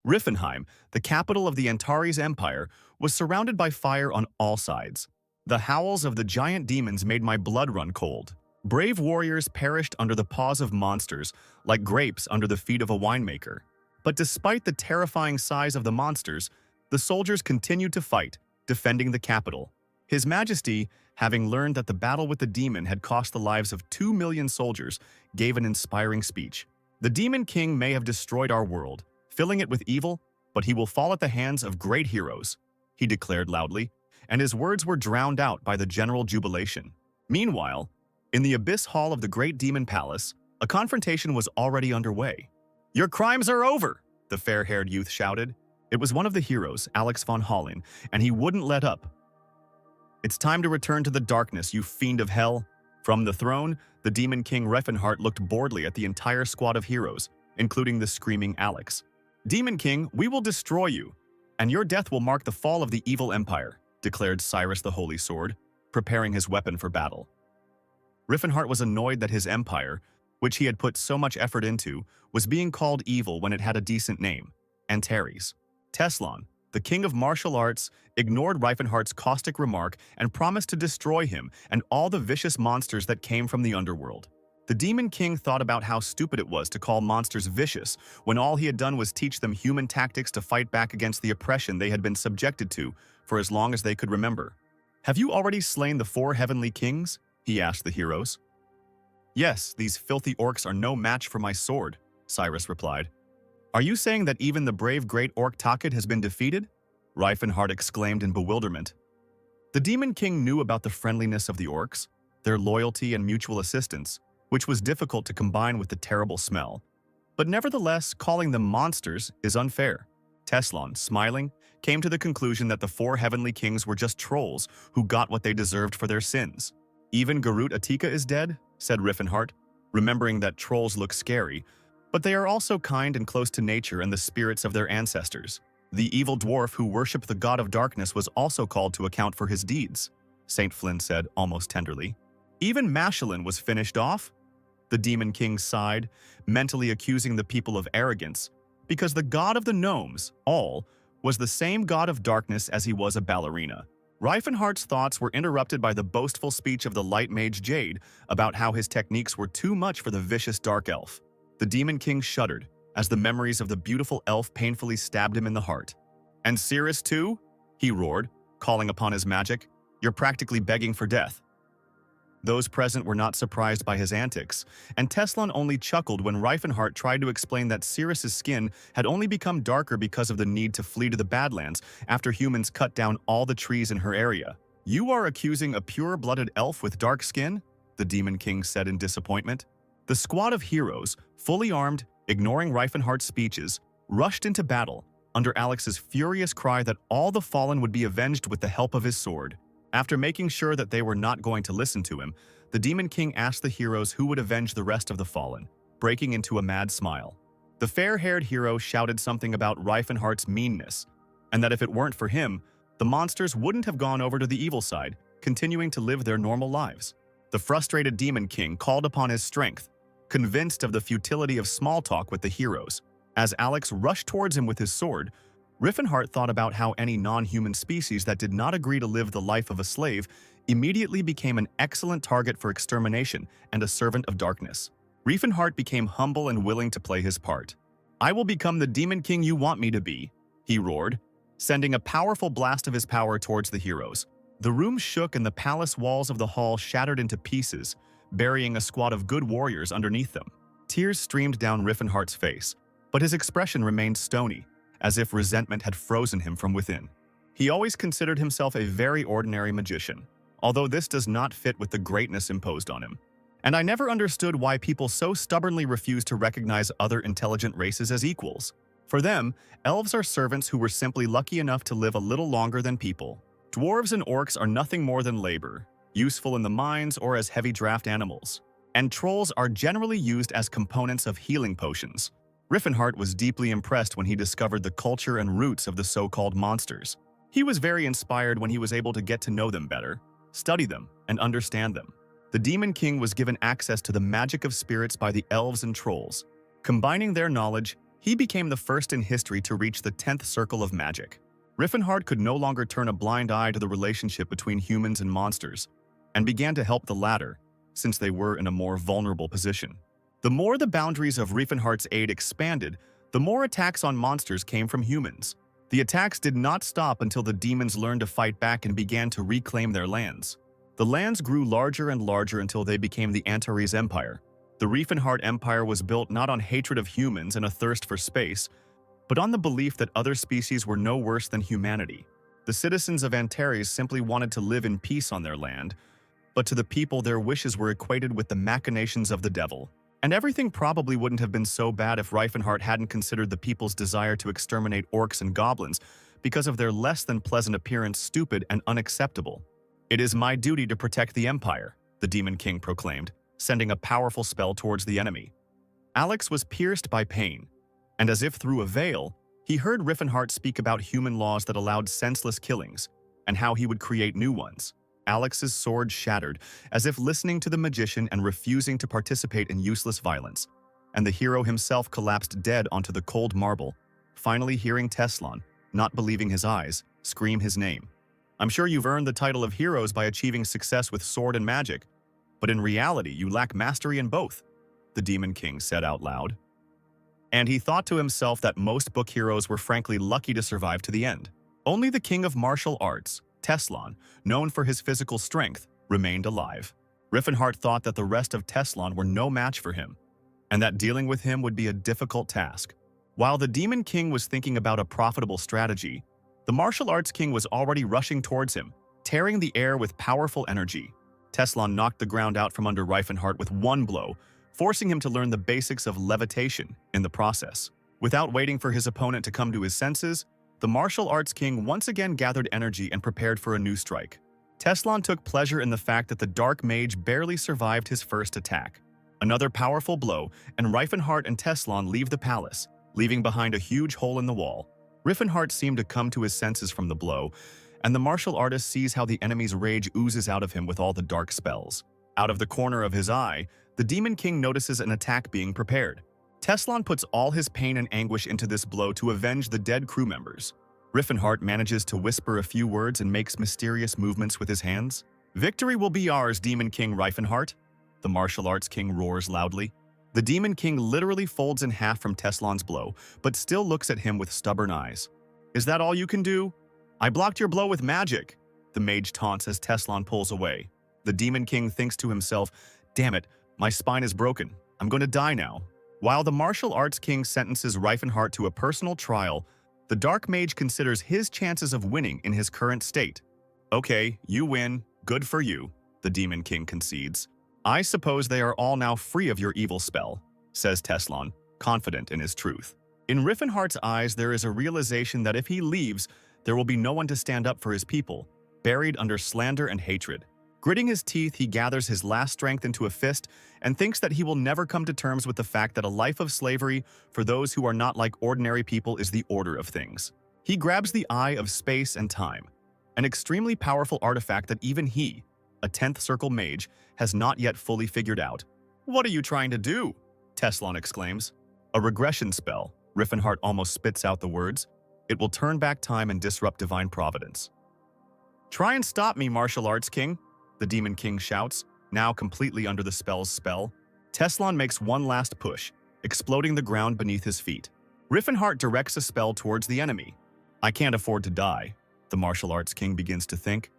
Rifenheim, the capital of the Antares Empire, was surrounded by fire on all sides. The howls of the giant demons made my blood run cold. Brave warriors perished under the paws of monsters, like grapes under the feet of a winemaker. But despite the terrifying size of the monsters, the soldiers continued to fight, defending the capital. His Majesty, having learned that the battle with the demon had cost the lives of 2 million soldiers, gave an inspiring speech. The Demon King may have destroyed our world, filling it with evil, but he will fall at the hands of great heroes, he declared loudly, and his words were drowned out by the general jubilation. Meanwhile, in the Abyss Hall of the Great Demon Palace, a confrontation was already underway. "Your crimes are over!" the fair-haired youth shouted. It was one of the heroes, Alex von Hollen, and he wouldn't let up. "It's time to return to the darkness, you fiend of hell!" From the throne, the Demon King Refenhart looked boredly at the entire squad of heroes, including the screaming Alex. "Demon King, we will destroy you, and your death will mark the fall of the evil empire," declared Cyrus the Holy Sword, preparing his weapon for battle. Riffenhart was annoyed that his empire, which he had put so much effort into, was being called evil when it had a decent name, Antares. Teslon, the king of martial arts, ignored Riefenhart's caustic remark and promised to destroy him and all the vicious monsters that came from the underworld. The Demon King thought about how stupid it was to call monsters vicious when all he had done was teach them human tactics to fight back against the oppression they had been subjected to for as long as they could remember. "Have you already slain the 4 heavenly kings?" he asked the heroes. "Yes, these filthy orcs are no match for my sword," Cyrus replied. "Are you saying that even the brave great orc Takid has been defeated?" Riefenhart exclaimed in bewilderment. The Demon King knew about the friendliness of the orcs, their loyalty and mutual assistance, which was difficult to combine with the terrible smell. But nevertheless, calling them monsters is unfair. Teslon, smiling, came to the conclusion that the 4 heavenly kings were just trolls who got what they deserved for their sins. "Even Garut Atika is dead," said Riffenhart, remembering that trolls look scary, but they are also kind and close to nature and the spirits of their ancestors. "The evil dwarf who worshipped the god of darkness was also called to account for his deeds," St. Flynn said almost tenderly. "Even Mashelin was finished off?" The Demon King sighed, mentally accusing the people of arrogance, because the god of the gnomes, All, was the same god of darkness as he was a ballerina. Riefenhart's thoughts were interrupted by the boastful speech of the light mage Jade about how his techniques were too much for the vicious dark elf. The Demon King shuddered as the memories of the beautiful elf painfully stabbed him in the heart. "And Cirrus too?" he roared, calling upon his magic. "You're practically begging for death." Those present were not surprised by his antics, and Teslon only chuckled when Riefenhart tried to explain that Cirrus's skin had only become darker because of the need to flee to the Badlands after humans cut down all the trees in her area. "You are accusing a pure-blooded elf with dark skin?" the Demon King said in disappointment. The squad of heroes, fully armed, ignoring Riefenhart's speeches, rushed into battle under Alex's furious cry that all the fallen would be avenged with the help of his sword. After making sure that they were not going to listen to him, the Demon King asked the heroes who would avenge the rest of the fallen, breaking into a mad smile. The fair-haired hero shouted something about Riefenhart's meanness, and that if it weren't for him, the monsters wouldn't have gone over to the evil side, continuing to live their normal lives. The frustrated Demon King called upon his strength, convinced of the futility of small talk with the heroes. As Alex rushed towards him with his sword, Riefenhart thought about how any non-human species that did not agree to live the life of a slave immediately became an excellent target for extermination and a servant of darkness. Riefenhart became humble and willing to play his part. "I will become the Demon King you want me to be," he roared, sending a powerful blast of his power towards the heroes. The room shook and the palace walls of the hall shattered into pieces, burying a squad of good warriors underneath them. Tears streamed down Riefenhart's face, but his expression remained stony, as if resentment had frozen him from within. He always considered himself a very ordinary magician, although this does not fit with the greatness imposed on him. And I never understood why people so stubbornly refuse to recognize other intelligent races as equals. For them, elves are servants who were simply lucky enough to live a little longer than people. Dwarves and orcs are nothing more than labor, useful in the mines or as heavy draft animals. And trolls are generally used as components of healing potions. Riefenhart was deeply impressed when he discovered the culture and roots of the so-called monsters. He was very inspired when he was able to get to know them better, study them, and understand them. The Demon King was given access to the magic of spirits by the elves and trolls. Combining their knowledge, He became the first in history to reach the 10th circle of magic. Riffenhard could no longer turn a blind eye to the relationship between humans and monsters, and began to help the latter, since they were in a more vulnerable position. The more the boundaries of Riefenhardt's aid expanded, the more attacks on monsters came from humans. The attacks did not stop until the demons learned to fight back and began to reclaim their lands. The lands grew larger and larger until they became the Antares Empire. The Riefenhardt Empire was built not on hatred of humans and a thirst for space, but on the belief that other species were no worse than humanity. The citizens of Antares simply wanted to live in peace on their land, but to the people their wishes were equated with the machinations of the devil. And everything probably wouldn't have been so bad if Riefenhardt hadn't considered the people's desire to exterminate orcs and goblins because of their less than pleasant appearance stupid and unacceptable. "It is my duty to protect the Empire," the Demon King proclaimed, sending a powerful spell towards the enemy. Alex was pierced by pain, and as if through a veil, he heard Riefenhardt speak about human laws that allowed senseless killings, and how he would create new ones. Alex's sword shattered, as if listening to the magician and refusing to participate in useless violence, and the hero himself collapsed dead onto the cold marble, finally hearing Teslan, not believing his eyes, scream his name. "I'm sure you've earned the title of heroes by achieving success with sword and magic, but in reality you lack mastery in both," the Demon King said out loud. And he thought to himself that most book heroes were frankly lucky to survive to the end. Only the king of martial arts, Teslan, known for his physical strength, remained alive. Riefenhardt thought that the rest of Teslan were no match for him, and that dealing with him would be a difficult task. While the Demon King was thinking about a profitable strategy, the martial arts king was already rushing towards him, tearing the air with powerful energy. Teslan knocked the ground out from under Riefenhardt with one blow, forcing him to learn the basics of levitation in the process. Without waiting for his opponent to come to his senses, the martial arts king once again gathered energy and prepared for a new strike. Teslan took pleasure in the fact that the dark mage barely survived his first attack. Another powerful blow, and Riefenhardt and Teslan leave the palace, leaving behind a huge hole in the wall. Riefenhardt seemed to come to his senses from the blow, and the martial artist sees how the enemy's rage oozes out of him with all the dark spells. Out of the corner of his eye, the Demon King notices an attack being prepared. Teslan puts all his pain and anguish into this blow to avenge the dead crew members. Riefenhardt manages to whisper a few words and makes mysterious movements with his hands. "Victory will be ours, Demon King Riefenhardt," the martial arts king roars loudly. The Demon King literally folds in half from Teslan's blow, but still looks at him with stubborn eyes. "Is that all you can do? I blocked your blow with magic," the mage taunts as Teslan pulls away. The Demon King thinks to himself, "Damn it, my spine is broken. I'm going to die now." While the martial arts king sentences Riefenhardt to a personal trial, the dark mage considers his chances of winning in his current state. "Okay, you win. Good for you," the Demon King concedes. "I suppose they are all now free of your evil spell," says Teslan, confident in his truth. In Riefenhardt's eyes, there is a realization that if he leaves, there will be no one to stand up for his people, buried under slander and hatred. Gritting his teeth, he gathers his last strength into a fist and thinks that he will never come to terms with the fact that a life of slavery for those who are not like ordinary people is the order of things. He grabs the Eye of Space and Time, an extremely powerful artifact that even he, a 10th Circle mage, has not yet fully figured out. "What are you trying to do?" Teslan exclaims. "A regression spell," Riefenhardt almost spits out the words. "It will turn back time and disrupt divine providence." "Try and stop me, martial arts king," the Demon King shouts, now completely under the spell's spell. Teslan makes one last push, exploding the ground beneath his feet. Riefenhardt directs a spell towards the enemy. "I can't afford to die," the martial arts king begins to think.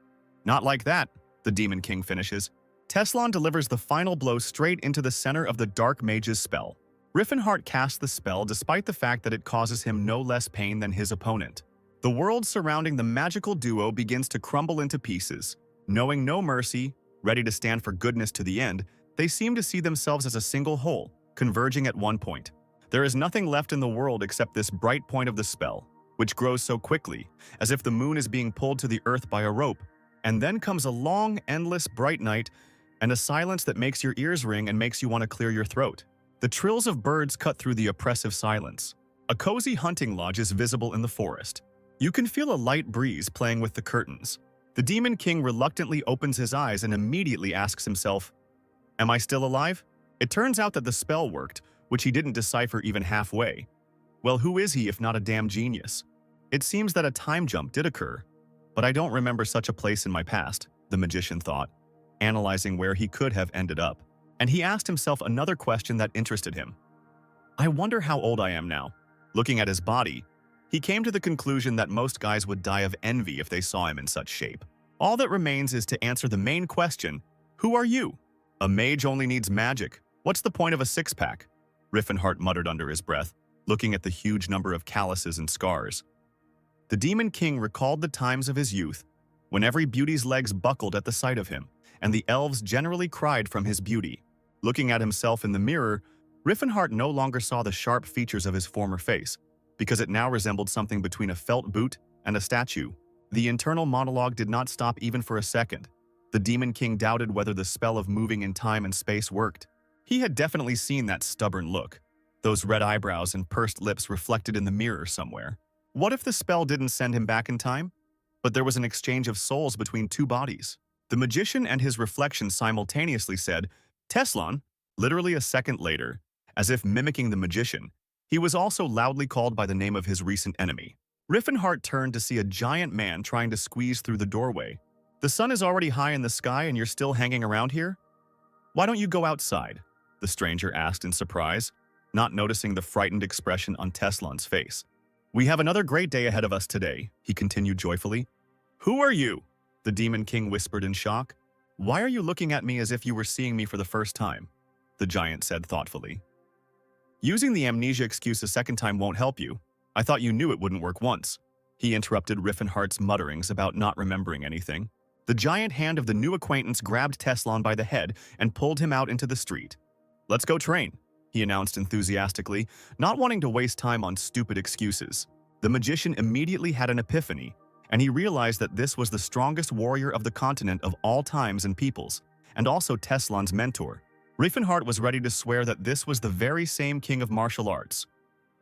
"Not like that," the Demon King finishes. Teslan delivers the final blow straight into the center of the dark mage's spell. Riefenhardt casts the spell despite the fact that it causes him no less pain than his opponent. The world surrounding the magical duo begins to crumble into pieces. Knowing no mercy, ready to stand for goodness to the end, they seem to see themselves as a single whole, converging at one point. There is nothing left in the world except this bright point of the spell, which grows so quickly, as if the moon is being pulled to the earth by a rope. And then comes a long, endless, bright night, and a silence that makes your ears ring and makes you want to clear your throat. The trills of birds cut through the oppressive silence. A cozy hunting lodge is visible in the forest. You can feel a light breeze playing with the curtains. The Demon King reluctantly opens his eyes and immediately asks himself, "Am I still alive?" It turns out that the spell worked, which he didn't decipher even halfway. Well, who is he if not a damn genius? It seems that a time jump did occur, but I don't remember such a place in my past, the magician thought, analyzing where he could have ended up. And he asked himself another question that interested him. I wonder how old I am now. Looking at his body, he came to the conclusion that most guys would die of envy if they saw him in such shape. All that remains is to answer the main question, who are you? A mage only needs magic. What's the point of a six-pack? Riffenhart muttered under his breath, looking at the huge number of calluses and scars. The Demon King recalled the times of his youth, when every beauty's legs buckled at the sight of him, and the elves generally cried from his beauty. Looking at himself in the mirror, Riffenhart no longer saw the sharp features of his former face, because it now resembled something between a felt boot and a statue. The internal monologue did not stop even for a second. The Demon King doubted whether the spell of moving in time and space worked. He had definitely seen that stubborn look, those red eyebrows and pursed lips reflected in the mirror somewhere. What if the spell didn't send him back in time? But there was an exchange of souls between two bodies. The magician and his reflection simultaneously said, Teslan, literally a second later, as if mimicking the magician. He was also loudly called by the name of his recent enemy. Riffenhart turned to see a giant man trying to squeeze through the doorway. The sun is already high in the sky and you're still hanging around here? Why don't you go outside? The stranger asked in surprise, not noticing the frightened expression on Teslan's face. We have another great day ahead of us today, he continued joyfully. Who are you? The Demon King whispered in shock. Why are you looking at me as if you were seeing me for the first time? The giant said thoughtfully. Using the amnesia excuse a second time won't help you. I thought you knew it wouldn't work once. He interrupted Riffenhart's mutterings about not remembering anything. The giant hand of the new acquaintance grabbed Teslan by the head and pulled him out into the street. Let's go train, he announced enthusiastically, not wanting to waste time on stupid excuses. The magician immediately had an epiphany, and he realized that this was the strongest warrior of the continent of all times and peoples, and also Teslan's mentor. Riffenhart was ready to swear that this was the very same king of martial arts,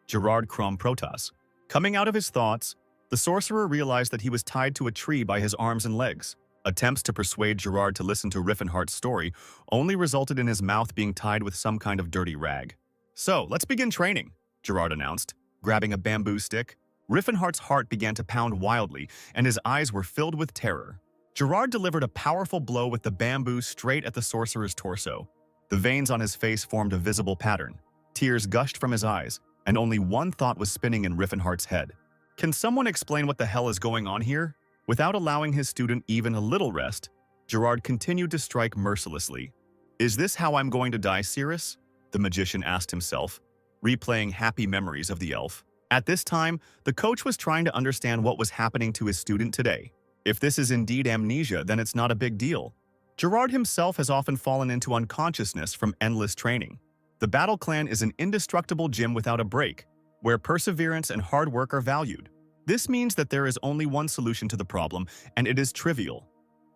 Gerard Crom Protas. Coming out of his thoughts, the sorcerer realized that he was tied to a tree by his arms and legs. Attempts to persuade Gerard to listen to Riffenhart's story only resulted in his mouth being tied with some kind of dirty rag. So, let's begin training, Gerard announced, grabbing a bamboo stick. Riffenhart's heart began to pound wildly, and his eyes were filled with terror. Gerard delivered a powerful blow with the bamboo straight at the sorcerer's torso. The veins on his face formed a visible pattern. Tears gushed from his eyes, and only one thought was spinning in Riffenhart's head. Can someone explain what the hell is going on here? Without allowing his student even a little rest, Gerard continued to strike mercilessly. Is this how I'm going to die, Cirrus? The magician asked himself, replaying happy memories of the elf. At this time, the coach was trying to understand what was happening to his student today. If this is indeed amnesia, then it's not a big deal. Gerard himself has often fallen into unconsciousness from endless training. The Battle Clan is an indestructible gym without a break, where perseverance and hard work are valued. This means that there is only one solution to the problem, and it is trivial.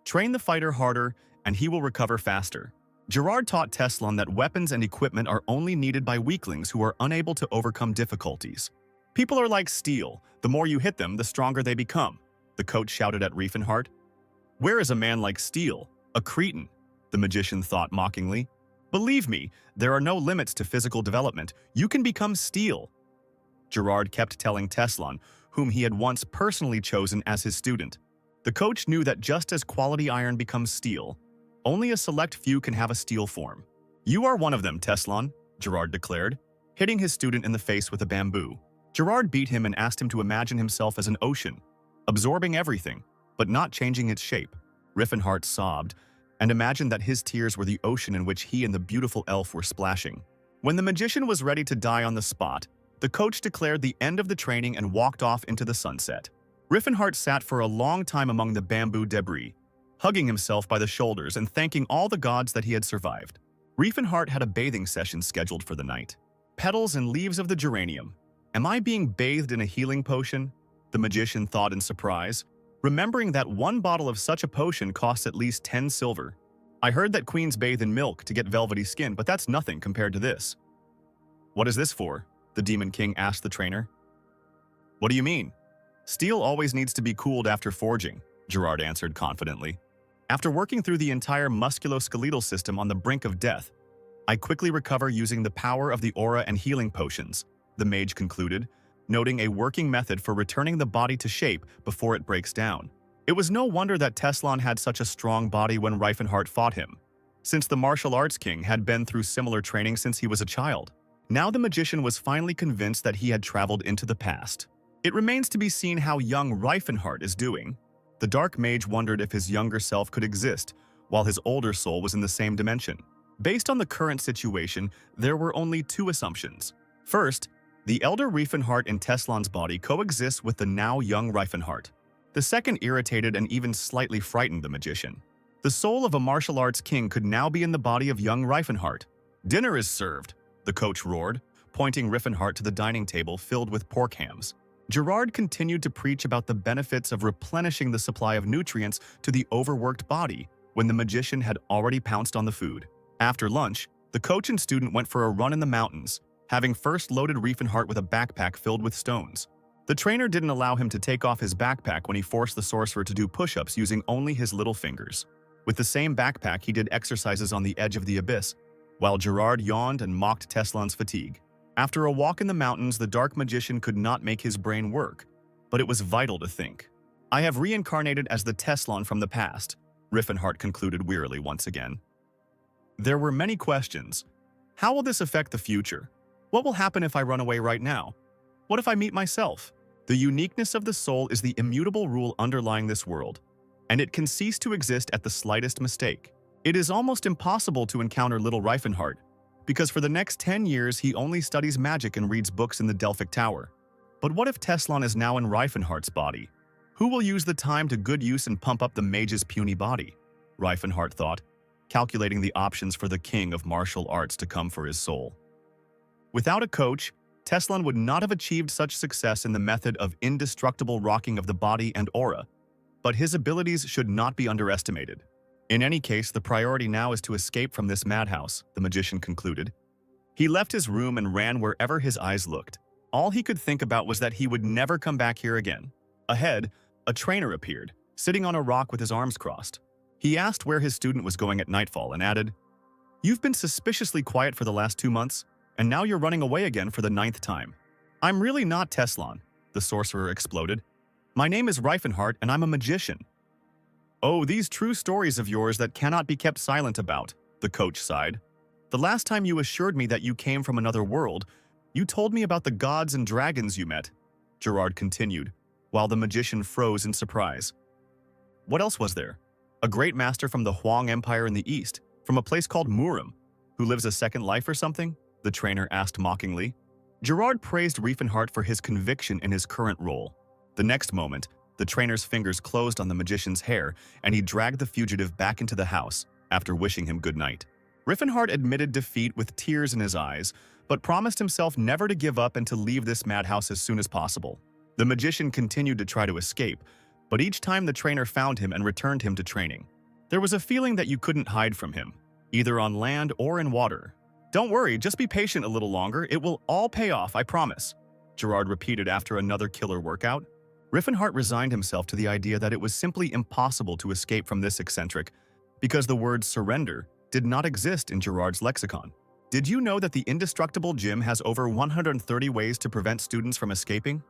Train the fighter harder, and he will recover faster. Gerard taught Teslan that weapons and equipment are only needed by weaklings who are unable to overcome difficulties. People are like steel. The more you hit them, the stronger they become, the coach shouted at Riefenhart. Where is a man like steel? A cretin, the magician thought mockingly. Believe me, there are no limits to physical development. You can become steel. Gerard kept telling Teslan, whom he had once personally chosen as his student. The coach knew that just as quality iron becomes steel, only a select few can have a steel form. You are one of them, Teslan, Gerard declared, hitting his student in the face with a bamboo. Gerard beat him and asked him to imagine himself as an ocean, absorbing everything, but not changing its shape. Riffenhart sobbed, and imagined that his tears were the ocean in which he and the beautiful elf were splashing. When the magician was ready to die on the spot, the coach declared the end of the training and walked off into the sunset. Riffenhart sat for a long time among the bamboo debris, hugging himself by the shoulders and thanking all the gods that he had survived. Riffenhart had a bathing session scheduled for the night. Petals and leaves of the geranium. Am I being bathed in a healing potion? The magician thought in surprise, remembering that one bottle of such a potion costs at least 10 silver. I heard that queens bathe in milk to get velvety skin, but that's nothing compared to this. What is this for? The Demon King asked the trainer. What do you mean? Steel always needs to be cooled after forging, Gerard answered confidently. After working through the entire musculoskeletal system on the brink of death, I quickly recover using the power of the aura and healing potions. the mage concluded, noting a working method for returning the body to shape before it breaks down. It was no wonder that Teslan had such a strong body when Reifenhardt fought him, since the martial arts king had been through similar training since he was a child. Now the magician was finally convinced that he had traveled into the past. It remains to be seen how young Reifenhardt is doing. The dark mage wondered if his younger self could exist, while his older soul was in the same dimension. Based on the current situation, there were only two assumptions. First, the elder Reifenhardt in Teslan's body coexists with the now young Reifenhardt. The second irritated and even slightly frightened the magician. The soul of a martial arts king could now be in the body of young Reifenhardt. "Dinner is served," the coach roared, pointing Reifenhardt to the dining table filled with pork hams. Gerard continued to preach about the benefits of replenishing the supply of nutrients to the overworked body when the magician had already pounced on the food. After lunch, the coach and student went for a run in the mountains, having first loaded Reifenhardt with a backpack filled with stones. The trainer didn't allow him to take off his backpack when he forced the sorcerer to do push-ups using only his little fingers. With the same backpack, he did exercises on the edge of the abyss, while Gerard yawned and mocked Teslan's fatigue. After a walk in the mountains, the dark magician could not make his brain work, but it was vital to think. "I have reincarnated as the Teslan from the past," Reifenhardt concluded wearily once again. There were many questions. How will this affect the future? What will happen if I run away right now? What if I meet myself? The uniqueness of the soul is the immutable rule underlying this world, and it can cease to exist at the slightest mistake. It is almost impossible to encounter little Reifenhardt, because for the next 10 years he only studies magic and reads books in the Delphic Tower. But what if Teslan is now in Reifenhardt's body? Who will use the time to good use and pump up the mage's puny body? Reifenhardt thought, calculating the options for the king of martial arts to come for his soul. Without a coach, Teslan would not have achieved such success in the method of indestructible rocking of the body and aura, but his abilities should not be underestimated. In any case, the priority now is to escape from this madhouse, the magician concluded. He left his room and ran wherever his eyes looked. All he could think about was that he would never come back here again. Ahead, a trainer appeared, sitting on a rock with his arms crossed. He asked where his student was going at nightfall and added, "You've been suspiciously quiet for the last 2 months, and now you're running away again for the 9th time." "I'm really not Teslan," the sorcerer exploded. "My name is Reifenhardt and I'm a magician." "Oh, these true stories of yours that cannot be kept silent about," the coach sighed. "The last time you assured me that you came from another world, you told me about the gods and dragons you met," Gerard continued, while the magician froze in surprise. "What else was there? A great master from the Huang Empire in the east, from a place called Murim, who lives a second life or something?" the trainer asked mockingly. Gerard praised Reifenhardt for his conviction in his current role. The next moment, the trainer's fingers closed on the magician's hair, and he dragged the fugitive back into the house after wishing him good night. Reifenhardt admitted defeat with tears in his eyes, but promised himself never to give up and to leave this madhouse as soon as possible. The magician continued to try to escape, but each time the trainer found him and returned him to training. There was a feeling that you couldn't hide from him, either on land or in water. "Don't worry, just be patient a little longer. It will all pay off, I promise," Gerard repeated after another killer workout. Reifenhardt resigned himself to the idea that it was simply impossible to escape from this eccentric because the word surrender did not exist in Gerard's lexicon. "Did you know that the indestructible gym has over 130 ways to prevent students from escaping?"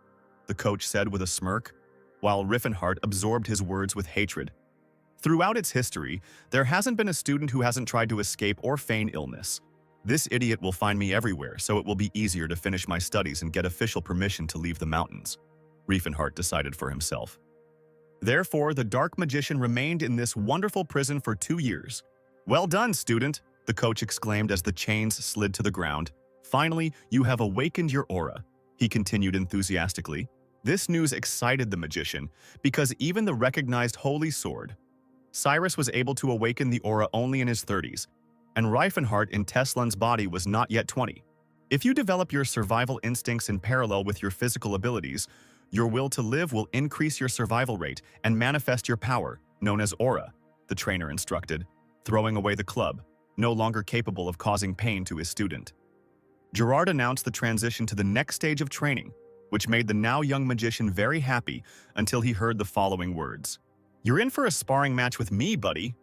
the coach said with a smirk, while Reifenhardt absorbed his words with hatred. "Throughout its history, there hasn't been a student who hasn't tried to escape or feign illness. This idiot will find me everywhere, so it will be easier to finish my studies and get official permission to leave the mountains," Reifenhardt decided for himself. Therefore, the dark magician remained in this wonderful prison for 2 years. "Well done, student," the coach exclaimed as the chains slid to the ground. "Finally, you have awakened your aura," he continued enthusiastically. This news excited the magician, because even the recognized holy sword, Cyrus, was able to awaken the aura only in his 30s, and Reifenhardt in Teslan's body was not yet 20. If you develop your survival instincts in parallel with your physical abilities, your will to live will increase your survival rate and manifest your power, known as aura, the trainer instructed, throwing away the club, no longer capable of causing pain to his student. Gerard announced the transition to the next stage of training, which made the now young magician very happy until he heard the following words. "You're in for a sparring match with me, buddy."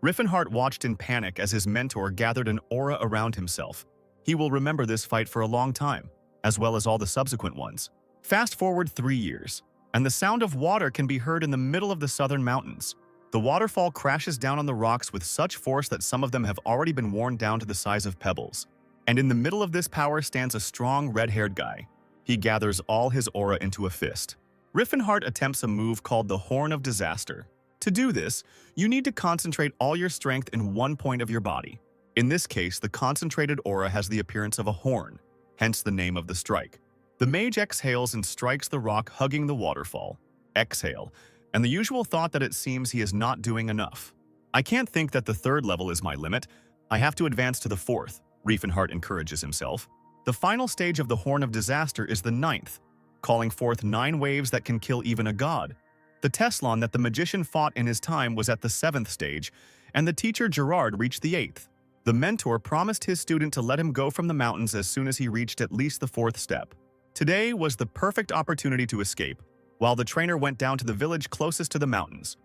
Reifenhardt watched in panic as his mentor gathered an aura around himself. He will remember this fight for a long time. as well as all the subsequent ones. Fast forward 3 years, and the sound of water can be heard in the middle of the southern mountains. The waterfall crashes down on the rocks with such force that some of them have already been worn down to the size of pebbles. And in the middle of this power stands a strong red-haired guy. He gathers all his aura into a fist. Riffenhart attempts a move called the Horn of Disaster. To do this, you need to concentrate all your strength in one point of your body. In this case, the concentrated aura has the appearance of a horn, hence the name of the strike. The mage exhales and strikes the rock hugging the waterfall. Exhale, and the usual thought that it seems he is not doing enough. I can't think that the third level is my limit. I have to advance to the fourth, Riefenhart encourages himself. The final stage of the Horn of Disaster is the ninth, calling forth 9 waves that can kill even a god. The Teslon that the magician fought in his time was at the 7th stage, and the teacher Gerard reached the 8th. The mentor promised his student to let him go from the mountains as soon as he reached at least the 4th step. Today was the perfect opportunity to escape, while the trainer went down to the village closest to the mountains.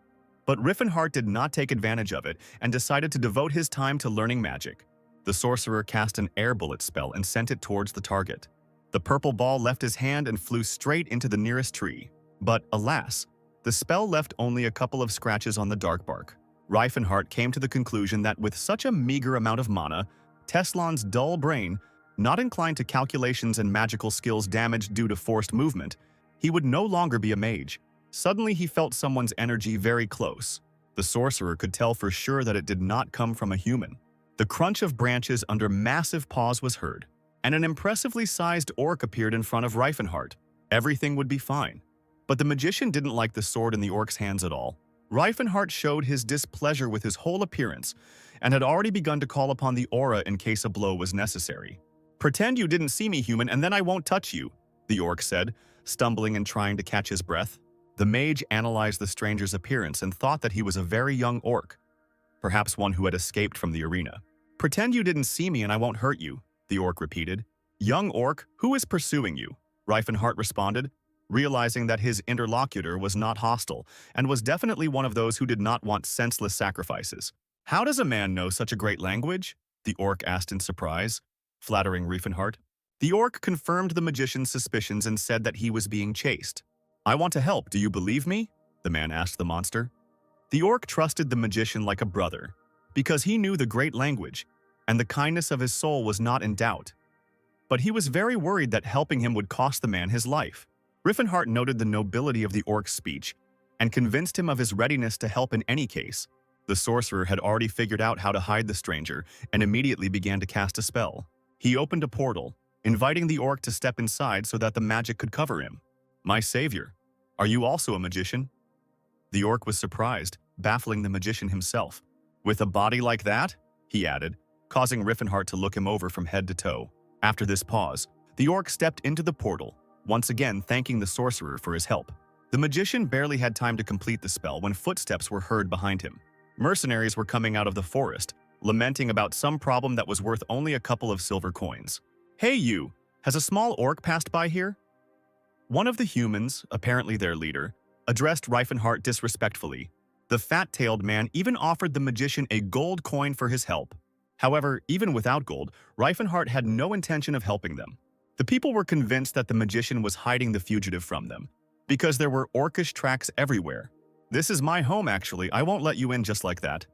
But Riffenhart did not take advantage of it and decided to devote his time to learning magic. The sorcerer cast an air bullet spell and sent it towards the target. The purple ball left his hand and flew straight into the nearest tree. But, alas, the spell left only a couple of scratches on the dark bark. Riefenhart came to the conclusion that with such a meager amount of mana, Teslon's dull brain, not inclined to calculations and magical skills damaged due to forced movement, he would no longer be a mage. Suddenly he felt someone's energy very close. The sorcerer could tell for sure that it did not come from a human. The crunch of branches under massive paws was heard, and an impressively sized orc appeared in front of Riefenhart. Everything would be fine. But the magician didn't like the sword in the orc's hands at all. Riefenhart showed his displeasure with his whole appearance and had already begun to call upon the aura in case a blow was necessary. "Pretend you didn't see me, human, and then I won't touch you," the orc said, stumbling and trying to catch his breath. The mage analyzed the stranger's appearance and thought that he was a very young orc, perhaps one who had escaped from the arena. "Pretend you didn't see me and I won't hurt you," the orc repeated. "Young orc, who is pursuing you?" Riefenhart responded, realizing that his interlocutor was not hostile and was definitely one of those who did not want senseless sacrifices. "How does a man know such a great language?" the orc asked in surprise, flattering Riefenhart. The orc confirmed the magician's suspicions and said that he was being chased. "I want to help, do you believe me?" the man asked the monster. The orc trusted the magician like a brother, because he knew the great language, and the kindness of his soul was not in doubt. But he was very worried that helping him would cost the man his life. Riefenhart noted the nobility of the orc's speech and convinced him of his readiness to help in any case. The sorcerer had already figured out how to hide the stranger and immediately began to cast a spell. He opened a portal, inviting the orc to step inside so that the magic could cover him. "My savior, are you also a magician?" The orc was surprised, baffling the magician himself. "With a body like that?" he added, causing Riefenhart to look him over from head to toe. After this pause, the orc stepped into the portal, once again thanking the sorcerer for his help. The magician barely had time to complete the spell when footsteps were heard behind him. Mercenaries were coming out of the forest, lamenting about some problem that was worth only a couple of silver coins. "Hey you, has a small orc passed by here?" One of the humans, apparently their leader, addressed Riefenhart disrespectfully. The fat-tailed man even offered the magician a gold coin for his help. However, even without gold, Riefenhart had no intention of helping them. The people were convinced that the magician was hiding the fugitive from them, because there were orcish tracks everywhere. "This is my home, actually. I won't let you in just like that."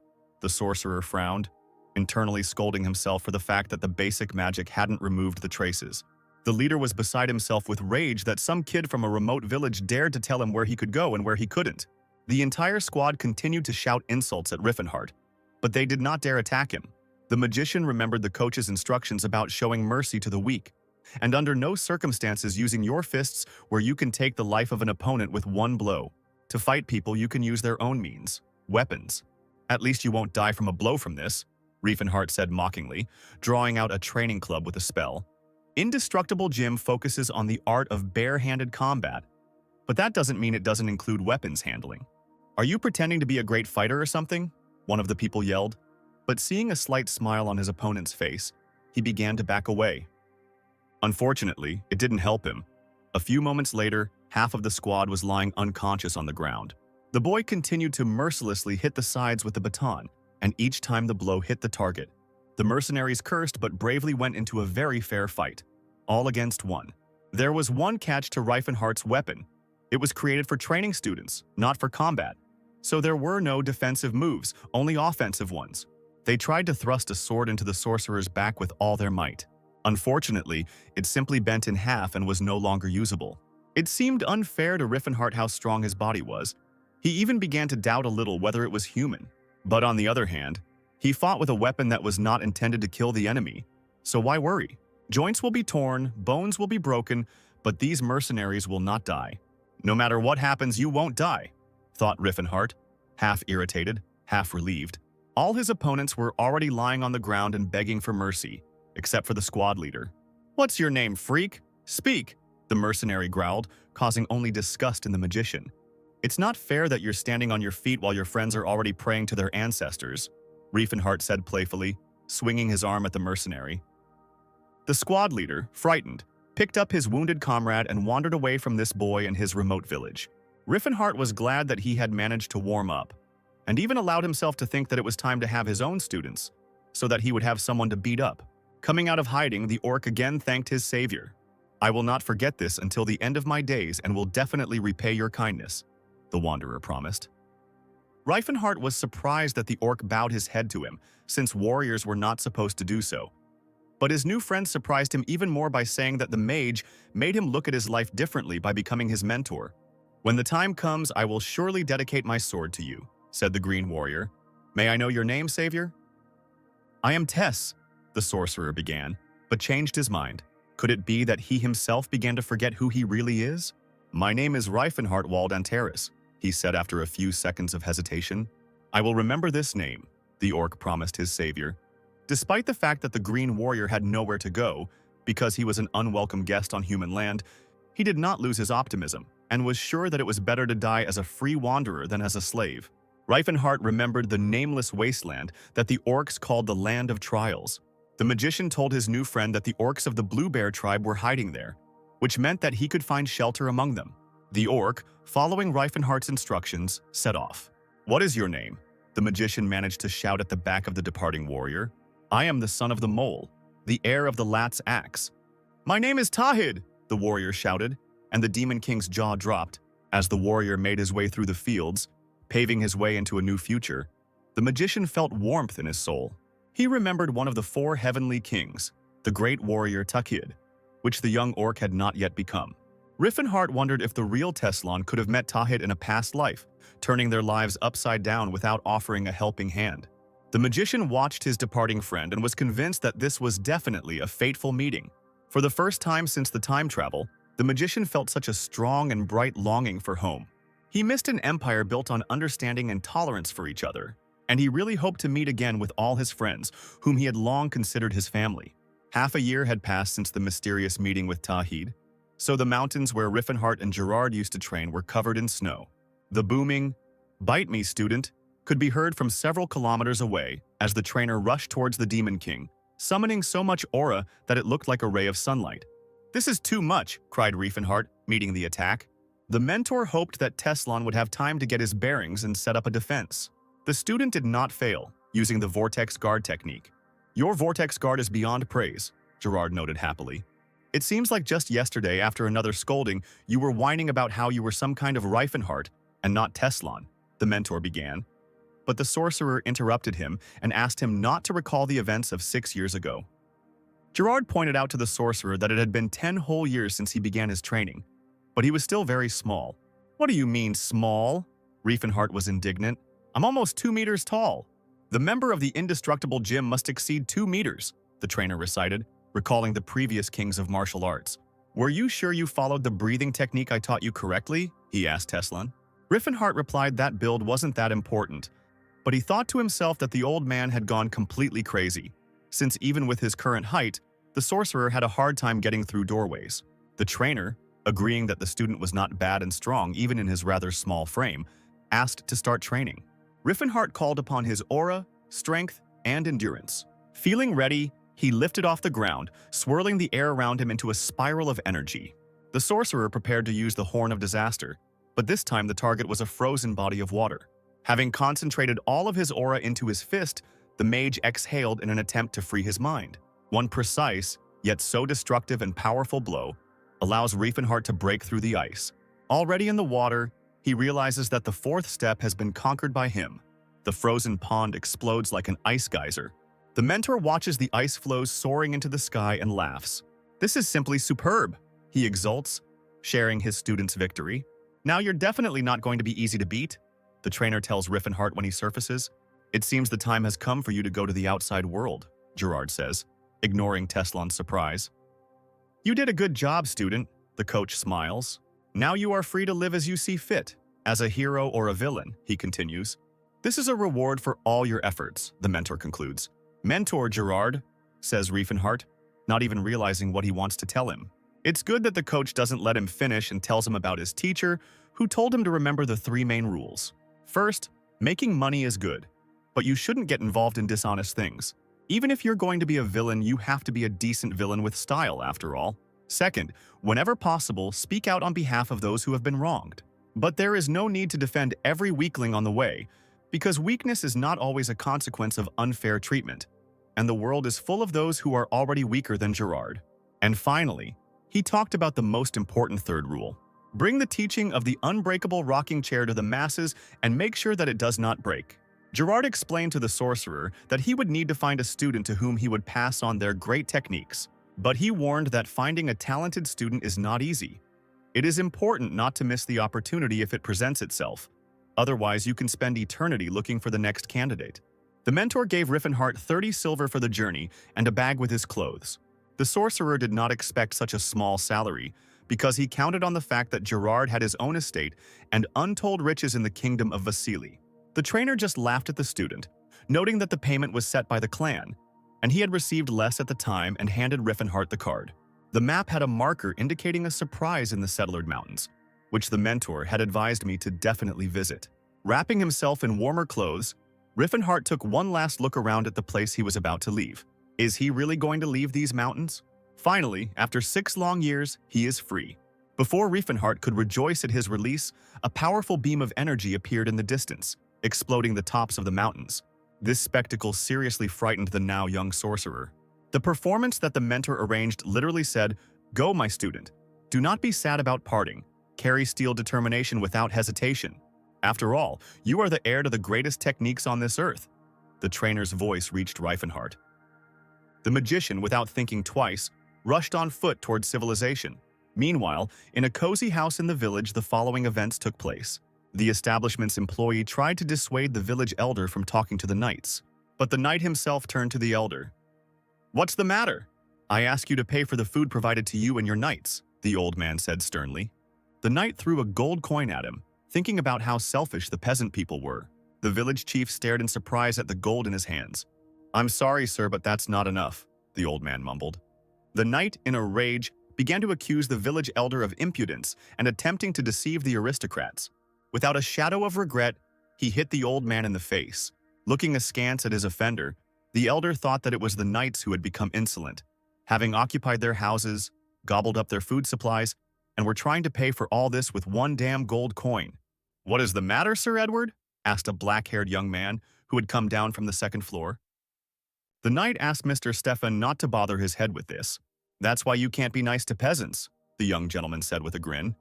The sorcerer frowned, internally scolding himself for the fact that the basic magic hadn't removed the traces. The leader was beside himself with rage that some kid from a remote village dared to tell him where he could go and where he couldn't. The entire squad continued to shout insults at Riefenhart, but they did not dare attack him. The magician remembered the coach's instructions about showing mercy to the weak, and under no circumstances using your fists where you can take the life of an opponent with one blow. To fight people, you can use their own means, weapons. "At least you won't die from a blow from this," Riefenhart said mockingly, drawing out a training club with a spell. Indestructible Gym focuses on the art of bare-handed combat, but that doesn't mean it doesn't include weapons handling. "Are you pretending to be a great fighter or something?" one of the people yelled. But seeing a slight smile on his opponent's face, he began to back away. Unfortunately, it didn't help him. A few moments later, half of the squad was lying unconscious on the ground. The boy continued to mercilessly hit the sides with the baton, and each time the blow hit the target, the mercenaries cursed but bravely went into a very fair fight. all against one. There was one catch to Reifenhardt's weapon. It was created for training students, not for combat. So there were no defensive moves, only offensive ones. They tried to thrust a sword into the sorcerer's back with all their might. Unfortunately, it simply bent in half and was no longer usable. It seemed unfair to Riefenhardt how strong his body was. He even began to doubt a little whether it was human. But on the other hand, he fought with a weapon that was not intended to kill the enemy. So why worry? Joints will be torn, bones will be broken, but these mercenaries will not die. No matter what happens, you won't die, thought Riefenhardt, half irritated, half relieved. All his opponents were already lying on the ground and begging for mercy, except for the squad leader. "What's your name, freak? Speak," the mercenary growled, causing only disgust in the magician. "It's not fair that you're standing on your feet while your friends are already praying to their ancestors," Riefenhardt said playfully, swinging his arm at the mercenary. The squad leader, frightened, picked up his wounded comrade and wandered away from this boy and his remote village. Riefenhardt was glad that he had managed to warm up, and even allowed himself to think that it was time to have his own students, so that he would have someone to beat up. Coming out of hiding, the orc again thanked his savior. "I will not forget this until the end of my days and will definitely repay your kindness," the wanderer promised. Riefenhardt was surprised that the orc bowed his head to him, since warriors were not supposed to do so. But his new friend surprised him even more by saying that the mage made him look at his life differently by becoming his mentor. "When the time comes, I will surely dedicate my sword to you," said the green warrior. "May I know your name, savior?" "I am Tess," the sorcerer began, but changed his mind. Could it be that he himself began to forget who he really is? "My name is Riefenhardt Waldanteris," he said after a few seconds of hesitation. "I will remember this name," the orc promised his savior. Despite the fact that the green warrior had nowhere to go, because he was an unwelcome guest on human land, he did not lose his optimism, and was sure that it was better to die as a free wanderer than as a slave. Riefenhardt remembered the nameless wasteland that the orcs called the Land of Trials. The magician told his new friend that the orcs of the Blue Bear tribe were hiding there, which meant that he could find shelter among them. The orc, following Riefenhardt's instructions, set off. "What is your name?" the magician managed to shout at the back of the departing warrior. "I am the son of the mole, the heir of the Lat's axe." "My name is Tahid," the warrior shouted, and the Demon King's jaw dropped. As the warrior made his way through the fields, paving his way into a new future, the magician felt warmth in his soul. He remembered one of the 4 heavenly kings, the great warrior Tahid, which the young orc had not yet become. Riefenhardt wondered if the real Teslan could have met Tahid in a past life, turning their lives upside down without offering a helping hand. The magician watched his departing friend and was convinced that this was definitely a fateful meeting. For the first time since the time travel, the magician felt such a strong and bright longing for home. He missed an empire built on understanding and tolerance for each other, and he really hoped to meet again with all his friends, whom he had long considered his family. Half a year had passed since the mysterious meeting with Tahid, so the mountains where Riefenhardt and Gerard used to train were covered in snow. The booming, "Bite me, student," could be heard from several kilometers away as the trainer rushed towards the Demon King, summoning so much aura that it looked like a ray of sunlight. "This is too much," cried Riefenhardt, meeting the attack. The mentor hoped that Teslan would have time to get his bearings and set up a defense. The student did not fail, using the Vortex Guard technique. "Your Vortex Guard is beyond praise," Gerard noted happily. "It seems like just yesterday, after another scolding, you were whining about how you were some kind of Riefenhardt and not Teslan," the mentor began. But the sorcerer interrupted him and asked him not to recall the events of 6 years ago. Gerard pointed out to the sorcerer that it had been 10 whole years since he began his training, but he was still very small. "What do you mean, small?" Riefenhardt was indignant. "I'm almost 2 meters tall." "The member of the indestructible gym must exceed 2 meters, the trainer recited, recalling the previous kings of martial arts. "Were you sure you followed the breathing technique I taught you correctly?" he asked Teslan. Riefenhardt replied that build wasn't that important, but he thought to himself that the old man had gone completely crazy, since even with his current height, the sorcerer had a hard time getting through doorways. The trainer, agreeing that the student was not bad and strong even in his rather small frame, asked to start training. Riefenhardt called upon his aura, strength, and endurance. Feeling ready, he lifted off the ground, swirling the air around him into a spiral of energy. The sorcerer prepared to use the Horn of Disaster, but this time the target was a frozen body of water. Having concentrated all of his aura into his fist, the mage exhaled in an attempt to free his mind. One precise, yet so destructive and powerful blow allows Riefenhardt to break through the ice. Already in the water, he realizes that the fourth step has been conquered by him. The frozen pond explodes like an ice geyser. The mentor watches the ice flows soaring into the sky and laughs. "This is simply superb," he exults, sharing his student's victory. "Now you're definitely not going to be easy to beat," the trainer tells Riefenhardt when he surfaces. "It seems the time has come for you to go to the outside world," Gerard says, ignoring Teslan's surprise. "You did a good job, student," the coach smiles. "Now you are free to live as you see fit, as a hero or a villain," he continues. "This is a reward for all your efforts," the mentor concludes. "Mentor, Gerard," says Riefenhardt, not even realizing what he wants to tell him. It's good that the coach doesn't let him finish and tells him about his teacher, who told him to remember the 3 main rules. First, making money is good, but you shouldn't get involved in dishonest things. Even if you're going to be a villain, you have to be a decent villain with style, after all. Second, whenever possible, speak out on behalf of those who have been wronged. But there is no need to defend every weakling on the way, because weakness is not always a consequence of unfair treatment, and the world is full of those who are already weaker than Gerard. And finally, he talked about the most important third rule. Bring the teaching of the unbreakable rocking chair to the masses and make sure that it does not break. Gerard explained to the sorcerer that he would need to find a student to whom he would pass on their great techniques, but he warned that finding a talented student is not easy. It is important not to miss the opportunity if it presents itself. Otherwise, you can spend eternity looking for the next candidate. The mentor gave Riefenhardt 30 silver for the journey and a bag with his clothes. The sorcerer did not expect such a small salary, because he counted on the fact that Gerard had his own estate and untold riches in the kingdom of Vasily. The trainer just laughed at the student, noting that the payment was set by the clan, and he had received less at the time and handed Riefenhardt the card. The map had a marker indicating a surprise in the Settled Mountains, which the mentor had advised me to definitely visit. Wrapping himself in warmer clothes, Riefenhardt took one last look around at the place he was about to leave. Is he really going to leave these mountains? Finally, after 6 long years, he is free. Before Riefenhardt could rejoice at his release, a powerful beam of energy appeared in the distance, exploding the tops of the mountains. This spectacle seriously frightened the now young sorcerer. The performance that the mentor arranged literally said, "Go, my student. Do not be sad about parting. Carry steel determination without hesitation. After all, you are the heir to the greatest techniques on this earth." The trainer's voice reached Riefenhardt. The magician, without thinking twice, rushed on foot towards civilization. Meanwhile, in a cozy house in the village, the following events took place. The establishment's employee tried to dissuade the village elder from talking to the knights, but the knight himself turned to the elder. "What's the matter? I ask you to pay for the food provided to you and your knights," the old man said sternly. The knight threw a gold coin at him, thinking about how selfish the peasant people were. The village chief stared in surprise at the gold in his hands. "I'm sorry, sir, but that's not enough," the old man mumbled. The knight, in a rage, began to accuse the village elder of impudence and attempting to deceive the aristocrats. Without a shadow of regret, he hit the old man in the face. Looking askance at his offender, the elder thought that it was the knights who had become insolent, having occupied their houses, gobbled up their food supplies, and were trying to pay for all this with one damn gold coin. "What is the matter, Sir Edward?" asked a black-haired young man who had come down from the second floor. The knight asked Mr. Stefan not to bother his head with this. "That's why you can't be nice to peasants," the young gentleman said with a grin.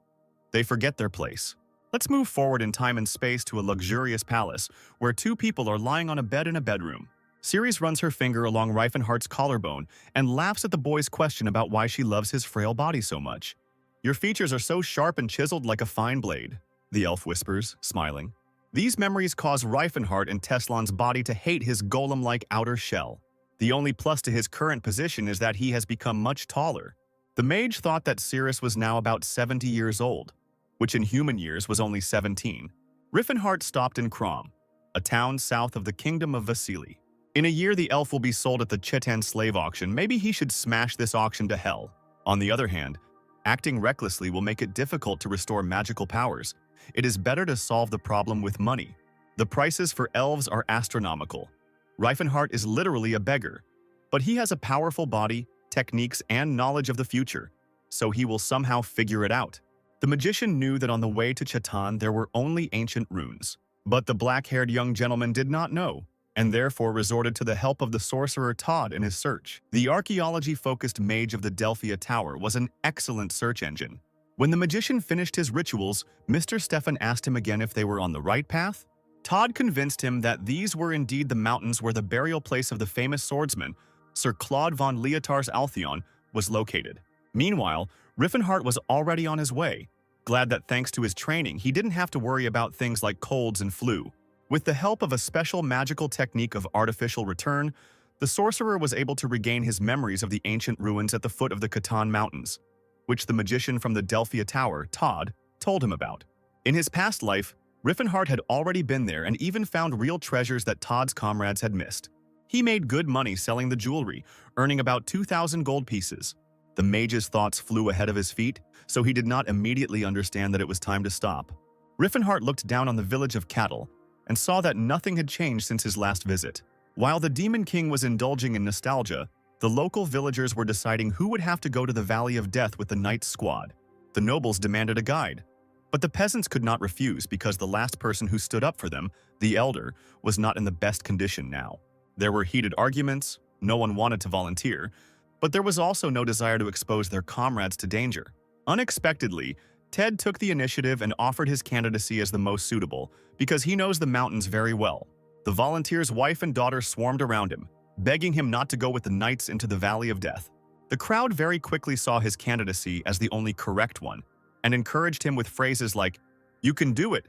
"They forget their place. Let's move forward in time and space to a luxurious palace where 2 people are lying on a bed in a bedroom." Ceres runs her finger along Riefenhardt's collarbone and laughs at the boy's question about why she loves his frail body so much. "Your features are so sharp and chiseled like a fine blade," the elf whispers, smiling. These memories cause Riefenhardt and Teslan's body to hate his golem-like outer shell. The only plus to his current position is that he has become much taller. The mage thought that Ceres was now about 70 years old, which in human years was only 17. Riefenhardt stopped in Krom, a town south of the kingdom of Vasily. In a year, the elf will be sold at the Chetan slave auction. Maybe he should smash this auction to hell. On the other hand, acting recklessly will make it difficult to restore magical powers. It is better to solve the problem with money. The prices for elves are astronomical. Riefenhardt is literally a beggar, but he has a powerful body, techniques, and knowledge of the future, so he will somehow figure it out. The magician knew that on the way to Chetan there were only ancient runes, but the black-haired young gentleman did not know. and therefore resorted to the help of the sorcerer Todd in his search. The archaeology-focused mage of the Delphia Tower was an excellent search engine. When the magician finished his rituals, Mr. Stefan asked him again if they were on the right path. Todd convinced him that these were indeed the mountains where the burial place of the famous swordsman, Sir Claude von Leotars Altheon, was located. Meanwhile, Riffenhart was already on his way, glad that thanks to his training, he didn't have to worry about things like colds and flu. With the help of a special magical technique of artificial return, the sorcerer was able to regain his memories of the ancient ruins at the foot of the Catan Mountains, which the magician from the Delphia Tower, Todd, told him about. In his past life, Riffenhart had already been there and even found real treasures that Todd's comrades had missed. He made good money selling the jewelry, earning about 2,000 gold pieces. The mage's thoughts flew ahead of his feet, so he did not immediately understand that it was time to stop. Riffenhart looked down on the village of cattle and saw that nothing had changed since his last visit. While the Demon King was indulging in nostalgia, the local villagers were deciding who would have to go to the Valley of Death with the Knight's squad. The nobles demanded a guide, but the peasants could not refuse because the last person who stood up for them, the elder, was not in the best condition now. There were heated arguments, no one wanted to volunteer, but there was also no desire to expose their comrades to danger. Unexpectedly, Ted took the initiative and offered his candidacy as the most suitable because he knows the mountains very well. The volunteer's wife and daughter swarmed around him, begging him not to go with the knights into the Valley of Death. The crowd very quickly saw his candidacy as the only correct one and encouraged him with phrases like, "You can do it.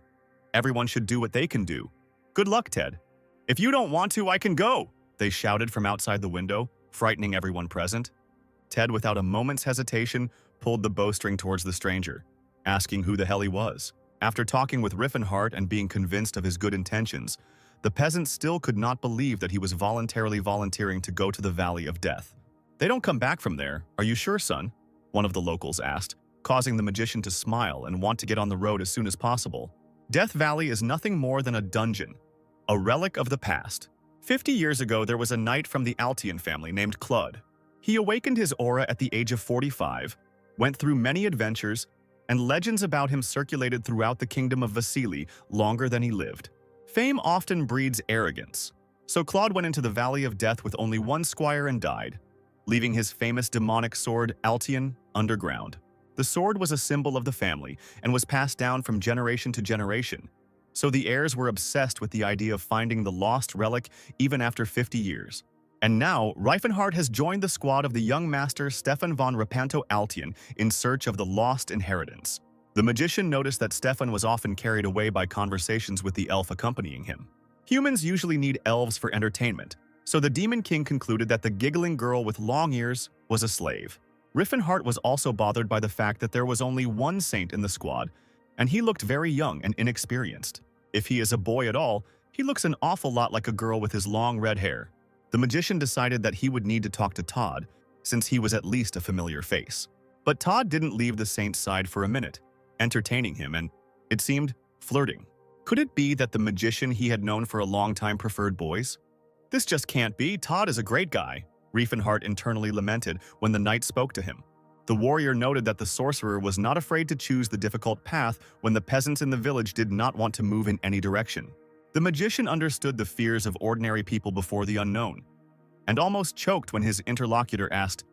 Everyone should do what they can do. Good luck, Ted." "If you don't want to, I can go," they shouted from outside the window, frightening everyone present. Ted, without a moment's hesitation, pulled the bowstring towards the stranger, asking who the hell he was. After talking with Riffenhart and being convinced of his good intentions, the peasant still could not believe that he was voluntarily volunteering to go to the Valley of Death. "They don't come back from there, are you sure, son?" one of the locals asked, causing the magician to smile and want to get on the road as soon as possible. Death Valley is nothing more than a dungeon, a relic of the past. 50 years ago, there was a knight from the Altean family named Claude. He awakened his aura at the age of 45, went through many adventures, and legends about him circulated throughout the kingdom of Vasily longer than he lived. Fame often breeds arrogance, so Claude went into the Valley of Death with only one squire and died, leaving his famous demonic sword, Altean, underground. The sword was a symbol of the family and was passed down from generation to generation, so the heirs were obsessed with the idea of finding the lost relic even after 50 years. And now, Riefenhart has joined the squad of the young master Stefan von Rapanto Altean in search of the lost inheritance. The magician noticed that Stefan was often carried away by conversations with the elf accompanying him. Humans usually need elves for entertainment, so the Demon King concluded that the giggling girl with long ears was a slave. Riefenhart was also bothered by the fact that there was only one saint in the squad, and he looked very young and inexperienced. If he is a boy at all, he looks an awful lot like a girl with his long red hair. The magician decided that he would need to talk to Todd, since he was at least a familiar face. But Todd didn't leave the saint's side for a minute, entertaining him and, it seemed, flirting. Could it be that the magician he had known for a long time preferred boys? "This just can't be. Todd is a great guy," Riefenhart internally lamented when the knight spoke to him. The warrior noted that the sorcerer was not afraid to choose the difficult path when the peasants in the village did not want to move in any direction. The magician understood the fears of ordinary people before the unknown, and almost choked when his interlocutor asked,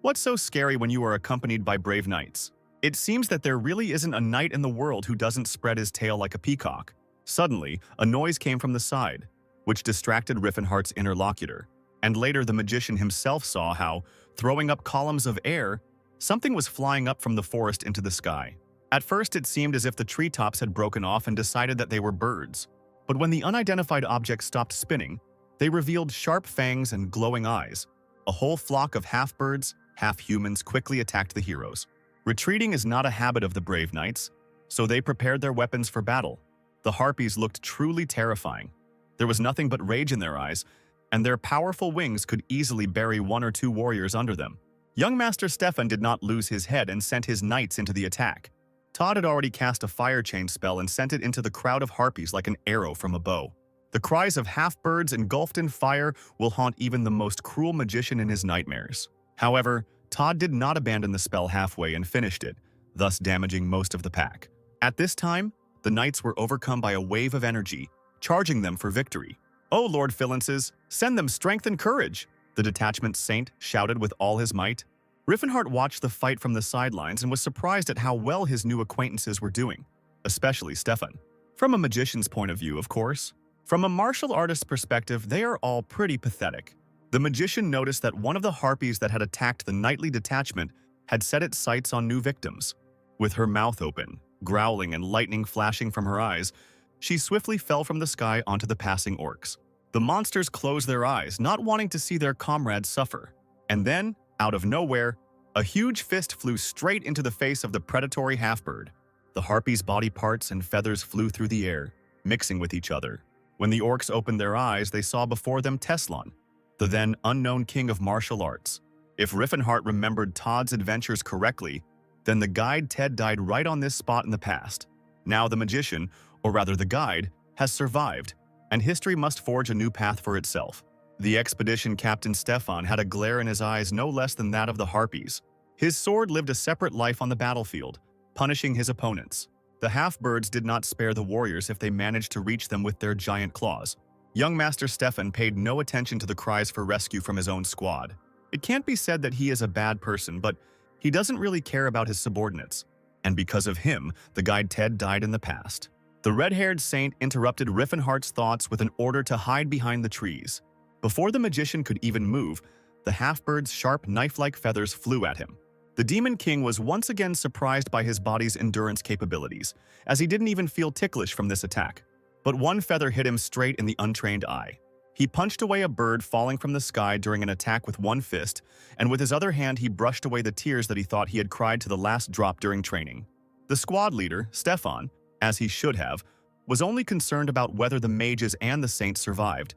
"What's so scary when you are accompanied by brave knights? It seems that there really isn't a knight in the world who doesn't spread his tail like a peacock." Suddenly, a noise came from the side, which distracted Riefenhart's interlocutor, and later the magician himself saw how, throwing up columns of air, something was flying up from the forest into the sky. At first, it seemed as if the treetops had broken off and decided that they were birds. But when the unidentified object stopped spinning, they revealed sharp fangs and glowing eyes. A whole flock of half-birds, half-humans quickly attacked the heroes. Retreating is not a habit of the brave knights, so they prepared their weapons for battle. The harpies looked truly terrifying. There was nothing but rage in their eyes, and their powerful wings could easily bury one or two warriors under them. Young Master Stefan did not lose his head and sent his knights into the attack. Todd had already cast a fire chain spell and sent it into the crowd of harpies like an arrow from a bow. The cries of half-birds engulfed in fire will haunt even the most cruel magician in his nightmares. However, Todd did not abandon the spell halfway and finished it, thus damaging most of the pack. At this time, the knights were overcome by a wave of energy, charging them for victory. "Oh, Lord Philences, send them strength and courage!" the detachment saint shouted with all his might. Riffenhart watched the fight from the sidelines and was surprised at how well his new acquaintances were doing, especially Stefan. From a magician's point of view, of course. From a martial artist's perspective, they are all pretty pathetic. The magician noticed that one of the harpies that had attacked the knightly detachment had set its sights on new victims. With her mouth open, growling and lightning flashing from her eyes, she swiftly fell from the sky onto the passing orcs. The monsters closed their eyes, not wanting to see their comrades suffer. And then, out of nowhere, a huge fist flew straight into the face of the predatory half-bird. The harpy's body parts and feathers flew through the air, mixing with each other. When the orcs opened their eyes, they saw before them Teslan, the then unknown king of martial arts. If Riffenhart remembered Todd's adventures correctly, then the guide Ted died right on this spot in the past. Now the magician, or rather the guide, has survived, and history must forge a new path for itself. The expedition captain Stefan had a glare in his eyes no less than that of the harpies. His sword lived a separate life on the battlefield, punishing his opponents. The half-birds did not spare the warriors if they managed to reach them with their giant claws. Young Master Stefan paid no attention to the cries for rescue from his own squad. It can't be said that he is a bad person, but he doesn't really care about his subordinates. And because of him, the guide Ted died in the past. The red-haired saint interrupted Riffenhart's thoughts with an order to hide behind the trees. Before the magician could even move, the half-bird's sharp knife-like feathers flew at him. The Demon King was once again surprised by his body's endurance capabilities, as he didn't even feel ticklish from this attack. But one feather hit him straight in the untrained eye. He punched away a bird falling from the sky during an attack with one fist, and with his other hand he brushed away the tears that he thought he had cried to the last drop during training. The squad leader, Stefan, as he should have, was only concerned about whether the mages and the saints survived,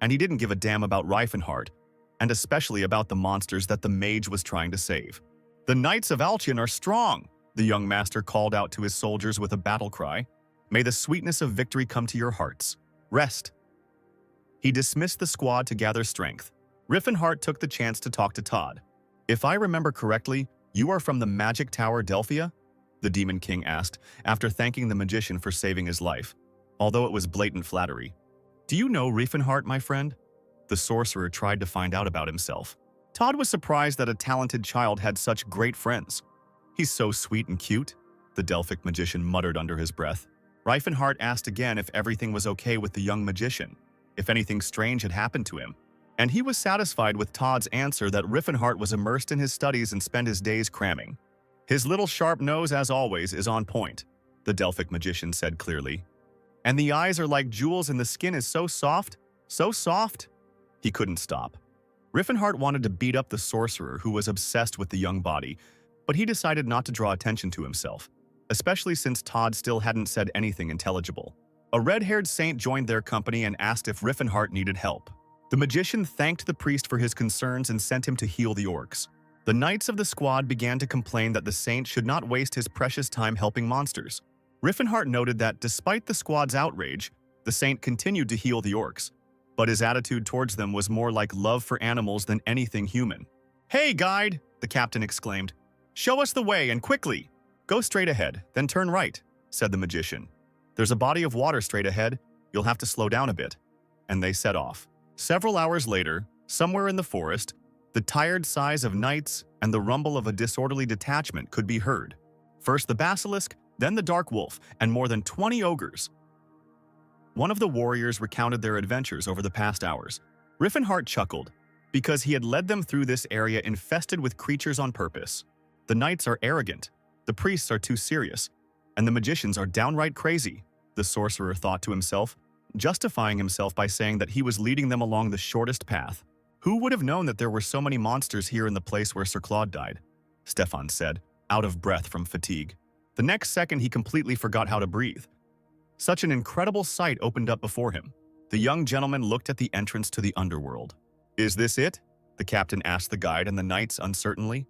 and he didn't give a damn about Riefenhart, and especially about the monsters that the mage was trying to save. "The Knights of Alchion are strong," the young master called out to his soldiers with a battle cry. "May the sweetness of victory come to your hearts. Rest." He dismissed the squad to gather strength. Riffenhart took the chance to talk to Todd. "If I remember correctly, you are from the Magic Tower Delphia?" the Demon King asked, after thanking the magician for saving his life, although it was blatant flattery. "Do you know Riefenhart, my friend?" The sorcerer tried to find out about himself. Todd was surprised that a talented child had such great friends. "He's so sweet and cute," the Delphic magician muttered under his breath. Riefenhart asked again if everything was okay with the young magician, if anything strange had happened to him, and he was satisfied with Todd's answer that Riffenhart was immersed in his studies and spent his days cramming. "His little sharp nose, as always, is on point," the Delphic magician said clearly. "And the eyes are like jewels and the skin is so soft, so soft." He couldn't stop. Riffenhart wanted to beat up the sorcerer who was obsessed with the young body, but he decided not to draw attention to himself, especially since Todd still hadn't said anything intelligible. A red-haired saint joined their company and asked if Riffenhart needed help. The magician thanked the priest for his concerns and sent him to heal the orcs. The knights of the squad began to complain that the saint should not waste his precious time helping monsters. Riffenhart noted that despite the squad's outrage, the saint continued to heal the orcs, but his attitude towards them was more like love for animals than anything human. "Hey, guide!" the captain exclaimed. "Show us the way, and quickly! Go straight ahead, then turn right," said the magician. "There's a body of water straight ahead. You'll have to slow down a bit." And they set off. Several hours later, somewhere in the forest, the tired sighs of knights and the rumble of a disorderly detachment could be heard. First the basilisk, then the dark wolf, and more than 20 ogres. One of the warriors recounted their adventures over the past hours. Riffenhart chuckled, because he had led them through this area infested with creatures on purpose. The knights are arrogant, the priests are too serious, and the magicians are downright crazy, the sorcerer thought to himself, justifying himself by saying that he was leading them along the shortest path. "Who would have known that there were so many monsters here in the place where Sir Claude died?" Stefan said, out of breath from fatigue. The next second he completely forgot how to breathe. Such an incredible sight opened up before him. The young gentleman looked at the entrance to the underworld. "Is this it?" the captain asked the guide and the knights uncertainly.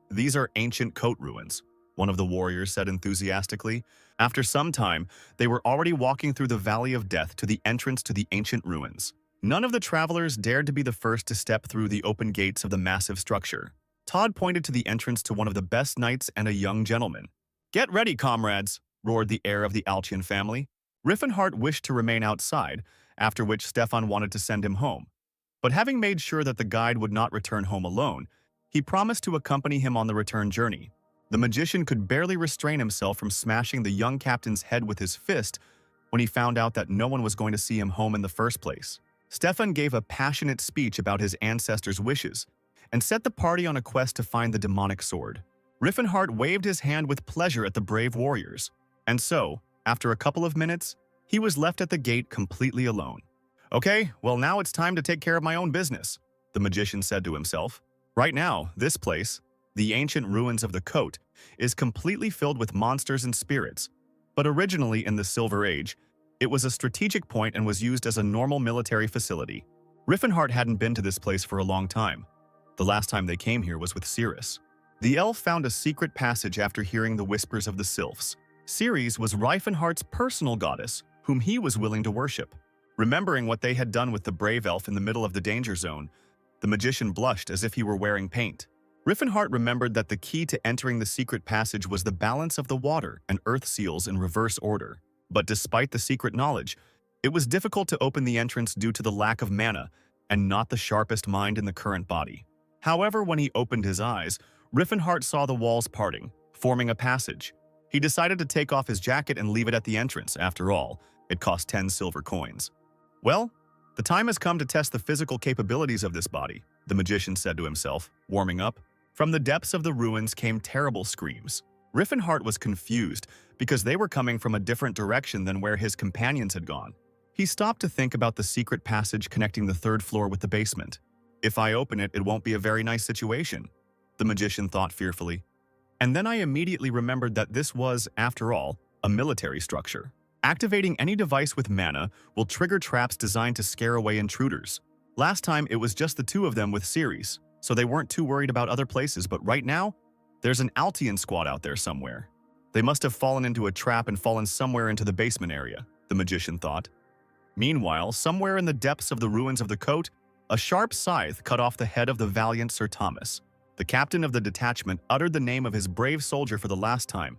"These are ancient coat ruins," one of the warriors said enthusiastically. After some time, they were already walking through the Valley of Death to the entrance to the ancient ruins. None of the travelers dared to be the first to step through the open gates of the massive structure. Todd pointed to the entrance to one of the best knights and a young gentleman. "Get ready, comrades," roared the heir of the Alchion family. Riffenhart wished to remain outside, after which Stefan wanted to send him home. But having made sure that the guide would not return home alone, he promised to accompany him on the return journey. The magician could barely restrain himself from smashing the young captain's head with his fist when he found out that no one was going to see him home in the first place. Stefan gave a passionate speech about his ancestors' wishes and set the party on a quest to find the demonic sword. Riffenhart waved his hand with pleasure at the brave warriors, and so, after a couple of minutes, he was left at the gate completely alone. "Okay, well now it's time to take care of my own business," the magician said to himself. Right now, this place, the ancient ruins of the Coat, is completely filled with monsters and spirits, but originally in the Silver Age, it was a strategic point and was used as a normal military facility. Riffenhart hadn't been to this place for a long time. The last time they came here was with Ceres. The elf found a secret passage after hearing the whispers of the sylphs. Ceres was Riffenhart's personal goddess, whom he was willing to worship. Remembering what they had done with the brave elf in the middle of the danger zone, the magician blushed as if he were wearing paint. Riffenhart remembered that the key to entering the secret passage was the balance of the water and earth seals in reverse order. But despite the secret knowledge, it was difficult to open the entrance due to the lack of mana and not the sharpest mind in the current body. However, when he opened his eyes, Riffenhart saw the walls parting, forming a passage. He decided to take off his jacket and leave it at the entrance. After all, it cost 10 silver coins. "Well, the time has come to test the physical capabilities of this body," the magician said to himself, warming up. From the depths of the ruins came terrible screams. Riffenhart was confused because they were coming from a different direction than where his companions had gone. He stopped to think about the secret passage connecting the third floor with the basement. "If I open it, it won't be a very nice situation," the magician thought fearfully. And then I immediately remembered that this was, after all, a military structure. Activating any device with mana will trigger traps designed to scare away intruders. Last time it was just the two of them with Ceres, so they weren't too worried about other places, but right now, there's an Altian squad out there somewhere. They must have fallen into a trap and fallen somewhere into the basement area, the magician thought. Meanwhile, somewhere in the depths of the ruins of the Coat, a sharp scythe cut off the head of the valiant Sir Thomas. The captain of the detachment uttered the name of his brave soldier for the last time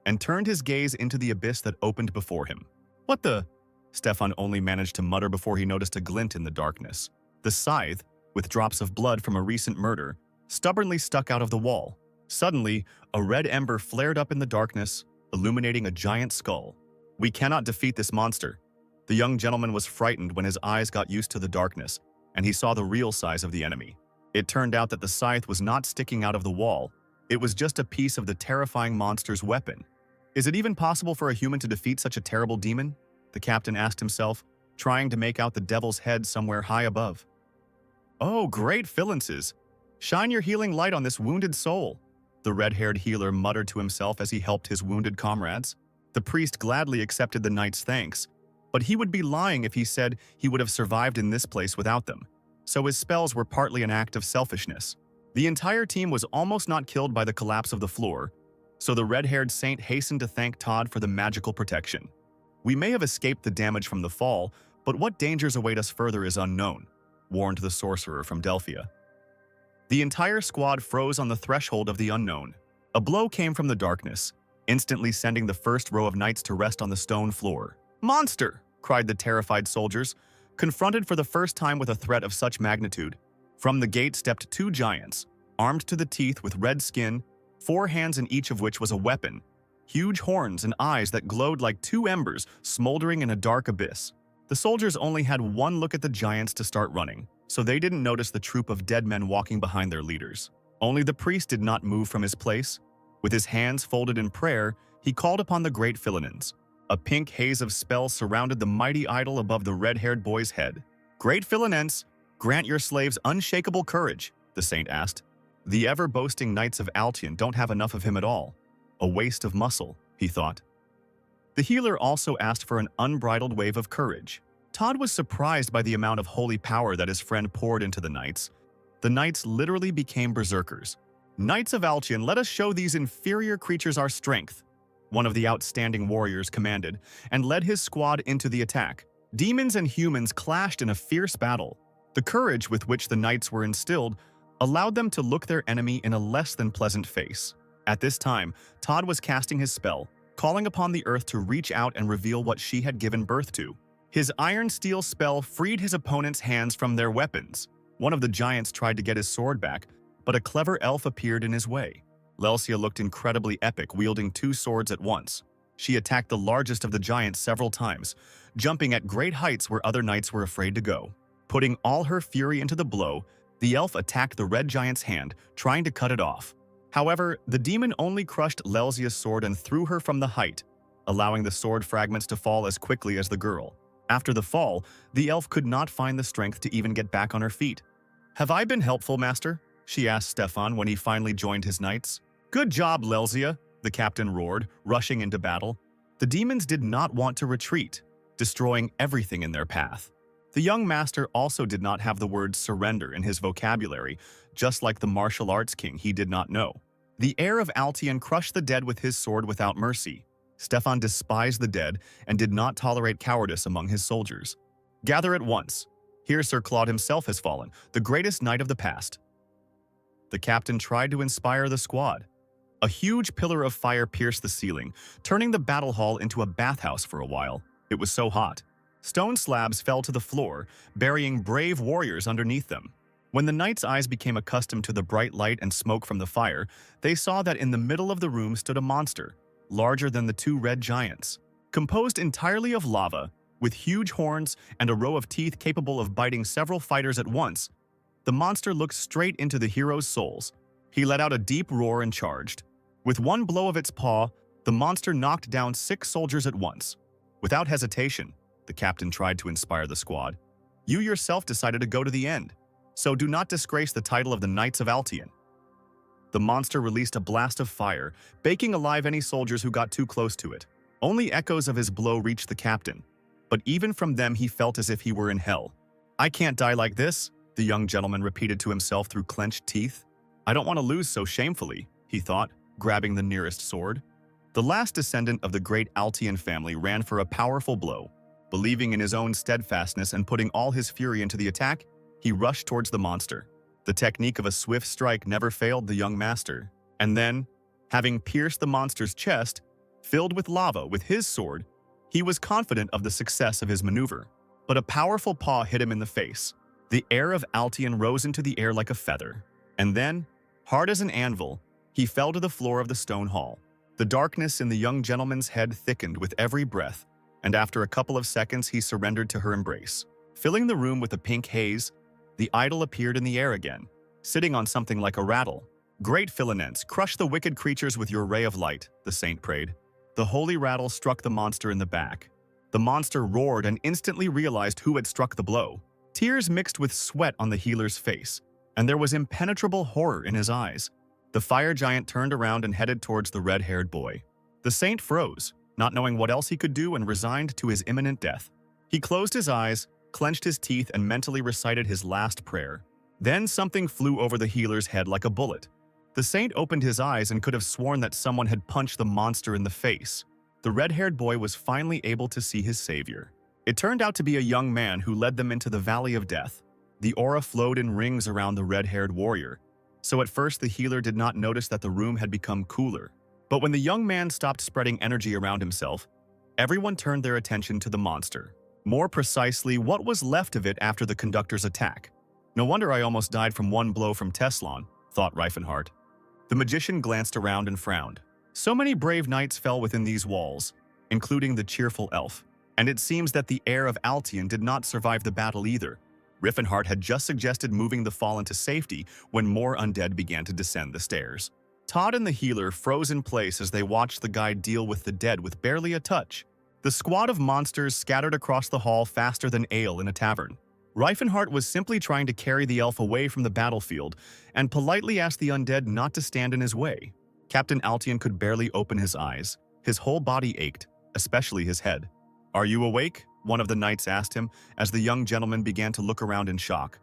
and turned his gaze into the abyss that opened before him. "What the?" Stefan only managed to mutter before he noticed a glint in the darkness. The scythe, with drops of blood from a recent murder, stubbornly stuck out of the wall. Suddenly, a red ember flared up in the darkness, illuminating a giant skull. "We cannot defeat this monster." The young gentleman was frightened when his eyes got used to the darkness, and he saw the real size of the enemy. It turned out that the scythe was not sticking out of the wall. It was just a piece of the terrifying monster's weapon. Is it even possible for a human to defeat such a terrible demon? The captain asked himself, trying to make out the devil's head somewhere high above. "Oh, great Philances! Shine your healing light on this wounded soul," the red-haired healer muttered to himself as he helped his wounded comrades. The priest gladly accepted the knight's thanks, but he would be lying if he said he would have survived in this place without them, so his spells were partly an act of selfishness. The entire team was almost not killed by the collapse of the floor, so the red-haired saint hastened to thank Todd for the magical protection. "We may have escaped the damage from the fall, but what dangers await us further is unknown," warned the sorcerer from Delphia. The entire squad froze on the threshold of the unknown. A blow came from the darkness, instantly sending the first row of knights to rest on the stone floor. "Monster!" cried the terrified soldiers, confronted for the first time with a threat of such magnitude. From the gate stepped two giants, armed to the teeth with red skin, 4 hands in each of which was a weapon, huge horns and eyes that glowed like 2 embers smoldering in a dark abyss. The soldiers only had one look at the giants to start running, so they didn't notice the troop of dead men walking behind their leaders. Only the priest did not move from his place. With his hands folded in prayer, he called upon the great Philanins. A pink haze of spells surrounded the mighty idol above the red-haired boy's head. "Great Philanins, grant your slaves unshakable courage," the saint asked. "The ever-boasting knights of Altian don't have enough of him at all. A waste of muscle," he thought. The healer also asked for an unbridled wave of courage. Todd was surprised by the amount of holy power that his friend poured into the knights. The knights literally became berserkers. "Knights of Altian, let us show these inferior creatures our strength," one of the outstanding warriors commanded, and led his squad into the attack. Demons and humans clashed in a fierce battle. The courage with which the knights were instilled allowed them to look their enemy in a less than pleasant face. At this time, Todd was casting his spell, calling upon the earth to reach out and reveal what she had given birth to. His iron steel spell freed his opponent's hands from their weapons. One of the giants tried to get his sword back, but a clever elf appeared in his way. Lelsia looked incredibly epic, wielding 2 swords at once. She attacked the largest of the giants several times, jumping at great heights where other knights were afraid to go. Putting all her fury into the blow, the elf attacked the red giant's hand, trying to cut it off. However, the demon only crushed Lelsia's sword and threw her from the height, allowing the sword fragments to fall as quickly as the girl. After the fall, the elf could not find the strength to even get back on her feet. "Have I been helpful, master?" she asked Stefan when he finally joined his knights. "Good job, Lelsia," the captain roared, rushing into battle. The demons did not want to retreat, destroying everything in their path. The young master also did not have the word surrender in his vocabulary, just like the martial arts king he did not know. The heir of Altion crushed the dead with his sword without mercy. Stefan despised the dead and did not tolerate cowardice among his soldiers. "Gather at once. Here Sir Claude himself has fallen, the greatest knight of the past." The captain tried to inspire the squad. A huge pillar of fire pierced the ceiling, turning the battle hall into a bathhouse for a while. It was so hot. Stone slabs fell to the floor, burying brave warriors underneath them. When the knights' eyes became accustomed to the bright light and smoke from the fire, they saw that in the middle of the room stood a monster, larger than the 2 red giants. Composed entirely of lava, with huge horns and a row of teeth capable of biting several fighters at once, the monster looked straight into the heroes' souls. He let out a deep roar and charged. With one blow of its paw, the monster knocked down 6 soldiers at once. Without hesitation, the captain tried to inspire the squad. "You yourself decided to go to the end, so do not disgrace the title of the Knights of Altion." The monster released a blast of fire, baking alive any soldiers who got too close to it. Only echoes of his blow reached the captain, but even from them he felt as if he were in hell. "I can't die like this," the young gentleman repeated to himself through clenched teeth. "I don't want to lose so shamefully," he thought, grabbing the nearest sword. The last descendant of the great Altion family ran for a powerful blow. Believing in his own steadfastness and putting all his fury into the attack, he rushed towards the monster. The technique of a swift strike never failed the young master. And then, having pierced the monster's chest, filled with lava with his sword, he was confident of the success of his maneuver. But a powerful paw hit him in the face. The heir of Altion rose into the air like a feather. And then, hard as an anvil, he fell to the floor of the stone hall. The darkness in the young gentleman's head thickened with every breath, and after a couple of seconds he surrendered to her embrace. Filling the room with a pink haze, the idol appeared in the air again, sitting on something like a rattle. "Great Philanense, crush the wicked creatures with your ray of light," the saint prayed. The holy rattle struck the monster in the back. The monster roared and instantly realized who had struck the blow. Tears mixed with sweat on the healer's face, and there was impenetrable horror in his eyes. The fire giant turned around and headed towards the red-haired boy. The saint froze, not knowing what else he could do, and resigned to his imminent death. He closed his eyes, clenched his teeth, and mentally recited his last prayer. Then something flew over the healer's head like a bullet. The saint opened his eyes and could have sworn that someone had punched the monster in the face. The red-haired boy was finally able to see his savior. It turned out to be a young man who led them into the Valley of Death. The aura flowed in rings around the red-haired warrior, so at first the healer did not notice that the room had become cooler. But when the young man stopped spreading energy around himself, everyone turned their attention to the monster. More precisely, what was left of it after the conductor's attack. "No wonder I almost died from one blow from Teslon," thought Reifenhardt. The magician glanced around and frowned. So many brave knights fell within these walls, including the cheerful elf. And it seems that the heir of Altion did not survive the battle either. Riffenhardt had just suggested moving the fallen to safety when more undead began to descend the stairs. Todd and the healer froze in place as they watched the guide deal with the dead with barely a touch. The squad of monsters scattered across the hall faster than ale in a tavern. Reifenhardt was simply trying to carry the elf away from the battlefield and politely asked the undead not to stand in his way. Captain Altion could barely open his eyes. His whole body ached, especially his head. "Are you awake?" one of the knights asked him as the young gentleman began to look around in shock.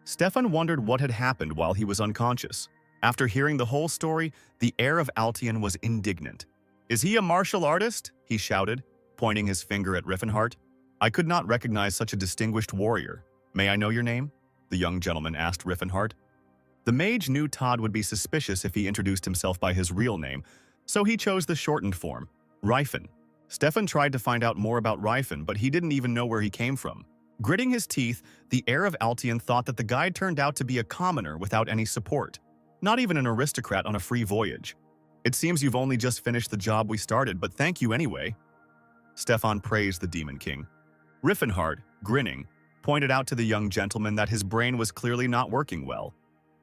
Stefan wondered what had happened while he was unconscious. After hearing the whole story, the heir of Altion was indignant. "Is he a martial artist?" he shouted, pointing his finger at Riffenhardt. "I could not recognize such a distinguished warrior. May I know your name?" the young gentleman asked Riffenhardt. The mage knew Todd would be suspicious if he introduced himself by his real name, so he chose the shortened form. Ryfin. Stefan tried to find out more about Ryfin, but he didn't even know where he came from. Gritting his teeth, the heir of Altian thought that the guide turned out to be a commoner without any support. Not even an aristocrat on a free voyage. It seems you've only just finished the job we started, but thank you anyway. Stefan praised the Demon King. Riffenhardt, grinning, pointed out to the young gentleman that his brain was clearly not working well,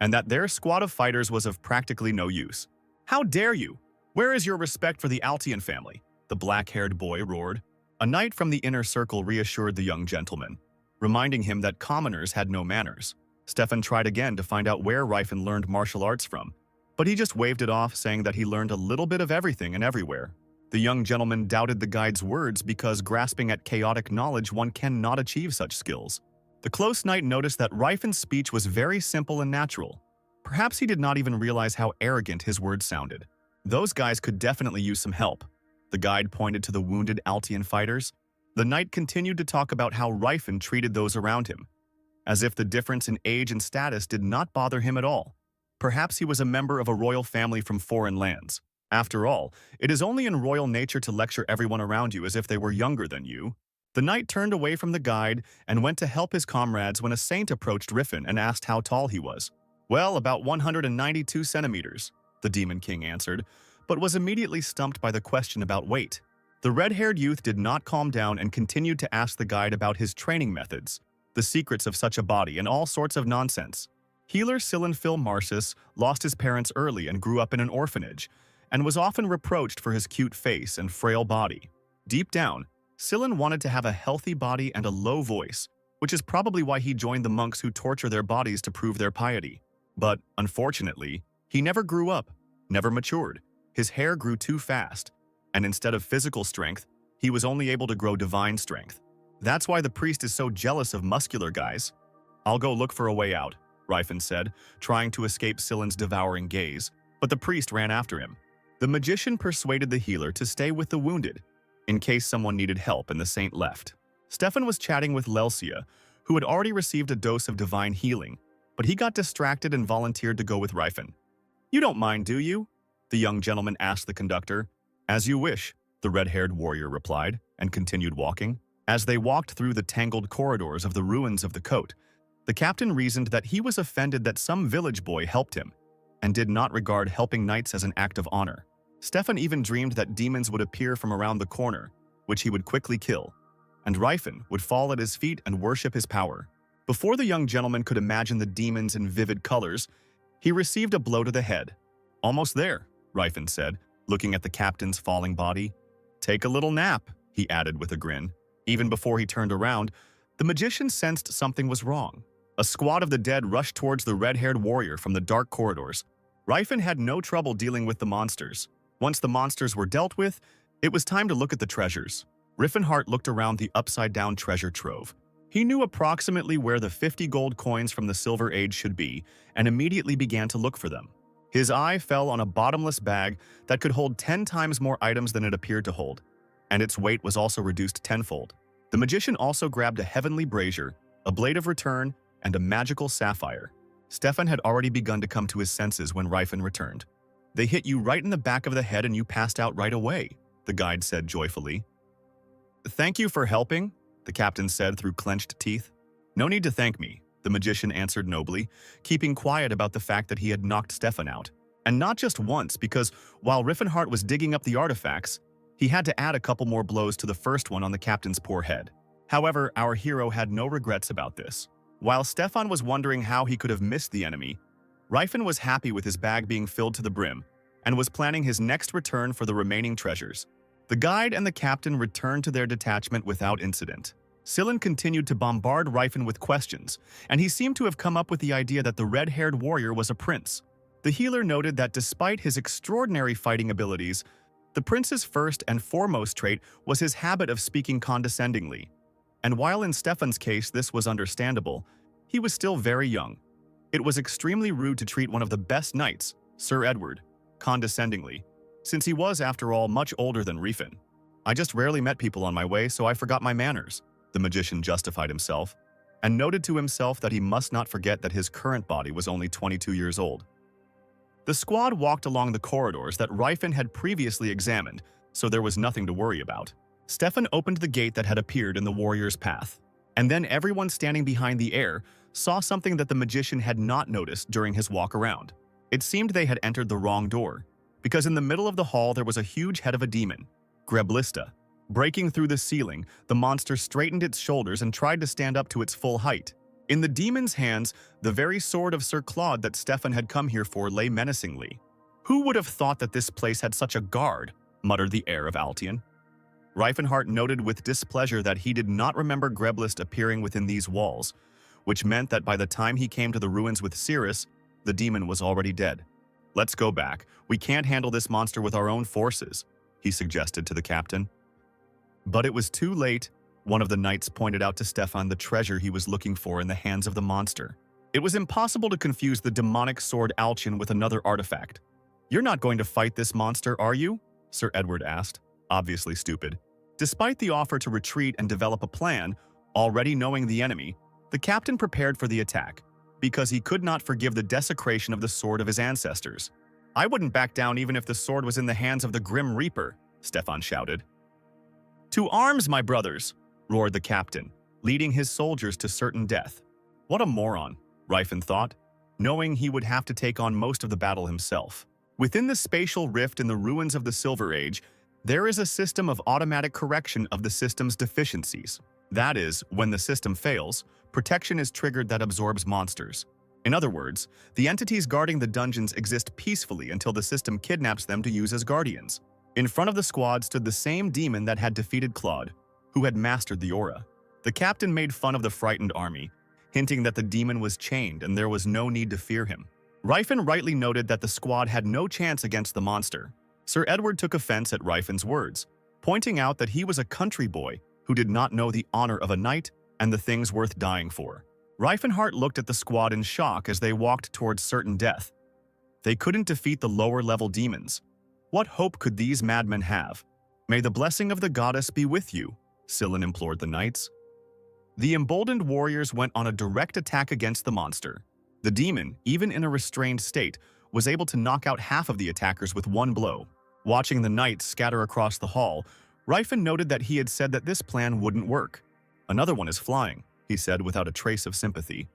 and that their squad of fighters was of practically no use. How dare you? Where is your respect for the Altian family? The black-haired boy roared. A knight from the inner circle reassured the young gentleman, reminding him that commoners had no manners. Stefan tried again to find out where Ryfin learned martial arts from, but he just waved it off, saying that he learned a little bit of everything and everywhere. The young gentleman doubted the guide's words because grasping at chaotic knowledge one cannot achieve such skills. The close knight noticed that Ryfin's speech was very simple and natural. Perhaps he did not even realize how arrogant his words sounded. Those guys could definitely use some help. The guide pointed to the wounded Altian fighters. The knight continued to talk about how Ryfin treated those around him, as if the difference in age and status did not bother him at all. Perhaps he was a member of a royal family from foreign lands. After all, it is only in royal nature to lecture everyone around you as if they were younger than you. The knight turned away from the guide and went to help his comrades when a saint approached Ryfin and asked how tall he was. Well, about 192 centimeters, the Demon King answered, but was immediately stumped by the question about weight. The red-haired youth did not calm down and continued to ask the guide about his training methods, the secrets of such a body, and all sorts of nonsense. Healer Silenphil Marsus lost his parents early and grew up in an orphanage, and was often reproached for his cute face and frail body. Deep down, Silen wanted to have a healthy body and a low voice, which is probably why he joined the monks who torture their bodies to prove their piety. But, unfortunately, he never grew up, never matured. His hair grew too fast, and instead of physical strength, he was only able to grow divine strength. That's why the priest is so jealous of muscular guys. I'll go look for a way out, Ryfin said, trying to escape Silen's devouring gaze, but the priest ran after him. The magician persuaded the healer to stay with the wounded, in case someone needed help, and the saint left. Stefan was chatting with Lelsia, who had already received a dose of divine healing, but he got distracted and volunteered to go with Ryfin. You don't mind, do you? The young gentleman asked the conductor. As you wish, the red-haired warrior replied, and continued walking. As they walked through the tangled corridors of the ruins of the coat, the captain reasoned that he was offended that some village boy helped him, and did not regard helping knights as an act of honor. Stefan even dreamed that demons would appear from around the corner, which he would quickly kill, and Ryfin would fall at his feet and worship his power. Before the young gentleman could imagine the demons in vivid colors, he received a blow to the head. Almost there, Ryfin said, looking at the captain's falling body. Take a little nap, he added with a grin. Even before he turned around, the magician sensed something was wrong. A squad of the dead rushed towards the red-haired warrior from the dark corridors. Ryfin had no trouble dealing with the monsters. Once the monsters were dealt with, it was time to look at the treasures. Riffenhardt looked around the upside-down treasure trove. He knew approximately where the 50 gold coins from the Silver Age should be, and immediately began to look for them. His eye fell on a bottomless bag that could hold 10 times more items than it appeared to hold, and its weight was also reduced tenfold. The magician also grabbed a heavenly brazier, a blade of return, and a magical sapphire. Stefan had already begun to come to his senses when Ryfin returned. They hit you right in the back of the head and you passed out right away, the guide said joyfully. Thank you for helping, the captain said through clenched teeth. No need to thank me, the magician answered nobly, keeping quiet about the fact that he had knocked Stefan out. And not just once, because while Riffenhardt was digging up the artifacts, he had to add a couple more blows to the first one on the captain's poor head. However, our hero had no regrets about this. While Stefan was wondering how he could have missed the enemy, Ryfin was happy with his bag being filled to the brim and was planning his next return for the remaining treasures. The guide and the captain returned to their detachment without incident. Silen continued to bombard Ryfin with questions, and he seemed to have come up with the idea that the red-haired warrior was a prince. The healer noted that despite his extraordinary fighting abilities, the prince's first and foremost trait was his habit of speaking condescendingly. And while in Stefan's case this was understandable, he was still very young. It was extremely rude to treat one of the best knights, Sir Edward, condescendingly, since he was, after all, much older than Ryfin. I just rarely met people on my way, so I forgot my manners, the magician justified himself, and noted to himself that he must not forget that his current body was only 22 years old. The squad walked along the corridors that Ryfin had previously examined, so there was nothing to worry about. Stefan opened the gate that had appeared in the warrior's path. And then everyone standing behind the heir saw something that the magician had not noticed during his walk around. It seemed they had entered the wrong door, because in the middle of the hall there was a huge head of a demon, Greblista. Breaking through the ceiling, the monster straightened its shoulders and tried to stand up to its full height. In the demon's hands, the very sword of Sir Claude that Stefan had come here for lay menacingly. "Who would have thought that this place had such a guard?" muttered the heir of Altian. Reifenhardt noted with displeasure that he did not remember Greblist appearing within these walls, which meant that by the time he came to the ruins with Cirrus, the demon was already dead. "Let's go back. We can't handle this monster with our own forces," he suggested to the captain. But it was too late. One of the knights pointed out to Stefan the treasure he was looking for in the hands of the monster. It was impossible to confuse the demonic sword Alchian with another artifact. "You're not going to fight this monster, are you?" Sir Edward asked, obviously stupid. Despite the offer to retreat and develop a plan, already knowing the enemy, the captain prepared for the attack, because he could not forgive the desecration of the sword of his ancestors. "I wouldn't back down even if the sword was in the hands of the Grim Reaper," Stefan shouted. "To arms, my brothers!" roared the captain, leading his soldiers to certain death. What a moron, Reifen thought, knowing he would have to take on most of the battle himself. Within the spatial rift in the ruins of the Silver Age, there is a system of automatic correction of the system's deficiencies. That is, when the system fails, protection is triggered that absorbs monsters. In other words, the entities guarding the dungeons exist peacefully until the system kidnaps them to use as guardians. In front of the squad stood the same demon that had defeated Claude, who had mastered the aura. The captain made fun of the frightened army, hinting that the demon was chained and there was no need to fear him. Reifen rightly noted that the squad had no chance against the monster. Sir Edward took offense at Reifen's words, pointing out that he was a country boy who did not know the honor of a knight and the things worth dying for. Reifenhardt looked at the squad in shock as they walked towards certain death. They couldn't defeat the lower-level demons. What hope could these madmen have? "May the blessing of the goddess be with you," Sillin implored the knights. The emboldened warriors went on a direct attack against the monster. The demon, even in a restrained state, was able to knock out half of the attackers with one blow. Watching the knights scatter across the hall, Reifen noted that he had said that this plan wouldn't work. "Another one is flying," he said without a trace of sympathy.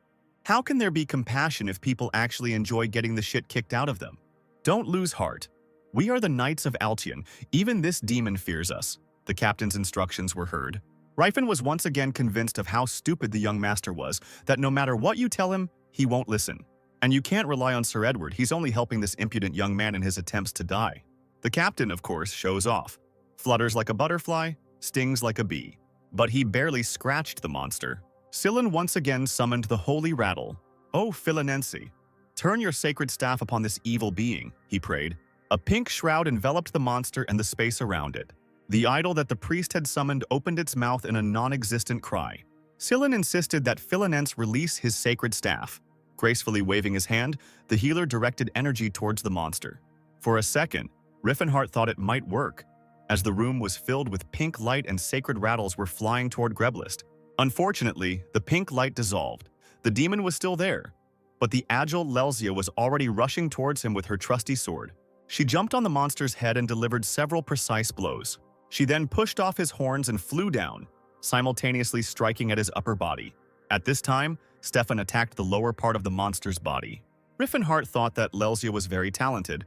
"How can there be compassion if people actually enjoy getting the shit kicked out of them? Don't lose heart. We are the Knights of Altian. Even this demon fears us." The captain's instructions were heard. Reifen was once again convinced of how stupid the young master was, that no matter what you tell him, he won't listen. And you can't rely on Sir Edward, he's only helping this impudent young man in his attempts to die. The captain, of course, shows off. Flutters like a butterfly, stings like a bee. But he barely scratched the monster. Sillin once again summoned the holy rattle. "O Philinense, turn your sacred staff upon this evil being," he prayed. A pink shroud enveloped the monster and the space around it. The idol that the priest had summoned opened its mouth in a non-existent cry. Sillin insisted that Philinense release his sacred staff. Gracefully waving his hand, the healer directed energy towards the monster. For a second, Riffenhardt thought it might work, as the room was filled with pink light and sacred rattles were flying toward Greblist. Unfortunately, the pink light dissolved. The demon was still there, but the agile Lelzia was already rushing towards him with her trusty sword. She jumped on the monster's head and delivered several precise blows. She then pushed off his horns and flew down, simultaneously striking at his upper body. At this time, Stefan attacked the lower part of the monster's body. Riffenhardt thought that Lelzia was very talented.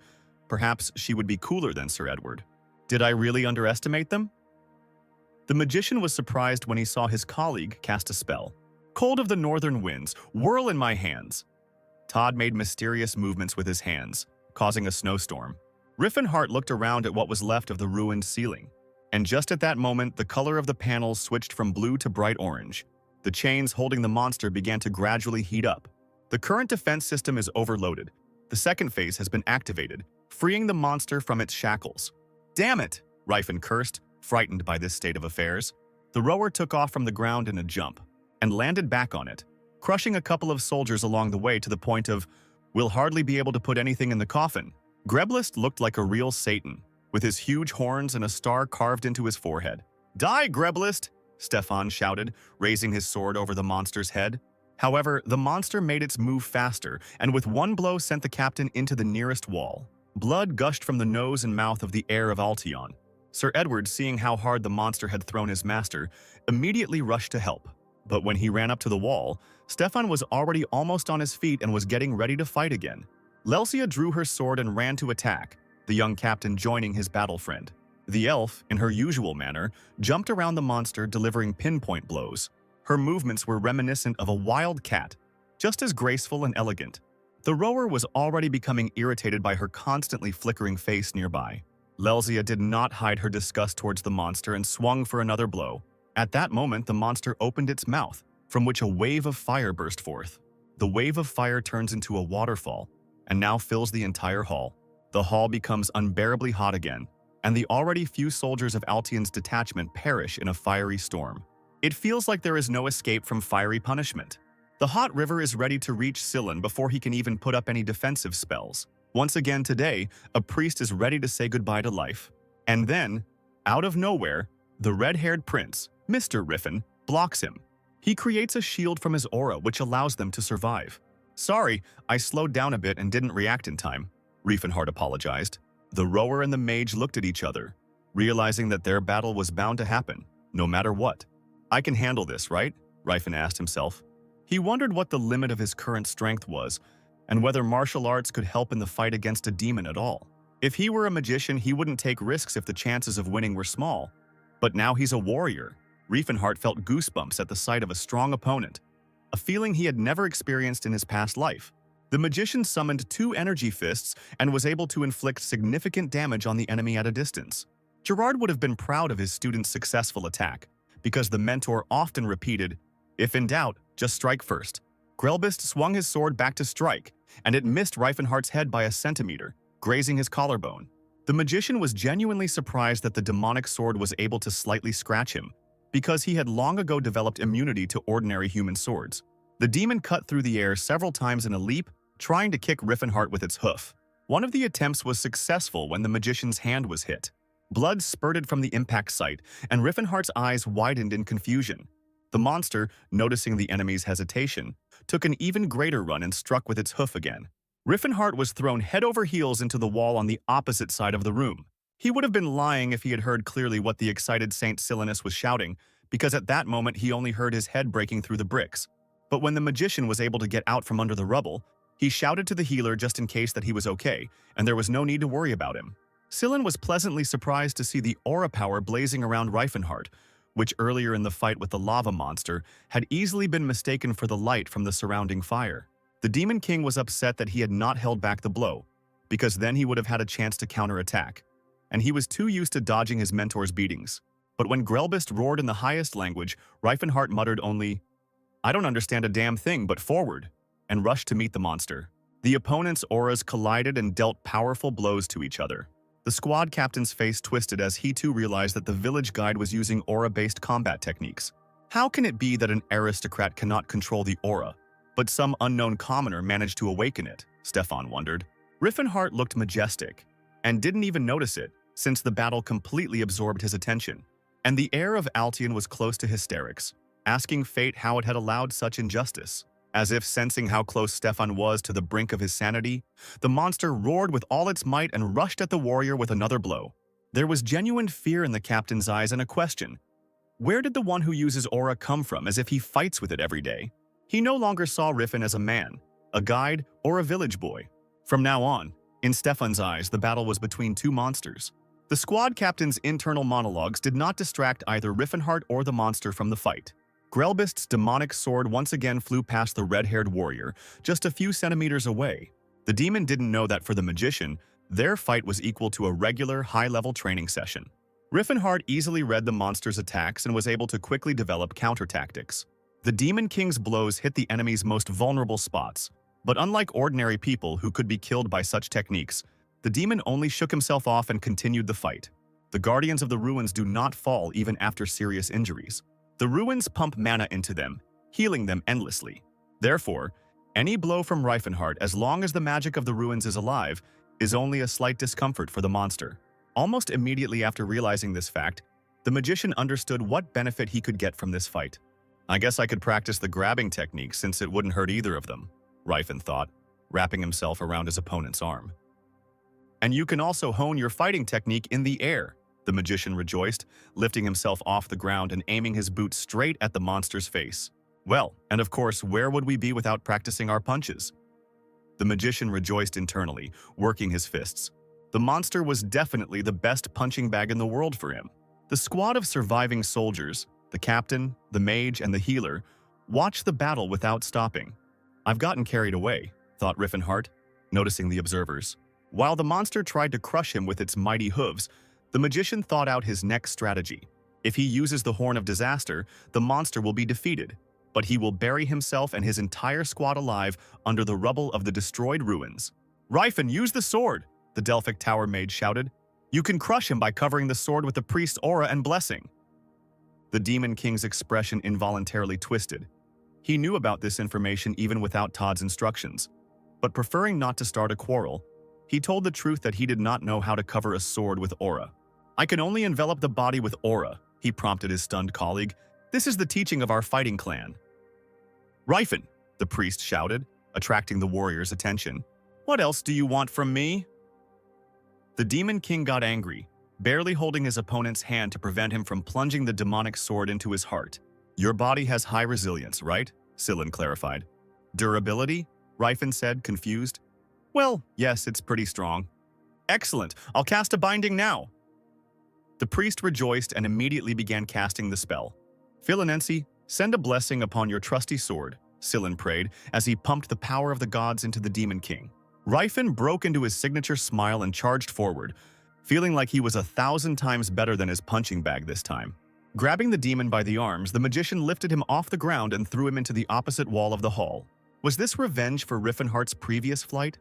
Perhaps she would be cooler than Sir Edward. Did I really underestimate them? The magician was surprised when he saw his colleague cast a spell. "Cold of the northern winds, whirl in my hands." Todd made mysterious movements with his hands, causing a snowstorm. Riffenhardt looked around at what was left of the ruined ceiling. And just at that moment, the color of the panels switched from blue to bright orange. The chains holding the monster began to gradually heat up. The current defense system is overloaded. The second phase has been activated, freeing the monster from its shackles. "Damn it!" Reifen cursed, frightened by this state of affairs. The rower took off from the ground in a jump, and landed back on it, crushing a couple of soldiers along the way to the point of, "We'll hardly be able to put anything in the coffin." Greblist looked like a real Satan, with his huge horns and a star carved into his forehead. "Die, Greblist!" Stefan shouted, raising his sword over the monster's head. However, the monster made its move faster, and with one blow sent the captain into the nearest wall. Blood gushed from the nose and mouth of the heir of Altion. Sir Edward, seeing how hard the monster had thrown his master, immediately rushed to help. But when he ran up to the wall, Stefan was already almost on his feet and was getting ready to fight again. Lelsia drew her sword and ran to attack, the young captain joining his battle friend. The elf, in her usual manner, jumped around the monster, delivering pinpoint blows. Her movements were reminiscent of a wild cat, just as graceful and elegant. The rower was already becoming irritated by her constantly flickering face nearby. Lelsia did not hide her disgust towards the monster and swung for another blow. At that moment, the monster opened its mouth, from which a wave of fire burst forth. The wave of fire turns into a waterfall, and now fills the entire hall. The hall becomes unbearably hot again, and the already few soldiers of Altian's detachment perish in a fiery storm. It feels like there is no escape from fiery punishment. The hot river is ready to reach Silan before he can even put up any defensive spells. Once again today, a priest is ready to say goodbye to life. And then, out of nowhere, the red-haired prince, Mr. Riffin, blocks him. He creates a shield from his aura which allows them to survive. "Sorry, I slowed down a bit and didn't react in time," Riefenhardt apologized. The rower and the mage looked at each other, realizing that their battle was bound to happen, no matter what. "I can handle this, right?" Rifen asked himself. He wondered what the limit of his current strength was, and whether martial arts could help in the fight against a demon at all. If he were a magician, he wouldn't take risks if the chances of winning were small. But now he's a warrior. Riefenhardt felt goosebumps at the sight of a strong opponent, a feeling he had never experienced in his past life. The magician summoned 2 energy fists and was able to inflict significant damage on the enemy at a distance. Gerard would have been proud of his student's successful attack, because the mentor often repeated, "If in doubt, just strike first." Grelbist swung his sword back to strike, and it missed Riefenhardt's head by a centimeter, grazing his collarbone. The magician was genuinely surprised that the demonic sword was able to slightly scratch him, because he had long ago developed immunity to ordinary human swords. The demon cut through the air several times in a leap, trying to kick Riefenhardt with its hoof. One of the attempts was successful when the magician's hand was hit. Blood spurted from the impact site, and Riefenhardt's eyes widened in confusion. The monster, noticing the enemy's hesitation, took an even greater run and struck with its hoof again. Riefenhardt was thrown head over heels into the wall on the opposite side of the room. He would have been lying if he had heard clearly what the excited Saint Silenus was shouting, because at that moment he only heard his head breaking through the bricks. But when the magician was able to get out from under the rubble, he shouted to the healer just in case that he was okay, and there was no need to worry about him. Silen was pleasantly surprised to see the aura power blazing around Riefenhardt, which earlier in the fight with the lava monster had easily been mistaken for the light from the surrounding fire. The Demon King was upset that he had not held back the blow, because then he would have had a chance to counterattack, and he was too used to dodging his mentor's beatings. But when Grelbist roared in the highest language, Riefenhardt muttered only, "I don't understand a damn thing, but forward," and rushed to meet the monster. The opponents' auras collided and dealt powerful blows to each other. The squad captain's face twisted as he too realized that the village guide was using aura-based combat techniques. How can it be that an aristocrat cannot control the aura, but some unknown commoner managed to awaken it? Stefan wondered. Riefenhardt looked majestic, and didn't even notice it, since the battle completely absorbed his attention. And the heir of Altian was close to hysterics, asking fate how it had allowed such injustice. As if sensing how close Stefan was to the brink of his sanity, the monster roared with all its might and rushed at the warrior with another blow. There was genuine fear in the captain's eyes and a question. Where did the one who uses aura come from, as if he fights with it every day? He no longer saw Riffen as a man, a guide, or a village boy. From now on, in Stefan's eyes, the battle was between 2 monsters. The squad captain's internal monologues did not distract either Riefenhardt or the monster from the fight. Grelbist's demonic sword once again flew past the red-haired warrior, just a few centimeters away. The demon didn't know that for the magician, their fight was equal to a regular, high-level training session. Riefenhardt easily read the monster's attacks and was able to quickly develop counter-tactics. The Demon King's blows hit the enemy's most vulnerable spots, but unlike ordinary people who could be killed by such techniques, the demon only shook himself off and continued the fight. The Guardians of the Ruins do not fall even after serious injuries. The ruins pump mana into them, healing them endlessly. Therefore, any blow from Riefenhardt, as long as the magic of the ruins is alive, is only a slight discomfort for the monster. Almost immediately after realizing this fact, the magician understood what benefit he could get from this fight. I guess I could practice the grabbing technique since it wouldn't hurt either of them, Rifen thought, wrapping himself around his opponent's arm. And you can also hone your fighting technique in the air, The magician rejoiced, lifting himself off the ground and aiming his boot straight at the monster's face. Well, and of course, where would we be without practicing our punches? The magician rejoiced internally, working his fists. The monster was definitely the best punching bag in the world for him. The squad of surviving soldiers, the captain, the mage, and the healer, watched the battle without stopping. "I've gotten carried away," thought Riffenhart, noticing the observers. While the monster tried to crush him with its mighty hooves, the magician thought out his next strategy. If he uses the Horn of Disaster, the monster will be defeated, but he will bury himself and his entire squad alive under the rubble of the destroyed ruins. "Rifen, use the sword!" the Delphic Tower mage shouted. "You can crush him by covering the sword with the priest's aura and blessing." The Demon King's expression involuntarily twisted. He knew about this information even without Todd's instructions, but preferring not to start a quarrel, he told the truth that he did not know how to cover a sword with aura. "I can only envelop the body with aura," he prompted his stunned colleague. "This is the teaching of our fighting clan." "Rifen," the priest shouted, attracting the warrior's attention. "What else do you want from me?" The Demon King got angry, barely holding his opponent's hand to prevent him from plunging the demonic sword into his heart. "Your body has high resilience, right?" Sillin clarified. "Durability?" Rifen said, confused. "Well, yes, it's pretty strong." "Excellent! I'll cast a binding now!" The priest rejoiced and immediately began casting the spell. "Philinensi, send a blessing upon your trusty sword," Sillin prayed as he pumped the power of the gods into the Demon King. Rifen broke into his signature smile and charged forward, feeling like he was 1,000 times better than his punching bag this time. Grabbing the demon by the arms, the magician lifted him off the ground and threw him into the opposite wall of the hall. Was this revenge for Riffenhart's previous flight?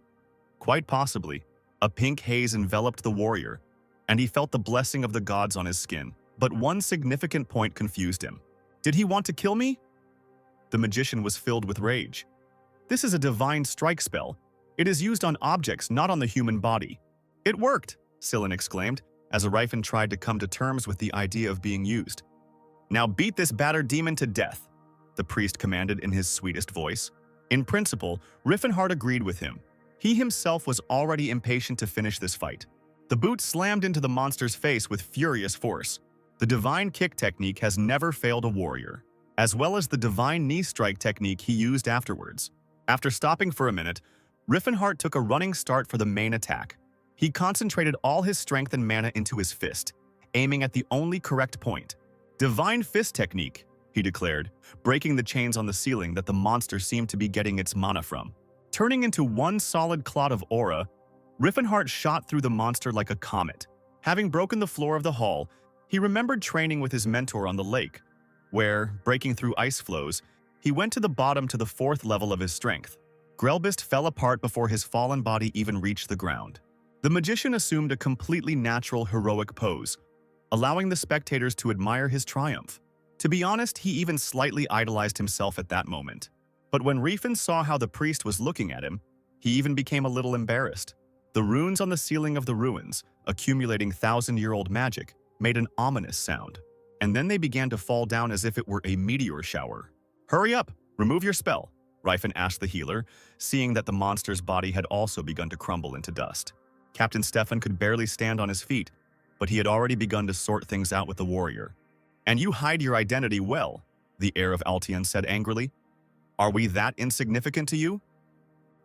Quite possibly. A pink haze enveloped the warrior, and he felt the blessing of the gods on his skin. But one significant point confused him. Did he want to kill me? The magician was filled with rage. "This is a divine strike spell. It is used on objects, not on the human body." "It worked!" Sillin exclaimed, as Rifen tried to come to terms with the idea of being used. "Now beat this battered demon to death," the priest commanded in his sweetest voice. In principle, Riffenhart agreed with him. He himself was already impatient to finish this fight. The boot slammed into the monster's face with furious force. The divine kick technique has never failed a warrior, as well as the divine knee strike technique he used afterwards. After stopping for a minute, Riffenhart took a running start for the main attack. He concentrated all his strength and mana into his fist, aiming at the only correct point. "Divine fist technique," he declared, breaking the chains on the ceiling that the monster seemed to be getting its mana from. Turning into one solid clot of aura, Riffenhart shot through the monster like a comet. Having broken the floor of the hall, he remembered training with his mentor on the lake, where, breaking through ice flows, he went to the bottom to the 4th level of his strength. Grelbist fell apart before his fallen body even reached the ground. The magician assumed a completely natural heroic pose, allowing the spectators to admire his triumph. To be honest, he even slightly idolized himself at that moment. But when Rifen saw how the priest was looking at him, he even became a little embarrassed. The runes on the ceiling of the ruins, accumulating 1,000-year-old magic, made an ominous sound, and then they began to fall down as if it were a meteor shower. "Hurry up! Remove your spell," Rifen asked the healer, seeing that the monster's body had also begun to crumble into dust. Captain Stefan could barely stand on his feet, but he had already begun to sort things out with the warrior. "And you hide your identity well," the heir of Altion said angrily. "Are we that insignificant to you?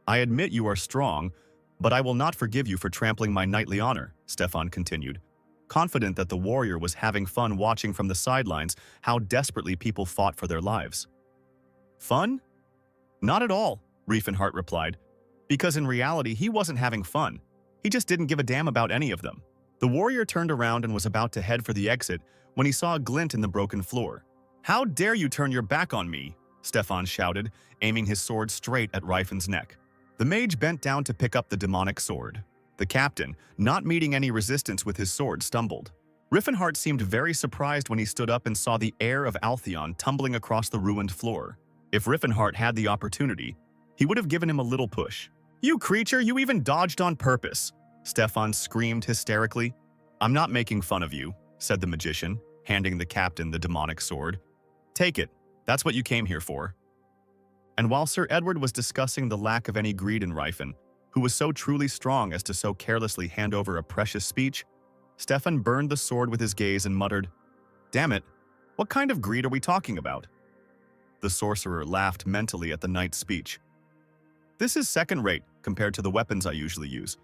I admit you are strong, but I will not forgive you for trampling my knightly honor," Stefan continued, confident that the warrior was having fun watching from the sidelines how desperately people fought for their lives. "Fun? Not at all," Riefenhart replied, because in reality he wasn't having fun. He just didn't give a damn about any of them. The warrior turned around and was about to head for the exit when he saw a glint in the broken floor. "How dare you turn your back on me?" Stefan shouted, aiming his sword straight at Rifen's neck. The mage bent down to pick up the demonic sword. The captain, not meeting any resistance with his sword, stumbled. Riffenhart seemed very surprised when he stood up and saw the heir of Altheon tumbling across the ruined floor. If Riffenhart had the opportunity, he would have given him a little push. "You creature, you even dodged on purpose!" Stefan screamed hysterically. "I'm not making fun of you," said the magician, handing the captain the demonic sword. "Take it. That's what you came here for." And while Sir Edward was discussing the lack of any greed in Rifen, who was so truly strong as to so carelessly hand over a precious speech, Stefan burned the sword with his gaze and muttered, "Damn it, what kind of greed are we talking about?" The sorcerer laughed mentally at the knight's speech. "This is second-rate compared to the weapons I usually use,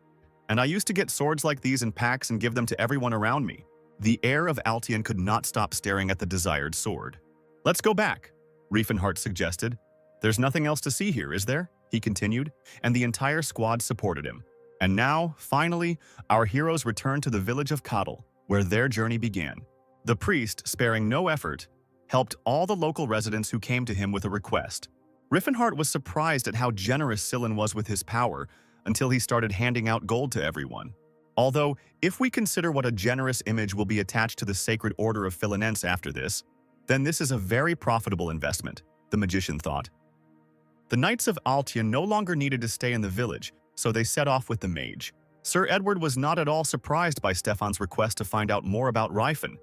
and I used to get swords like these in packs and give them to everyone around me." The heir of Altian could not stop staring at the desired sword. "Let's go back," Riefenhardt suggested. "There's nothing else to see here, is there?" he continued, and the entire squad supported him. And now, finally, our heroes returned to the village of Kadal, where their journey began. The priest, sparing no effort, helped all the local residents who came to him with a request. Riefenhardt was surprised at how generous Sillin was with his power until he started handing out gold to everyone. Although, if we consider what a generous image will be attached to the Sacred Order of Philinense after this, then this is a very profitable investment, the magician thought. The Knights of Altian no longer needed to stay in the village, so they set off with the mage. Sir Edward was not at all surprised by Stefan's request to find out more about Rifen.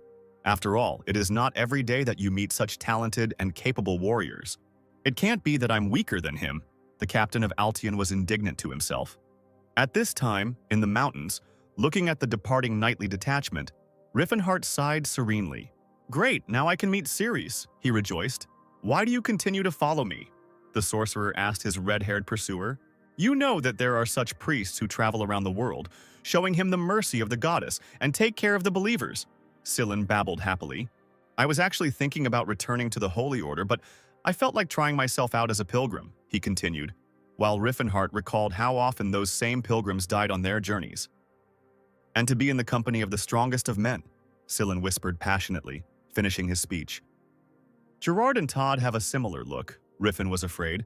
After all, it is not every day that you meet such talented and capable warriors. "It can't be that I'm weaker than him," the captain of Altian was indignant to himself. At this time, in the mountains, looking at the departing knightly detachment, Riefenhardt sighed serenely. "Great, now I can meet Ceres," he rejoiced. "Why do you continue to follow me?" the sorcerer asked his red-haired pursuer. "You know that there are such priests who travel around the world, showing him the mercy of the goddess and take care of the believers," Sillin babbled happily. "I was actually thinking about returning to the Holy Order, but I felt like trying myself out as a pilgrim," he continued, while Riefenhardt recalled how often those same pilgrims died on their journeys. "And to be in the company of the strongest of men," Sillin whispered passionately, finishing his speech. "Gerard and Todd have a similar look," Riffen was afraid.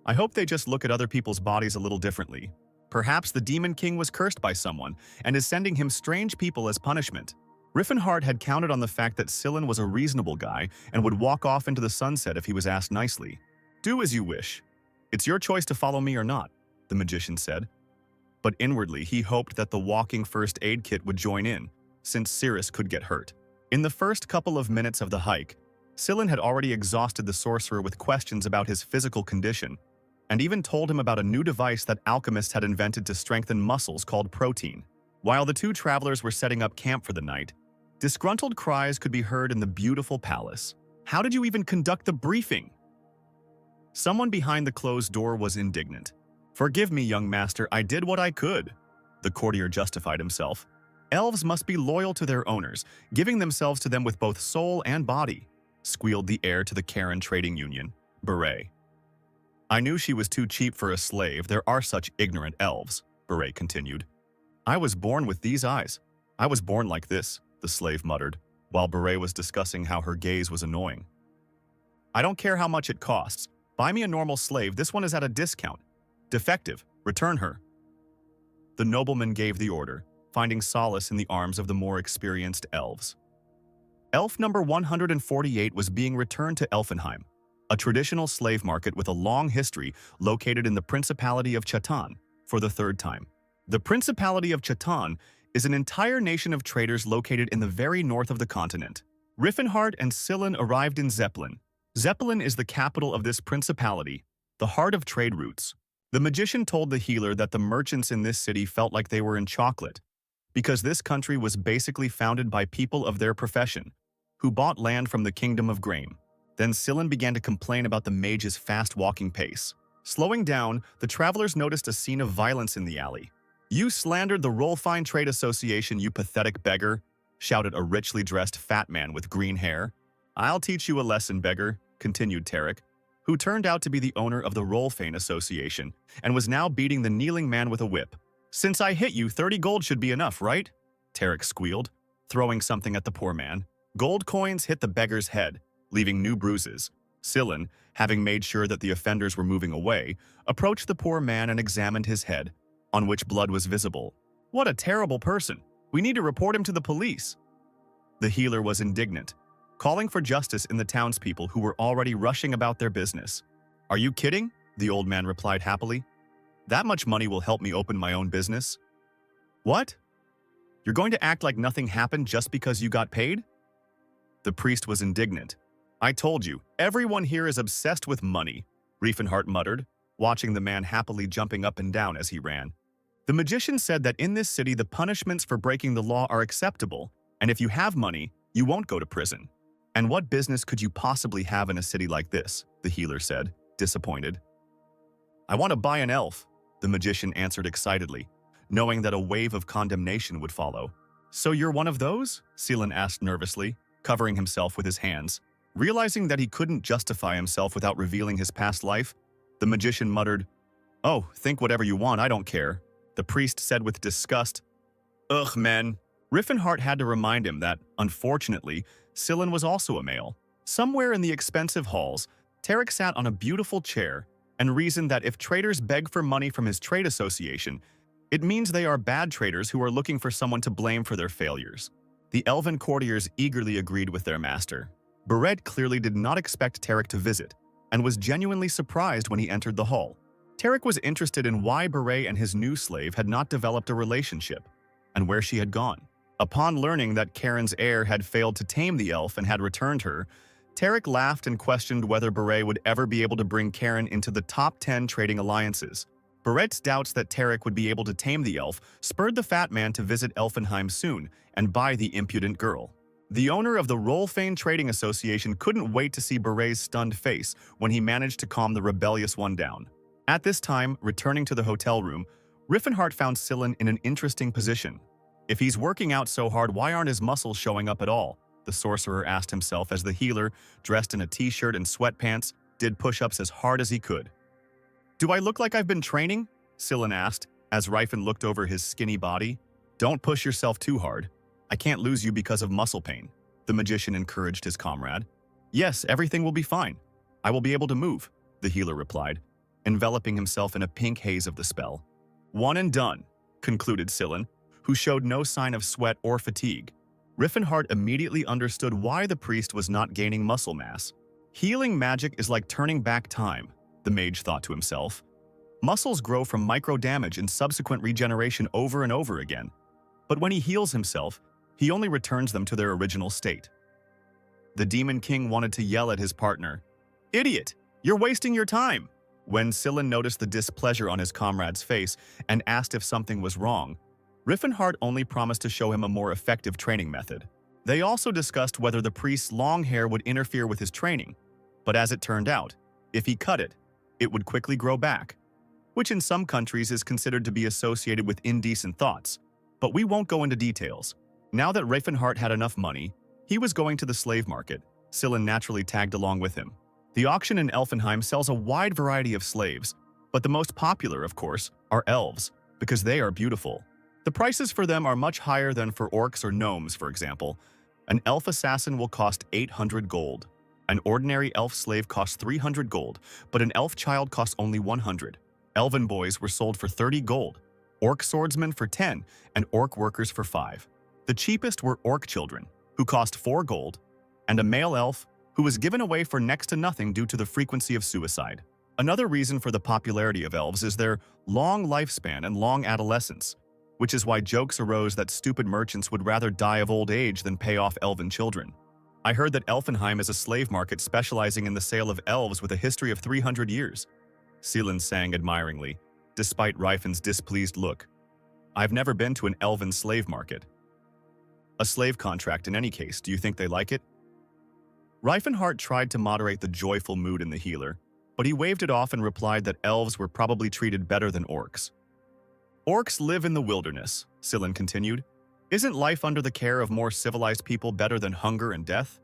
"I hope they just look at other people's bodies a little differently. Perhaps the Demon King was cursed by someone and is sending him strange people as punishment." Riefenhardt had counted on the fact that Sillin was a reasonable guy and would walk off into the sunset if he was asked nicely. "Do as you wish. It's your choice to follow me or not," the magician said. But inwardly, he hoped that the walking first aid kit would join in, since Ceres could get hurt. In the first couple of minutes of the hike, Sillin had already exhausted the sorcerer with questions about his physical condition, and even told him about a new device that alchemists had invented to strengthen muscles called protein. While the two travelers were setting up camp for the night, disgruntled cries could be heard in the beautiful palace. "How did you even conduct the briefing?" Someone behind the closed door was indignant. "Forgive me, young master, I did what I could," the courtier justified himself. "Elves must be loyal to their owners, giving themselves to them with both soul and body," squealed the heir to the Karen Trading Union, Beret. "I knew she was too cheap for a slave. There are such ignorant elves," Beret continued. "I was born with these eyes. I was born like this," the slave muttered, while Beret was discussing how her gaze was annoying. "I don't care how much it costs. Buy me a normal slave. This one is at a discount. Defective. Return her." The nobleman gave the order, finding solace in the arms of the more experienced elves. Elf number 148 was being returned to Elfenheim, a traditional slave market with a long history located in the Principality of Chatan, for the third time. The Principality of Chatan is an entire nation of traders located in the very north of the continent. Riefenhardt and Sillin arrived in Zeppelin. Zeppelin is the capital of this principality, the heart of trade routes. The magician told the healer that the merchants in this city felt like they were in chocolate, because this country was basically founded by people of their profession, who bought land from the Kingdom of Grain. Then Sillin began to complain about the mage's fast-walking pace. Slowing down, the travelers noticed a scene of violence in the alley. "You slandered the Rollfine Trade Association, you pathetic beggar," shouted a richly dressed fat man with green hair. "I'll teach you a lesson, beggar," continued Tarek, who turned out to be the owner of the Rollfane Association and was now beating the kneeling man with a whip. "Since I hit you, 30 gold should be enough, right?" Tarek squealed, throwing something at the poor man. Gold coins hit the beggar's head, leaving new bruises. Sillin, having made sure that the offenders were moving away, approached the poor man and examined his head, on which blood was visible. "What a terrible person! We need to report him to the police." The healer was indignant, calling for justice in the townspeople who were already rushing about their business. "Are you kidding?" the old man replied happily. "That much money will help me open my own business." "What? You're going to act like nothing happened just because you got paid?" The priest was indignant. "I told you, everyone here is obsessed with money," Riefenhardt muttered, watching the man happily jumping up and down as he ran. The magician said that in this city the punishments for breaking the law are acceptable, and if you have money, you won't go to prison. And what business could you possibly have in a city like this? The healer said, disappointed. I want to buy an elf, the magician answered excitedly, knowing that a wave of condemnation would follow. So you're one of those? Seelan asked nervously, covering himself with his hands. Realizing that he couldn't justify himself without revealing his past life, the magician muttered, Oh, think whatever you want, I don't care. The priest said with disgust, Ugh, man. Riffenhart had to remind him that, unfortunately, Seelan was also a male. Somewhere in the expensive halls, Tarek sat on a beautiful chair and reasoned that if traders beg for money from his trade association, it means they are bad traders who are looking for someone to blame for their failures. The elven courtiers eagerly agreed with their master. Barrett clearly did not expect Tarek to visit, and was genuinely surprised when he entered the hall. Tarek was interested in why Beret and his new slave had not developed a relationship, and where she had gone. Upon learning that Karen's heir had failed to tame the elf and had returned her, Tarek laughed and questioned whether Beret would ever be able to bring Karen into the top 10 trading alliances. Baret's doubts that Tarek would be able to tame the elf spurred the fat man to visit Elfenheim soon and buy the impudent girl. The owner of the Rolfane Trading Association couldn't wait to see Beret's stunned face when he managed to calm the rebellious one down. At this time, returning to the hotel room, Riffenhart found Seelan in an interesting position. If he's working out so hard, why aren't his muscles showing up at all? The sorcerer asked himself as the healer, dressed in a t-shirt and sweatpants, did push-ups as hard as he could. Do I look like I've been training? Seelan asked, as Rifen looked over his skinny body. Don't push yourself too hard. I can't lose you because of muscle pain, the magician encouraged his comrade. Yes, everything will be fine. I will be able to move, the healer replied, enveloping himself in a pink haze of the spell. One and done, concluded Seelan, who showed no sign of sweat or fatigue. Riffenhart immediately understood why the priest was not gaining muscle mass. Healing magic is like turning back time, the mage thought to himself. Muscles grow from micro-damage and subsequent regeneration over and over again. But when he heals himself, he only returns them to their original state. The Demon King wanted to yell at his partner. Idiot! You're wasting your time! When Seelan noticed the displeasure on his comrade's face and asked if something was wrong, Riffenhart only promised to show him a more effective training method. They also discussed whether the priest's long hair would interfere with his training, but as it turned out, if he cut it, it would quickly grow back, which in some countries is considered to be associated with indecent thoughts. But we won't go into details. Now that Riffenhart had enough money, he was going to the slave market. Seelan naturally tagged along with him. The auction in Elfenheim sells a wide variety of slaves, but the most popular, of course, are elves, because they are beautiful. The prices for them are much higher than for orcs or gnomes, for example. An elf assassin will cost 800 gold. An ordinary elf slave costs 300 gold, but an elf child costs only 100. Elven boys were sold for 30 gold, orc swordsmen for 10, and orc workers for 5. The cheapest were orc children, who cost 4 gold, and a male elf who was given away for next to nothing due to the frequency of suicide. Another reason for the popularity of elves is their long lifespan and long adolescence, which is why jokes arose that stupid merchants would rather die of old age than pay off elven children. I heard that Elfenheim is a slave market specializing in the sale of elves with a history of 300 years. Seelan sang admiringly, despite Rifen's displeased look. I've never been to an elven slave market. A slave contract in any case, do you think they like it? Riefenhart tried to moderate the joyful mood in the healer, but he waved it off and replied that elves were probably treated better than orcs. Orcs live in the wilderness, Seelan continued. Isn't life under the care of more civilized people better than hunger and death?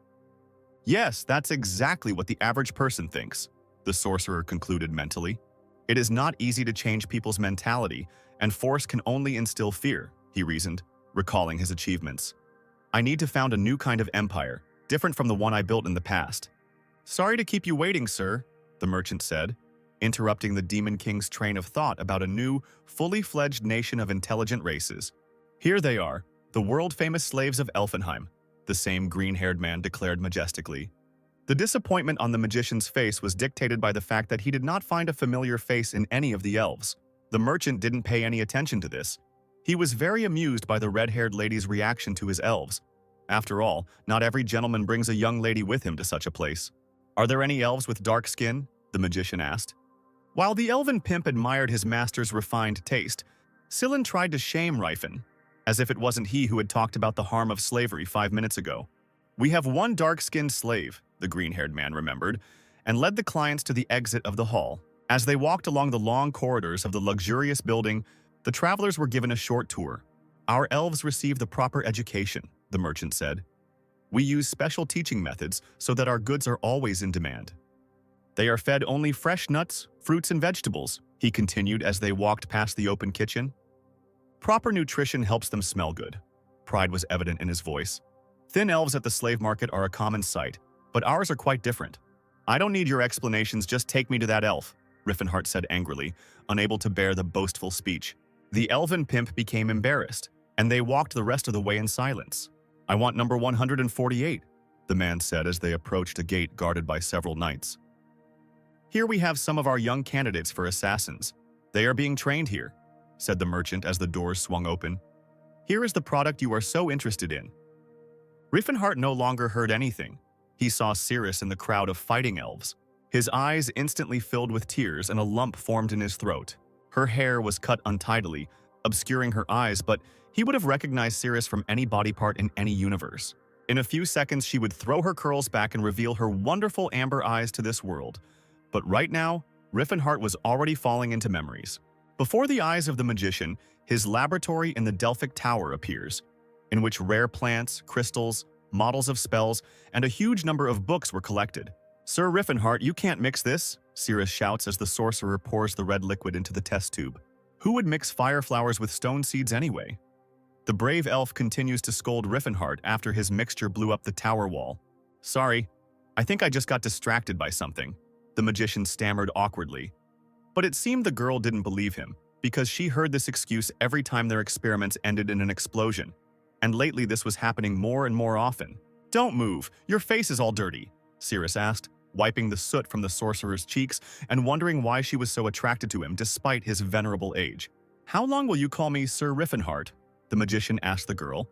Yes, that's exactly what the average person thinks, the sorcerer concluded mentally. It is not easy to change people's mentality, and force can only instill fear, he reasoned, recalling his achievements. I need to found a new kind of empire, different from the one I built in the past. Sorry to keep you waiting, sir, the merchant said, interrupting the Demon King's train of thought about a new, fully fledged nation of intelligent races. Here they are, the world-famous slaves of Elfenheim, the same green-haired man declared majestically. The disappointment on the magician's face was dictated by the fact that he did not find a familiar face in any of the elves. The merchant didn't pay any attention to this. He was very amused by the red-haired lady's reaction to his elves. After all, not every gentleman brings a young lady with him to such a place. Are there any elves with dark skin? The magician asked. While the elven pimp admired his master's refined taste, Sillin tried to shame Rifen, as if it wasn't he who had talked about the harm of slavery 5 minutes ago. "We have one dark-skinned slave," the green-haired man remembered, and led the clients to the exit of the hall. As they walked along the long corridors of the luxurious building, the travelers were given a short tour. "Our elves receive the proper education," the merchant said. "We use special teaching methods so that our goods are always in demand. They are fed only fresh nuts, fruits, and vegetables," he continued as they walked past the open kitchen. "Proper nutrition helps them smell good." Pride was evident in his voice. "Thin elves at the slave market are a common sight, but ours are quite different." "I don't need your explanations, just take me to that elf," Riffenhart said angrily, unable to bear the boastful speech. The elven pimp became embarrassed, and they walked the rest of the way in silence. "I want number 148, the man said as they approached a gate guarded by several knights. "Here we have some of our young candidates for assassins. They are being trained here," said the merchant as the doors swung open. "Here is the product you are so interested in." Riffenhart no longer heard anything. He saw Cirrus in the crowd of fighting elves. His eyes instantly filled with tears and a lump formed in his throat. Her hair was cut untidily, obscuring her eyes, but he would have recognized Cirrus from any body part in any universe. In a few seconds, she would throw her curls back and reveal her wonderful amber eyes to this world. But right now, Riffenhart was already falling into memories. Before the eyes of the magician, his laboratory in the Delphic Tower appears, in which rare plants, crystals, models of spells, and a huge number of books were collected. "Sir Riffenhart, you can't mix this," Cirrus shouts as the sorcerer pours the red liquid into the test tube. "Who would mix fire flowers with stone seeds anyway?" The brave elf continues to scold Riffenhart after his mixture blew up the tower wall. "Sorry, I think I just got distracted by something," the magician stammered awkwardly. But it seemed the girl didn't believe him, because she heard this excuse every time their experiments ended in an explosion. And lately this was happening more and more often. "Don't move, your face is all dirty," Cirrus asked, wiping the soot from the sorcerer's cheeks and wondering why she was so attracted to him despite his venerable age. "How long will you call me Sir Riffenhart?" the magician asked the girl.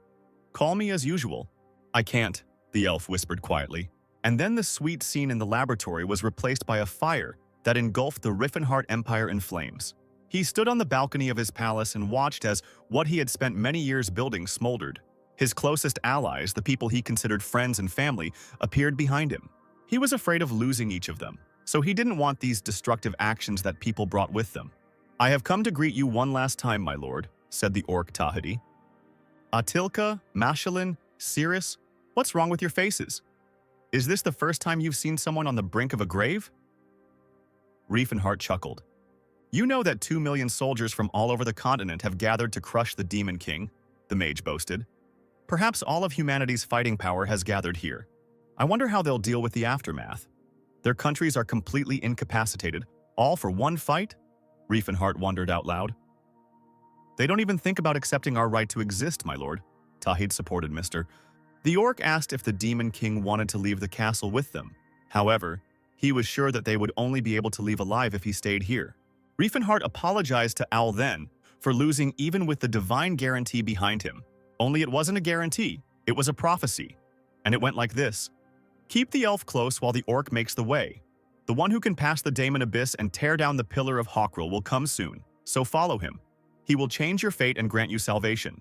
"Call me as usual." "I can't," the elf whispered quietly. And then the sweet scene in the laboratory was replaced by a fire that engulfed the Riffenhart Empire in flames. He stood on the balcony of his palace and watched as what he had spent many years building smoldered. His closest allies, the people he considered friends and family, appeared behind him. He was afraid of losing each of them, so he didn't want these destructive actions that people brought with them. "I have come to greet you one last time, my lord," said the orc Tahidi. "Atilka, Mashalin, Cirrus, what's wrong with your faces? Is this the first time you've seen someone on the brink of a grave?" Riefenhart chuckled. "You know that 2 million soldiers from all over the continent have gathered to crush the Demon King," the mage boasted. "Perhaps all of humanity's fighting power has gathered here. I wonder how they'll deal with the aftermath. Their countries are completely incapacitated, all for one fight?" Riefenhart wondered out loud. "They don't even think about accepting our right to exist, my lord," Tahid supported Mr. The orc asked if the Demon King wanted to leave the castle with them. However, he was sure that they would only be able to leave alive if he stayed here. Riefenhart apologized to Owl then for losing even with the divine guarantee behind him. Only it wasn't a guarantee, it was a prophecy. And it went like this. "Keep the elf close while the orc makes the way. The one who can pass the Daemon Abyss and tear down the Pillar of Hawkrul will come soon, so follow him. He will change your fate and grant you salvation."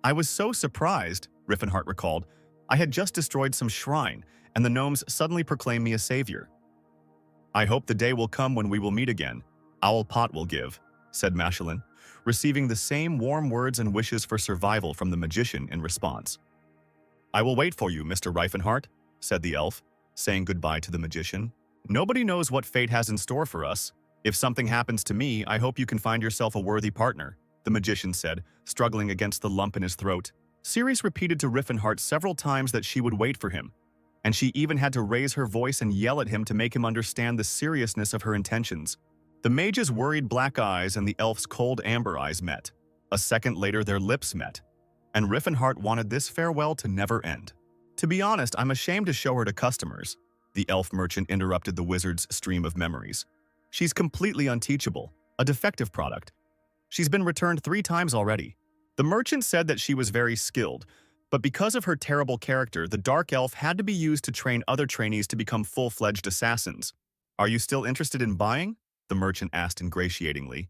"I was so surprised," Riffenhart recalled. "I had just destroyed some shrine, and the gnomes suddenly proclaimed me a savior." "I hope the day will come when we will meet again. Owl Pot will give," said Mashalin, receiving the same warm words and wishes for survival from the magician in response. "I will wait for you, Mr. Riefenhart," said the elf, saying goodbye to the magician. "Nobody knows what fate has in store for us. If something happens to me, I hope you can find yourself a worthy partner," the magician said, struggling against the lump in his throat. Ceres repeated to Riffenhart several times that she would wait for him, and she even had to raise her voice and yell at him to make him understand the seriousness of her intentions. The mage's worried black eyes and the elf's cold amber eyes met. A second later, their lips met, and Riffenhart wanted this farewell to never end. "To be honest, I'm ashamed to show her to customers," the elf merchant interrupted the wizard's stream of memories. "She's completely unteachable, a defective product. She's been returned 3 times already." The merchant said that she was very skilled, but because of her terrible character, the dark elf had to be used to train other trainees to become full-fledged assassins. "Are you still interested in buying?" the merchant asked ingratiatingly.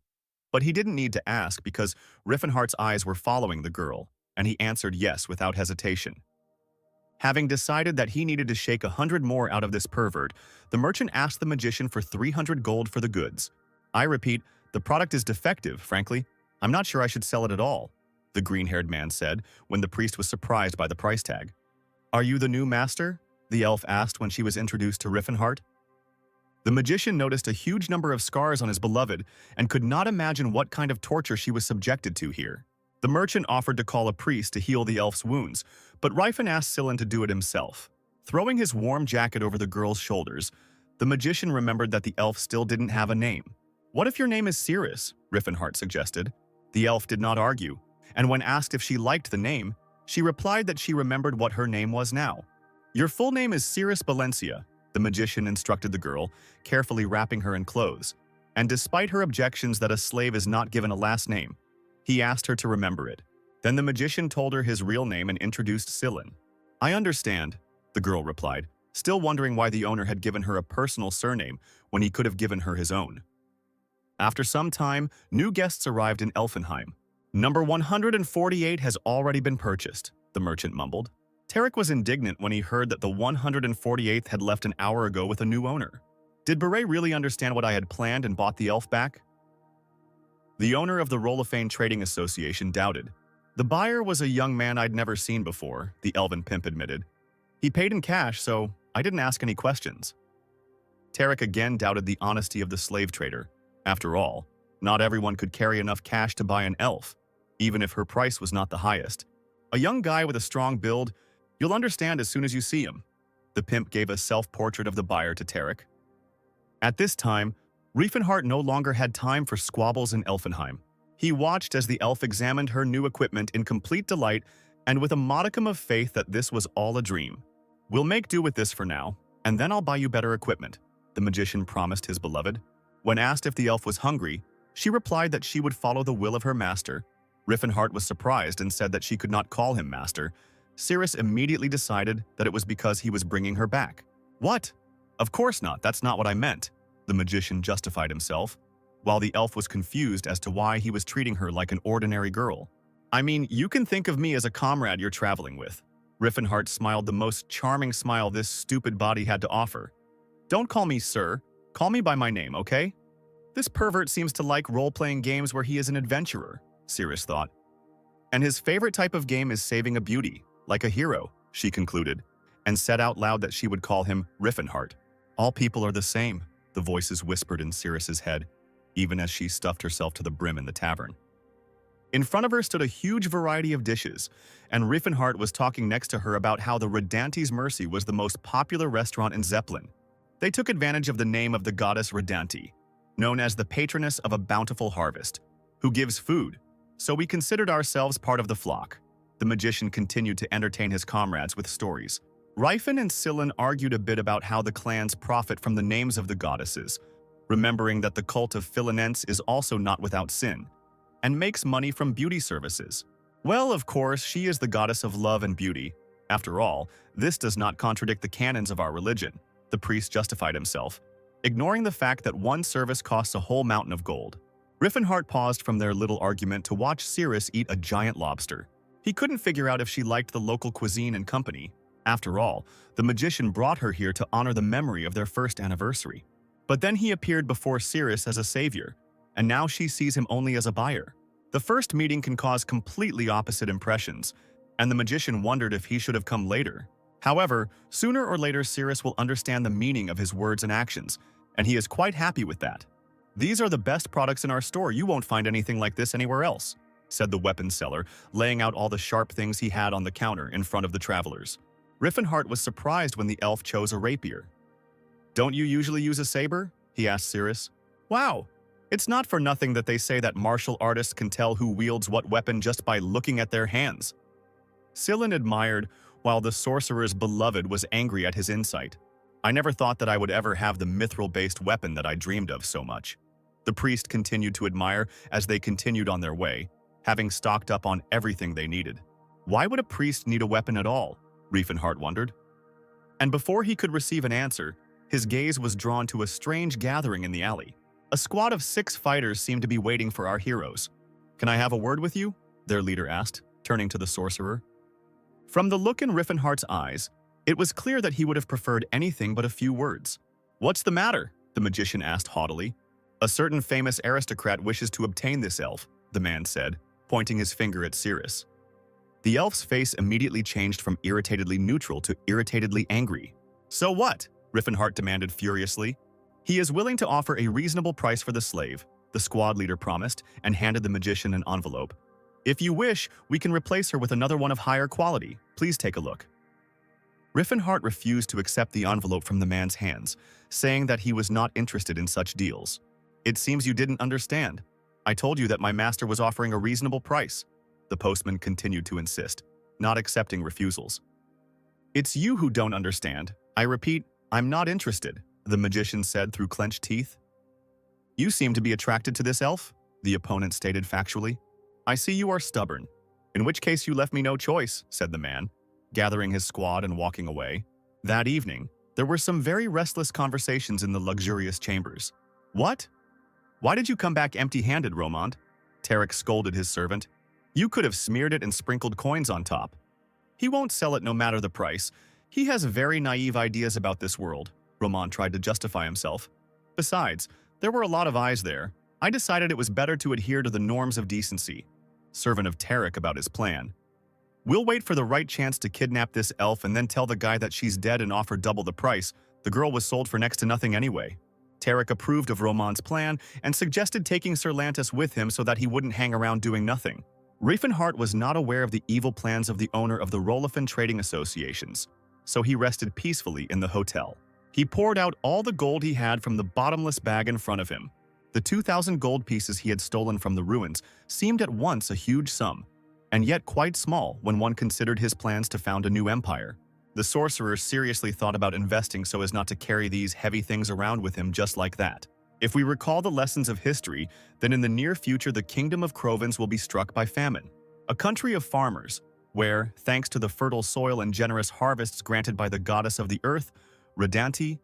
But he didn't need to ask because Riffenhart's eyes were following the girl, and he answered yes without hesitation. Having decided that he needed to shake 100 more out of this pervert, the merchant asked the magician for 300 gold for the goods. I repeat, the product is defective, frankly. I'm not sure I should sell it at all, the green-haired man said when the priest was surprised by the price tag. Are you the new master? The elf asked when she was introduced to Riffenhart. The magician noticed a huge number of scars on his beloved and could not imagine what kind of torture she was subjected to here. The merchant offered to call a priest to heal the elf's wounds, but Rifen asked Sillin to do it himself. Throwing his warm jacket over the girl's shoulders, the magician remembered that the elf still didn't have a name. What if your name is Cirrus? Riffenhart suggested. The elf did not argue, and when asked if she liked the name, she replied that she remembered what her name was now. Your full name is Cirrus Valencia, the magician instructed the girl, carefully wrapping her in clothes. And despite her objections that a slave is not given a last name, he asked her to remember it. Then the magician told her his real name and introduced Sillin. I understand, the girl replied, still wondering why the owner had given her a personal surname when he could have given her his own. After some time, new guests arrived in Elfenheim. Number 148 has already been purchased, the merchant mumbled. Tarek was indignant when he heard that the 148th had left an hour ago with a new owner. Did Beret really understand what I had planned and bought the elf back? The owner of the Rolofane Trading Association doubted. The buyer was a young man I'd never seen before, the elven pimp admitted. He paid in cash, so I didn't ask any questions. Tarek again doubted the honesty of the slave trader. After all, not everyone could carry enough cash to buy an elf, even if her price was not the highest. A young guy with a strong build, you'll understand as soon as you see him. The pimp gave a self-portrait of the buyer to Tarek. At this time, Riefenhart no longer had time for squabbles in Elfenheim. He watched as the elf examined her new equipment in complete delight and with a modicum of faith that this was all a dream. We'll make do with this for now, and then I'll buy you better equipment, the magician promised his beloved. When asked if the elf was hungry, she replied that she would follow the will of her master. Riffenhart was surprised and said that she could not call him master. Cirrus immediately decided that it was because he was bringing her back. What? Of course not, that's not what I meant, the magician justified himself, while the elf was confused as to why he was treating her like an ordinary girl. I mean, you can think of me as a comrade you're traveling with. Riffenhart smiled the most charming smile this stupid body had to offer. Don't call me sir, call me by my name, okay? This pervert seems to like role-playing games where he is an adventurer, Cirrus thought. And his favorite type of game is saving a beauty, like a hero, she concluded, and said out loud that she would call him Riffenhart. All people are the same, the voices whispered in Cirrus's head, even as she stuffed herself to the brim in the tavern. In front of her stood a huge variety of dishes, and Riffenhart was talking next to her about how the Redanti's Mercy was the most popular restaurant in Zeppelin. They took advantage of the name of the goddess Redanti, known as the patroness of a bountiful harvest, who gives food, so we considered ourselves part of the flock. The magician continued to entertain his comrades with stories. Rifen and Sillin argued a bit about how the clans profit from the names of the goddesses, remembering that the cult of Philinense is also not without sin, and makes money from beauty services. Well, of course, she is the goddess of love and beauty. After all, this does not contradict the canons of our religion, the priest justified himself, ignoring the fact that one service costs a whole mountain of gold. Riffenhart paused from their little argument to watch Cirrus eat a giant lobster. He couldn't figure out if she liked the local cuisine and company. After all, the magician brought her here to honor the memory of their first anniversary. But then he appeared before Cirrus as a savior, and now she sees him only as a buyer. The first meeting can cause completely opposite impressions, and the magician wondered if he should have come later. However, sooner or later Cirrus will understand the meaning of his words and actions, and he is quite happy with that. These are the best products in our store, you won't find anything like this anywhere else, said the weapon seller, laying out all the sharp things he had on the counter in front of the travelers. Riffenhart was surprised when the elf chose a rapier. Don't you usually use a saber? He asked Cirrus. Wow, it's not for nothing that they say that martial artists can tell who wields what weapon just by looking at their hands. Sillin admired, while the sorcerer's beloved was angry at his insight. I never thought that I would ever have the mithril-based weapon that I dreamed of so much. The priest continued to admire as they continued on their way, having stocked up on everything they needed. Why would a priest need a weapon at all? Riefenhart wondered. And before he could receive an answer, his gaze was drawn to a strange gathering in the alley. A squad of 6 fighters seemed to be waiting for our heroes. "Can I have a word with you?" their leader asked, turning to the sorcerer. From the look in Riffenhart's eyes, it was clear that he would have preferred anything but a few words. "What's the matter?" the magician asked haughtily. "A certain famous aristocrat wishes to obtain this elf," the man said, pointing his finger at Cirrus. The elf's face immediately changed from irritatedly neutral to irritatedly angry. "So what?" Riffenhart demanded furiously. "He is willing to offer a reasonable price for the slave," the squad leader promised and handed the magician an envelope. "If you wish, we can replace her with another one of higher quality. Please take a look." Riffenhart refused to accept the envelope from the man's hands, saying that he was not interested in such deals. "It seems you didn't understand. I told you that my master was offering a reasonable price," the postman continued to insist, not accepting refusals. "It's you who don't understand. I repeat, I'm not interested," the magician said through clenched teeth. "You seem to be attracted to this elf," the opponent stated factually. "I see you are stubborn. In which case you left me no choice," said the man, gathering his squad and walking away. That evening, there were some very restless conversations in the luxurious chambers. "What? Why did you come back empty-handed, Romand?" Tarek scolded his servant. "You could have smeared it and sprinkled coins on top." "He won't sell it no matter the price. He has very naive ideas about this world," Romand tried to justify himself. "Besides, there were a lot of eyes there. I decided it was better to adhere to the norms of decency." Servant of Tarek about his plan. "We'll wait for the right chance to kidnap this elf and then tell the guy that she's dead and offer double the price. The girl was sold for next to nothing anyway." Tarek approved of Romand's plan and suggested taking Sir Lantis with him so that he wouldn't hang around doing nothing. Riefenhart was not aware of the evil plans of the owner of the Rollifen Trading Associations, so he rested peacefully in the hotel. He poured out all the gold he had from the bottomless bag in front of him. The 2,000 gold pieces he had stolen from the ruins seemed at once a huge sum, and yet quite small when one considered his plans to found a new empire. The sorcerer seriously thought about investing so as not to carry these heavy things around with him just like that. If we recall the lessons of history, then in the near future the kingdom of Crovens will be struck by famine. A country of farmers, where, thanks to the fertile soil and generous harvests granted by the goddess of the earth, Redanti,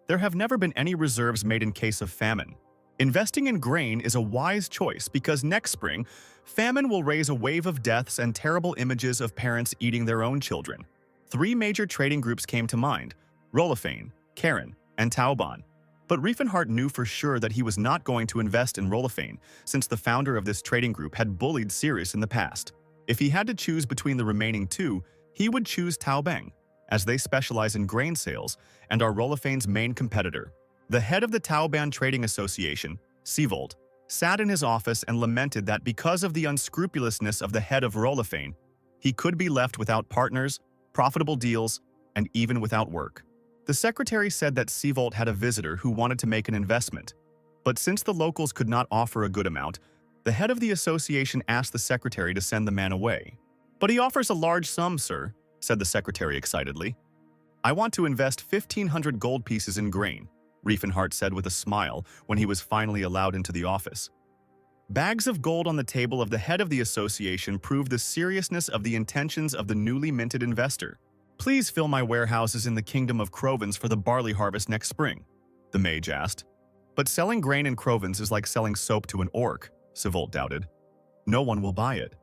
there have never been any reserves made in case of famine. Investing in grain is a wise choice because next spring, famine will raise a wave of deaths and terrible images of parents eating their own children. 3 major trading groups came to mind: Rollifen, Karen, and Tauban. But Riefenhart knew for sure that he was not going to invest in Rollifen, since the founder of this trading group had bullied Sirius in the past. If he had to choose between the remaining 2, he would choose Taobeng, as they specialize in grain sales and are Rollifen's main competitor. The head of the Taoban Trading Association, Seavold, sat in his office and lamented that because of the unscrupulousness of the head of Rollifen, he could be left without partners, profitable deals, and even without work. The secretary said that Seavold had a visitor who wanted to make an investment, but since the locals could not offer a good amount, the head of the association asked the secretary to send the man away. "But he offers a large sum, sir," said the secretary excitedly. "I want to invest 1,500 gold pieces in grain," Riefenhart said with a smile when he was finally allowed into the office. Bags of gold on the table of the head of the association proved the seriousness of the intentions of the newly minted investor. "Please fill my warehouses in the kingdom of Crovens for the barley harvest next spring," the mage asked. "But selling grain in Crovens is like selling soap to an orc," Seavold doubted. "No one will buy it."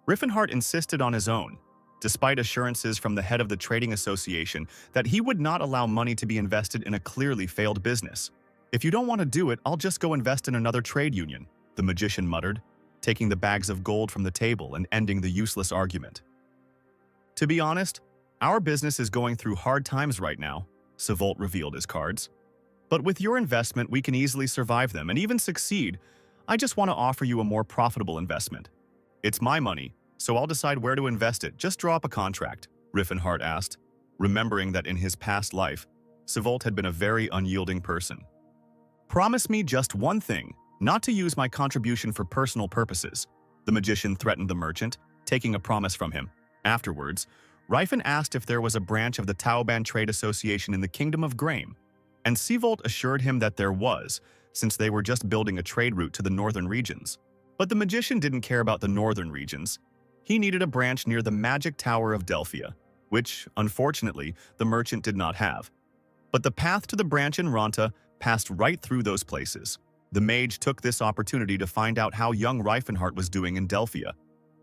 Riefenhart insisted on his own, despite assurances from the head of the trading association that he would not allow money to be invested in a clearly failed business. "If you don't want to do it, I'll just go invest in another trade union," the magician muttered, taking the bags of gold from the table and ending the useless argument. "To be honest, our business is going through hard times right now," Seavold revealed his cards. "But with your investment, we can easily survive them and even succeed. I just want to offer you a more profitable investment. It's my money, so I'll decide where to invest it. Just draw up a contract," Riefenhart asked, remembering that in his past life, Seavold had been a very unyielding person. "Promise me just one thing, not to use my contribution for personal purposes," the magician threatened the merchant, taking a promise from him. Afterwards, Riefen asked if there was a branch of the Taoban Trade Association in the Kingdom of Grain, and Seavold assured him that there was, since they were just building a trade route to the northern regions. But the magician didn't care about the northern regions. He needed a branch near the Magic Tower of Delphia, which, unfortunately, the merchant did not have. But the path to the branch in Ronta passed right through those places. The mage took this opportunity to find out how young Reifenhart was doing in Delphia,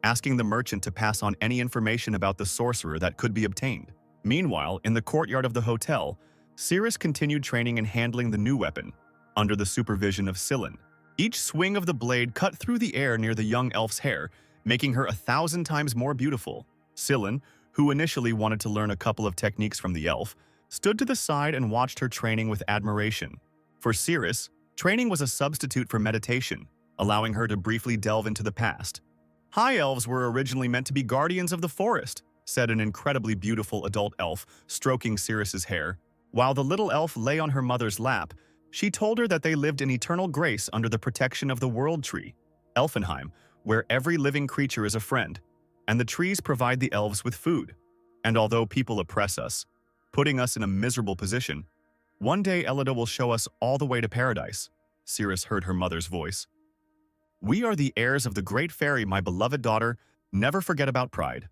asking the merchant to pass on any information about the sorcerer that could be obtained. Meanwhile, in the courtyard of the hotel, Cirrus continued training in handling the new weapon, under the supervision of Scyllin. Each swing of the blade cut through the air near the young elf's hair, making her 1,000 times more beautiful. Scyllin, who initially wanted to learn a couple of techniques from the elf, stood to the side and watched her training with admiration. For Cirrus, training was a substitute for meditation, allowing her to briefly delve into the past. High elves were originally meant to be guardians of the forest, said an incredibly beautiful adult elf, stroking Cirrus's hair. While the little elf lay on her mother's lap, she told her that they lived in eternal grace under the protection of the World Tree, Elfenheim, where every living creature is a friend, and the trees provide the elves with food. And although people oppress us, putting us in a miserable position, one day Elida will show us all the way to paradise, Cirrus heard her mother's voice. We are the heirs of the great fairy, my beloved daughter. Never forget about pride.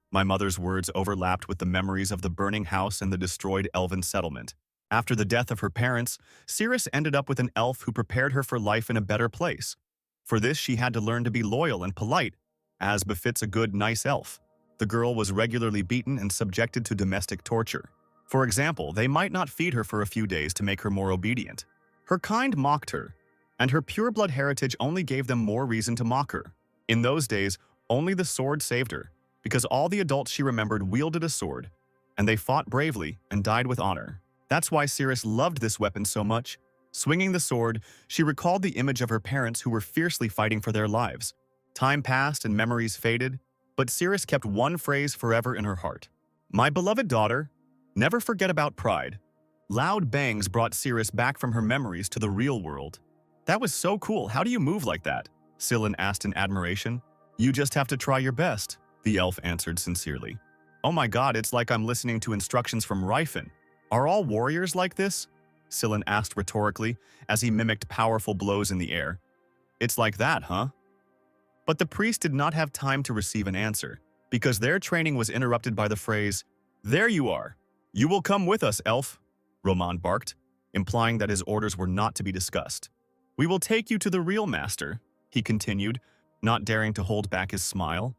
My mother's words overlapped with the memories of the burning house and the destroyed elven settlement. After the death of her parents, Cirrus ended up with an elf who prepared her for life in a better place. For this, she had to learn to be loyal and polite, as befits a good, nice elf. The girl was regularly beaten and subjected to domestic torture. For example, they might not feed her for a few days to make her more obedient. Her kind mocked her, and her pureblood heritage only gave them more reason to mock her. In those days, only the sword saved her, because all the adults she remembered wielded a sword, and they fought bravely and died with honor. That's why Cirrus loved this weapon so much. Swinging the sword, she recalled the image of her parents who were fiercely fighting for their lives. Time passed and memories faded, but Cirrus kept one phrase forever in her heart. My beloved daughter, never forget about pride. Loud bangs brought Cirrus back from her memories to the real world. That was so cool. How do you move like that? Scyllin asked in admiration. You just have to try your best, the elf answered sincerely. Oh my god, it's like I'm listening to instructions from Rifen. Are all warriors like this? Scyllin asked rhetorically as he mimicked powerful blows in the air. It's like that, huh? But the priest did not have time to receive an answer, because their training was interrupted by the phrase, There you are. You will come with us, elf, Roman barked, implying that his orders were not to be discussed. We will take you to the real master, he continued, not daring to hold back his smile.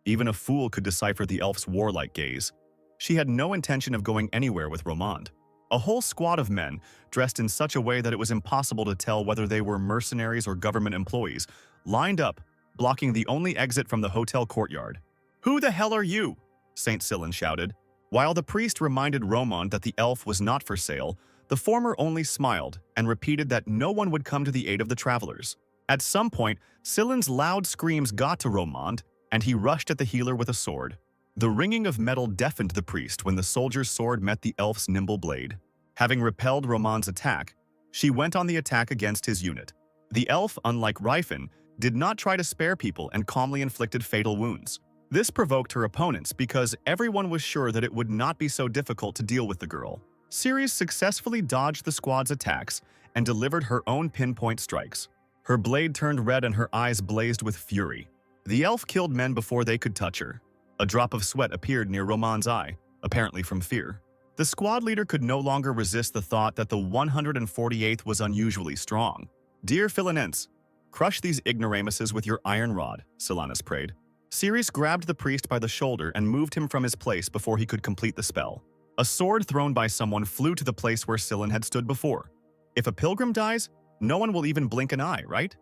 Even a fool could decipher the elf's warlike gaze. She had no intention of going anywhere with Romand. A whole squad of men, dressed in such a way that it was impossible to tell whether they were mercenaries or government employees, lined up, blocking the only exit from the hotel courtyard. Who the hell are you? Saint Scyllin shouted. While the priest reminded Romand that the elf was not for sale, the former only smiled and repeated that no one would come to the aid of the travelers. At some point, Scylin's loud screams got to Romand, and he rushed at the healer with a sword. The ringing of metal deafened the priest when the soldier's sword met the elf's nimble blade. Having repelled Romand's attack, she went on the attack against his unit. The elf, unlike Rifen, did not try to spare people and calmly inflicted fatal wounds. This provoked her opponents because everyone was sure that it would not be so difficult to deal with the girl. Ceres successfully dodged the squad's attacks and delivered her own pinpoint strikes. Her blade turned red and her eyes blazed with fury. The elf killed men before they could touch her. A drop of sweat appeared near Romand's eye, apparently from fear. The squad leader could no longer resist the thought that the 148th was unusually strong. Dear Philinense, crush these ignoramuses with your iron rod, Silanus prayed. Ceres grabbed the priest by the shoulder and moved him from his place before he could complete the spell. A sword thrown by someone flew to the place where Scyllin had stood before. If a pilgrim dies, no one will even blink an eye, right?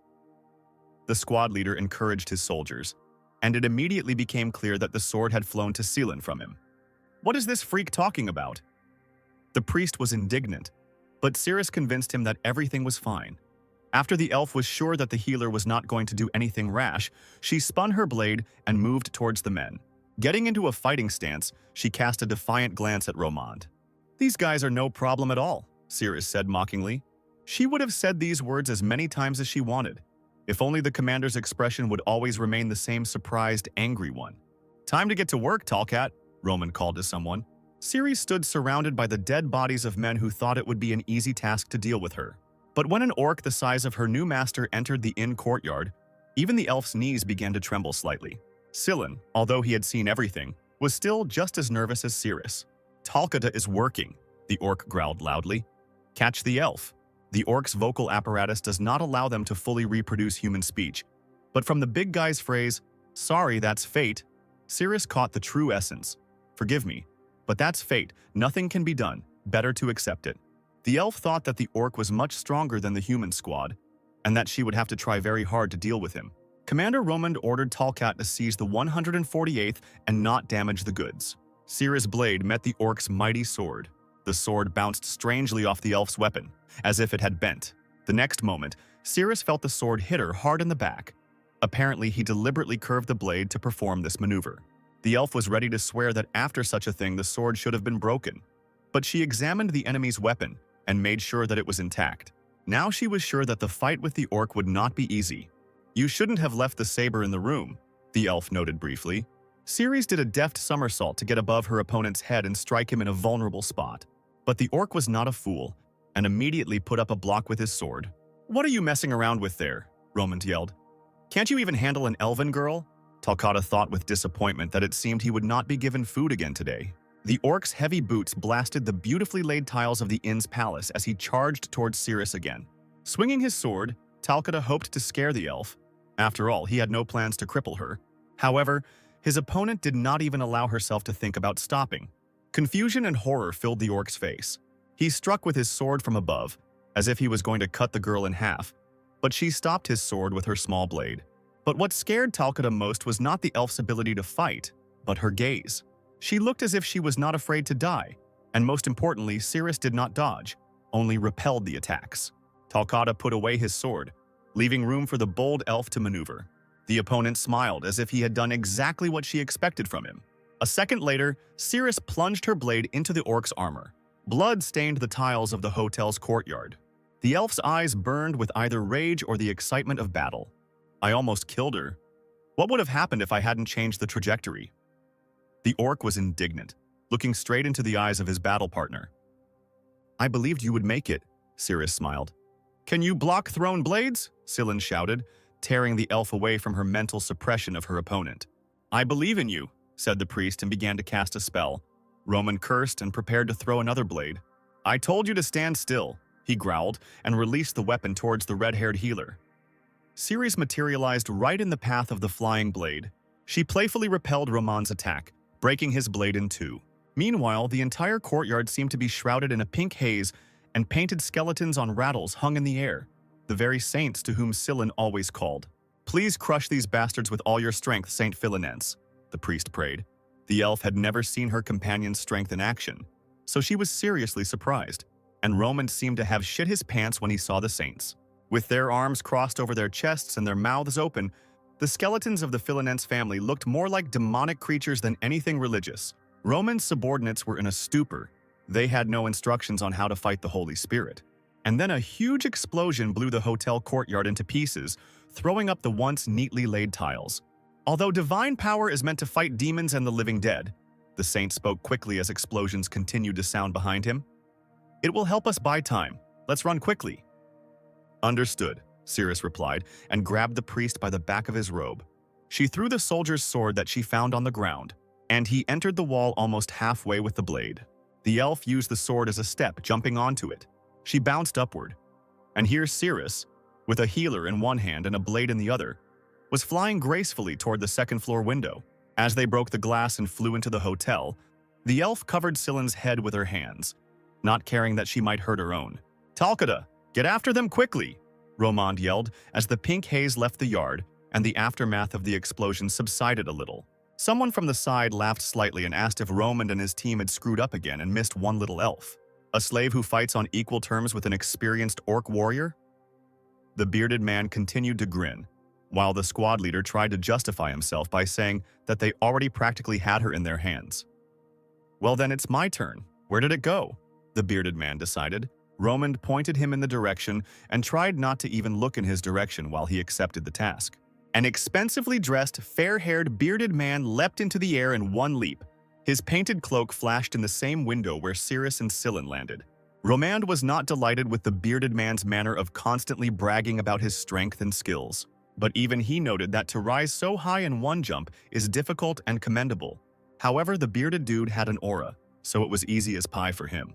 The squad leader encouraged his soldiers, and it immediately became clear that the sword had flown to Scyllin from him. What is this freak talking about? The priest was indignant, but Ceres convinced him that everything was fine. After the elf was sure that the healer was not going to do anything rash, she spun her blade and moved towards the men. Getting into a fighting stance, she cast a defiant glance at Romand. These guys are no problem at all, Ceres said mockingly. She would have said these words as many times as she wanted, if only the commander's expression would always remain the same surprised, angry one. Time to get to work, Tallcat, Roman called to someone. Ceres stood surrounded by the dead bodies of men who thought it would be an easy task to deal with her. But when an orc the size of her new master entered the inn courtyard, even the elf's knees began to tremble slightly. Scyllin, although he had seen everything, was still just as nervous as Ceres. Talcata is working, the orc growled loudly. Catch the elf, The orc's vocal apparatus does not allow them to fully reproduce human speech, but from the big guy's phrase, "Sorry, that's fate," Cirrus caught the true essence. "Forgive me, but that's fate. Nothing can be done. Better to accept it." The elf thought that the orc was much stronger than the human squad, and that she would have to try very hard to deal with him. Commander Romand ordered Talcat to seize the 148th and not damage the goods. Cirrus' blade met the orc's mighty sword. The sword bounced strangely off the elf's weapon, as if it had bent. The next moment, Cirrus felt the sword hit her hard in the back. Apparently, he deliberately curved the blade to perform this maneuver. The elf was ready to swear that after such a thing the sword should have been broken. But she examined the enemy's weapon and made sure that it was intact. Now she was sure that the fight with the orc would not be easy. "You shouldn't have left the saber in the room," the elf noted briefly. Ceres did a deft somersault to get above her opponent's head and strike him in a vulnerable spot. But the orc was not a fool, and immediately put up a block with his sword. "What are you messing around with there?" Romand yelled. "Can't you even handle an elven girl?" Talcata thought with disappointment that it seemed he would not be given food again today. The orc's heavy boots blasted the beautifully laid tiles of the inn's palace as he charged towards Cirrus again. Swinging his sword, Talcata hoped to scare the elf. After all, he had no plans to cripple her. However, his opponent did not even allow herself to think about stopping. Confusion and horror filled the orc's face. He struck with his sword from above, as if he was going to cut the girl in half, but she stopped his sword with her small blade. But what scared Talcata most was not the elf's ability to fight, but her gaze. She looked as if she was not afraid to die, and most importantly, Cirrus did not dodge, only repelled the attacks. Talcata put away his sword, leaving room for the bold elf to maneuver. The opponent smiled as if he had done exactly what she expected from him. A second later, Cirrus plunged her blade into the orc's armor. Blood stained the tiles of the hotel's courtyard. The elf's eyes burned with either rage or the excitement of battle. "I almost killed her. What would have happened if I hadn't changed the trajectory?" The orc was indignant, looking straight into the eyes of his battle partner. "I believed you would make it," Cirrus smiled. "Can you block thrown blades?" Scylla shouted, tearing the elf away from her mental suppression of her opponent. "I believe in you," said the priest and began to cast a spell. Romand cursed and prepared to throw another blade. "I told you to stand still," he growled and released the weapon towards the red-haired healer. Ceres materialized right in the path of the flying blade. She playfully repelled Romand's attack, breaking his blade in two. Meanwhile, the entire courtyard seemed to be shrouded in a pink haze, and painted skeletons on rattles hung in the air, the very saints to whom Scylla always called. "Please crush these bastards with all your strength, Saint Philinense," the priest prayed. The elf had never seen her companion's strength in action, so she was seriously surprised, and Romand seemed to have shit his pants when he saw the saints. With their arms crossed over their chests and their mouths open, the skeletons of the Philinense family looked more like demonic creatures than anything religious. Romand's subordinates were in a stupor. They had no instructions on how to fight the Holy Spirit. And then a huge explosion blew the hotel courtyard into pieces, throwing up the once neatly laid tiles. "Although divine power is meant to fight demons and the living dead," the saint spoke quickly as explosions continued to sound behind him, "it will help us buy time. Let's run quickly." "Understood," Cirrus replied, and grabbed the priest by the back of his robe. She threw the soldier's sword that she found on the ground, and he entered the wall almost halfway with the blade. The elf used the sword as a step, jumping onto it. She bounced upward, and here Cirrus, with a healer in one hand and a blade in the other, was flying gracefully toward the second-floor window. As they broke the glass and flew into the hotel, the elf covered Scylla's head with her hands, not caring that she might hurt her own. "Talcata, get after them quickly!" Romand yelled as the pink haze left the yard and the aftermath of the explosion subsided a little. Someone from the side laughed slightly and asked if Romand and his team had screwed up again and missed one little elf. A slave who fights on equal terms with an experienced orc warrior? The bearded man continued to grin, while the squad leader tried to justify himself by saying that they already practically had her in their hands. "Well then, it's my turn. Where did it go?" the bearded man decided. Romand pointed him in the direction and tried not to even look in his direction while he accepted the task. An expensively dressed, fair-haired, bearded man leapt into the air in one leap. His painted cloak flashed in the same window where Cirrus and Scylla landed. Romand was not delighted with the bearded man's manner of constantly bragging about his strength and skills, but even he noted that to rise so high in one jump is difficult and commendable. However, the bearded dude had an aura, so it was easy as pie for him.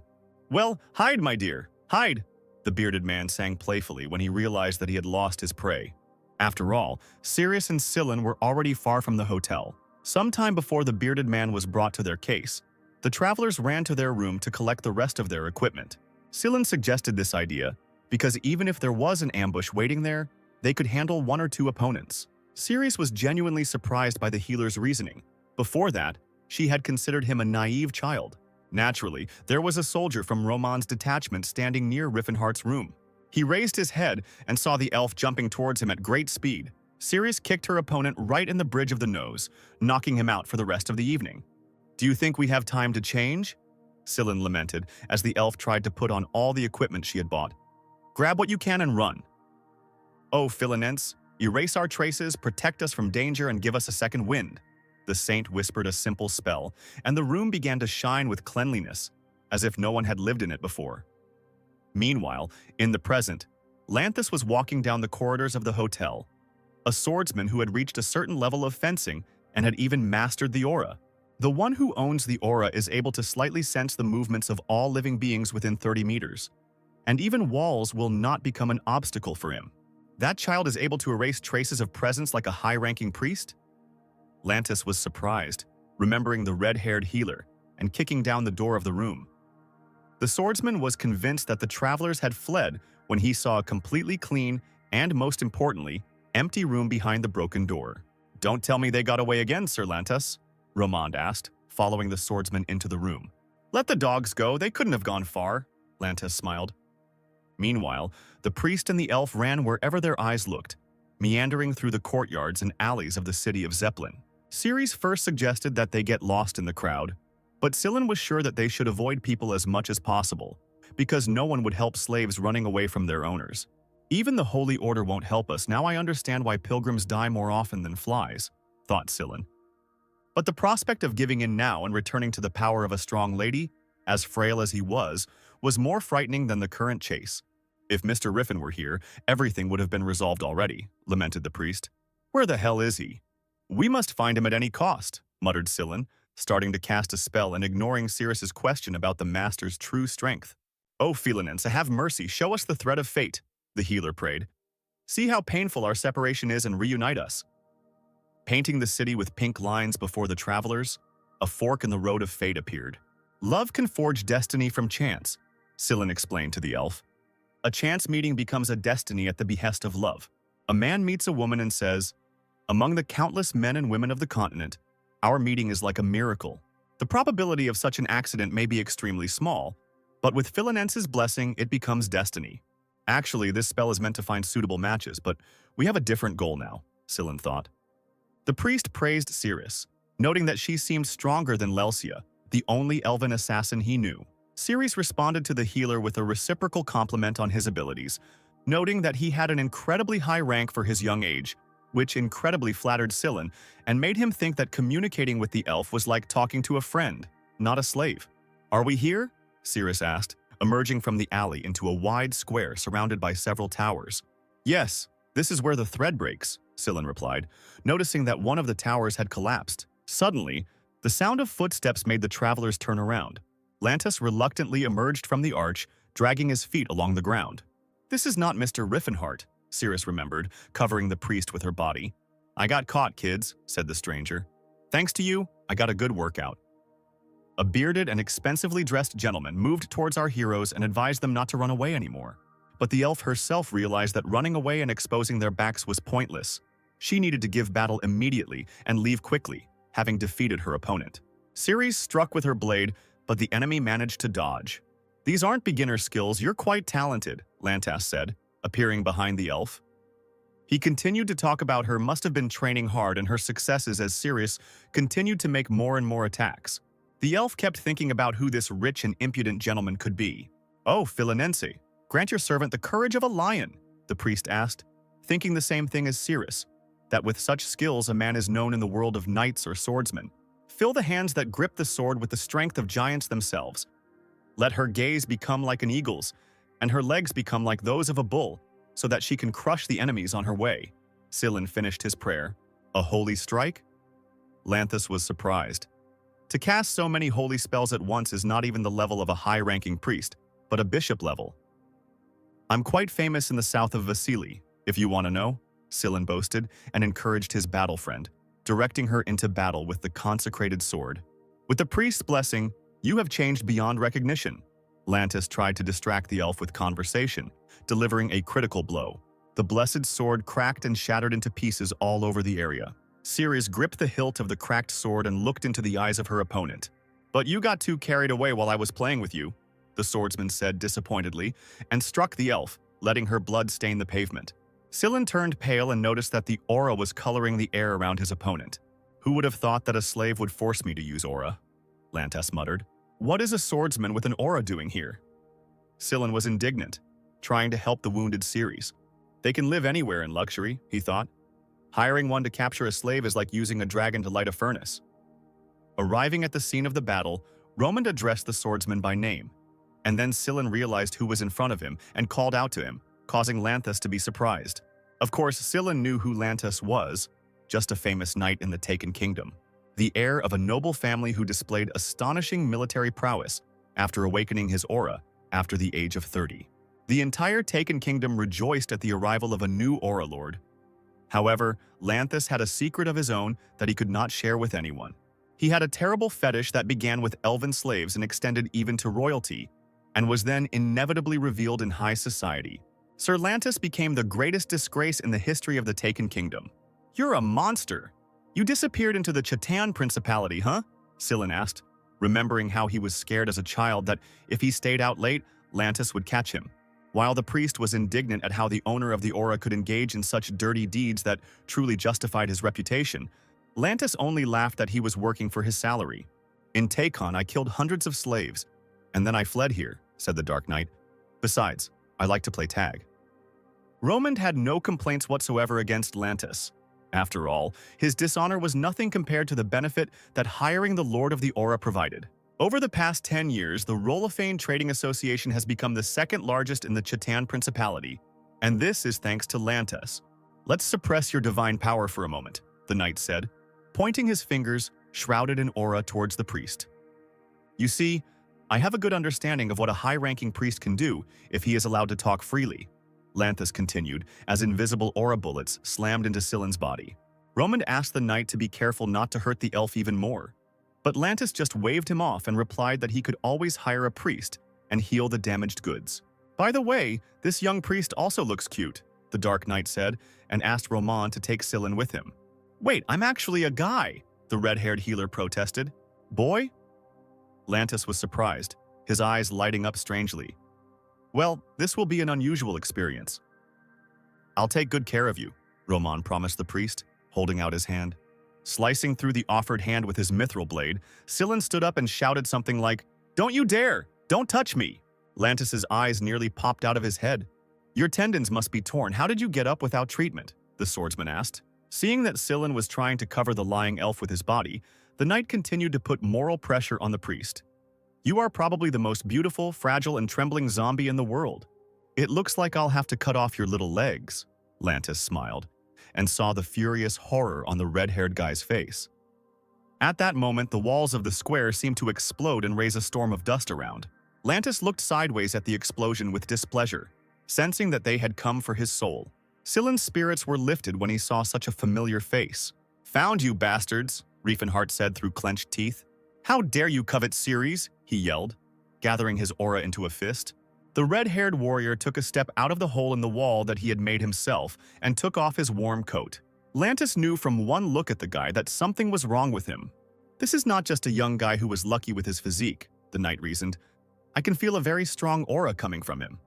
"Well, hide, my dear, hide!" the bearded man sang playfully when he realized that he had lost his prey. After all, Sirius and Scylla were already far from the hotel. Sometime before the bearded man was brought to their case, the travelers ran to their room to collect the rest of their equipment. Scylla suggested this idea because even if there was an ambush waiting there, they could handle one or two opponents. Sirius was genuinely surprised by the healer's reasoning. Before that, she had considered him a naive child. Naturally, there was a soldier from Roman's detachment standing near Riffenhart's room. He raised his head and saw the elf jumping towards him at great speed. Sirius kicked her opponent right in the bridge of the nose, knocking him out for the rest of the evening. "Do you think we have time to change?" Scylla lamented as the elf tried to put on all the equipment she had bought. "Grab what you can and run." "Oh, Philinense, erase our traces, protect us from danger, and give us a second wind." The saint whispered a simple spell, and the room began to shine with cleanliness, as if no one had lived in it before. Meanwhile, in the present, Lanthus was walking down the corridors of the hotel, a swordsman who had reached a certain level of fencing and had even mastered the aura. The one who owns the aura is able to slightly sense the movements of all living beings within 30 meters, and even walls will not become an obstacle for him. That child is able to erase traces of presence like a high-ranking priest? Lanthus was surprised, remembering the red-haired healer, and kicking down the door of the room. The swordsman was convinced that the travelers had fled when he saw a completely clean and, most importantly, empty room behind the broken door. "Don't tell me they got away again, Sir Lanthus," Romand asked, following the swordsman into the room. "Let the dogs go, they couldn't have gone far," Lanthus smiled. Meanwhile, the priest and the elf ran wherever their eyes looked, meandering through the courtyards and alleys of the city of Zeppelin. Ceres first suggested that they get lost in the crowd, but Scylla was sure that they should avoid people as much as possible, because no one would help slaves running away from their owners. "Even the Holy Order won't help us, now I understand why pilgrims die more often than flies," thought Scylla. But the prospect of giving in now and returning to the power of a strong lady, as frail as he was more frightening than the current chase. "If Mr. Riffin were here, everything would have been resolved already," lamented the priest. "Where the hell is he?" "We must find him at any cost," muttered Scylla, starting to cast a spell and ignoring Sirius's question about the master's true strength. "Oh, Philinense, have mercy, show us the thread of fate," the healer prayed. "See how painful our separation is and reunite us." Painting the city with pink lines before the travelers, a fork in the road of fate appeared. "Love can forge destiny from chance," Scylla explained to the elf. "A chance meeting becomes a destiny at the behest of love. A man meets a woman and says, 'Among the countless men and women of the continent, our meeting is like a miracle.' The probability of such an accident may be extremely small, but with Philinense's blessing, it becomes destiny." "Actually, this spell is meant to find suitable matches, but we have a different goal now," Scylla thought. The priest praised Ceres, noting that she seemed stronger than Lelsia, the only elven assassin he knew. Ceres responded to the healer with a reciprocal compliment on his abilities, noting that he had an incredibly high rank for his young age, which incredibly flattered Scylla and made him think that communicating with the elf was like talking to a friend, not a slave. "Are we here?" Ceres asked, emerging from the alley into a wide square surrounded by several towers. "Yes, this is where the thread breaks," Scylla replied, noticing that one of the towers had collapsed. Suddenly, the sound of footsteps made the travelers turn around. Lanthus reluctantly emerged from the arch, dragging his feet along the ground. "This is not Mr. Riffenhart," Ceres remembered, covering the priest with her body. "I got caught, kids," said the stranger. "Thanks to you, I got a good workout." A bearded and expensively dressed gentleman moved towards our heroes and advised them not to run away anymore. But the elf herself realized that running away and exposing their backs was pointless. She needed to give battle immediately and leave quickly, having defeated her opponent. Ceres struck with her blade, but the enemy managed to dodge. "These aren't beginner skills, you're quite talented," Lanthus said, appearing behind the elf. He continued to talk about her must have been training hard and her successes as Ceres continued to make more and more attacks. The elf kept thinking about who this rich and impudent gentleman could be. "Oh, Philinense, grant your servant the courage of a lion," the priest asked, thinking the same thing as Ceres, that with such skills a man is known in the world of knights or swordsmen. "Fill the hands that grip the sword with the strength of giants themselves. Let her gaze become like an eagle's, and her legs become like those of a bull, so that she can crush the enemies on her way." Scylla finished his prayer. "A holy strike?" Lanthus was surprised. To cast so many holy spells at once is not even the level of a high-ranking priest, but a bishop level. I'm quite famous in the south of Vasily, if you want to know, Scylla boasted and encouraged his battle friend, directing her into battle with the consecrated sword. With the priest's blessing, you have changed beyond recognition. Lantis tried to distract the elf with conversation, delivering a critical blow. The blessed sword cracked and shattered into pieces all over the area. Ceres gripped the hilt of the cracked sword and looked into the eyes of her opponent. "But you got too carried away while I was playing with you," the swordsman said disappointedly, and struck the elf, letting her blood stain the pavement. Scylla turned pale and noticed that the aura was coloring the air around his opponent. "Who would have thought that a slave would force me to use aura?" Lantis muttered. "What is a swordsman with an aura doing here?" Scylla was indignant, trying to help the wounded Ceres. They can live anywhere in luxury, he thought. Hiring one to capture a slave is like using a dragon to light a furnace. Arriving at the scene of the battle, Roman addressed the swordsman by name, and then Scylla realized who was in front of him and called out to him, causing Lantis to be surprised. Of course, Scylla knew who Lantis was, just a famous knight in the Taken Kingdom, the heir of a noble family who displayed astonishing military prowess after awakening his aura after the age of 30. The entire Taken Kingdom rejoiced at the arrival of a new aura lord. However, Lantis had a secret of his own that he could not share with anyone. He had a terrible fetish that began with elven slaves and extended even to royalty, and was then inevitably revealed in high society. Sir Lantis became the greatest disgrace in the history of the Taken Kingdom. "You're a monster! You disappeared into the Chatan Principality, huh?" Scylla asked, remembering how he was scared as a child that if he stayed out late, Lantis would catch him. While the priest was indignant at how the owner of the aura could engage in such dirty deeds that truly justified his reputation, Lantis only laughed that he was working for his salary. "In Takon, I killed hundreds of slaves, and then I fled here," said the Dark Knight. "Besides, I like to play tag." Roman had no complaints whatsoever against Lantis. After all, his dishonor was nothing compared to the benefit that hiring the Lord of the Aura provided. Over the past 10 years, the Rolofane Trading Association has become the second largest in the Chatan Principality, and this is thanks to Lantis. "Let's suppress your divine power for a moment," the knight said, pointing his fingers, shrouded in aura, towards the priest. "You see, I have a good understanding of what a high-ranking priest can do if he is allowed to talk freely," Lantis continued, as invisible aura bullets slammed into Scylla's body. Roman asked the knight to be careful not to hurt the elf even more, but Lantis just waved him off and replied that he could always hire a priest and heal the damaged goods. "By the way, this young priest also looks cute," the Dark Knight said, and asked Roman to take Scylla with him. "Wait, I'm actually a guy," the red-haired healer protested. "Boy?" Lantis was surprised, his eyes lighting up strangely. "Well, this will be an unusual experience." "I'll take good care of you," Roman promised the priest, holding out his hand. Slicing through the offered hand with his mithril blade, Scylla stood up and shouted something like, "Don't you dare! Don't touch me!" Lantis's eyes nearly popped out of his head. "Your tendons must be torn. How did you get up without treatment?" the swordsman asked. Seeing that Scylla was trying to cover the lying elf with his body, the knight continued to put moral pressure on the priest. "You are probably the most beautiful, fragile, and trembling zombie in the world. It looks like I'll have to cut off your little legs," Lantis smiled, and saw the furious horror on the red-haired guy's face. At that moment, the walls of the square seemed to explode and raise a storm of dust around. Lantis looked sideways at the explosion with displeasure, sensing that they had come for his soul. Scylla's spirits were lifted when he saw such a familiar face. "Found you, bastards," Riefenhart said through clenched teeth. "How dare you covet Ceres?" he yelled, gathering his aura into a fist. The red-haired warrior took a step out of the hole in the wall that he had made himself and took off his warm coat. Lantis knew from one look at the guy that something was wrong with him. "This is not just a young guy who was lucky with his physique," the knight reasoned. "I can feel a very strong aura coming from him."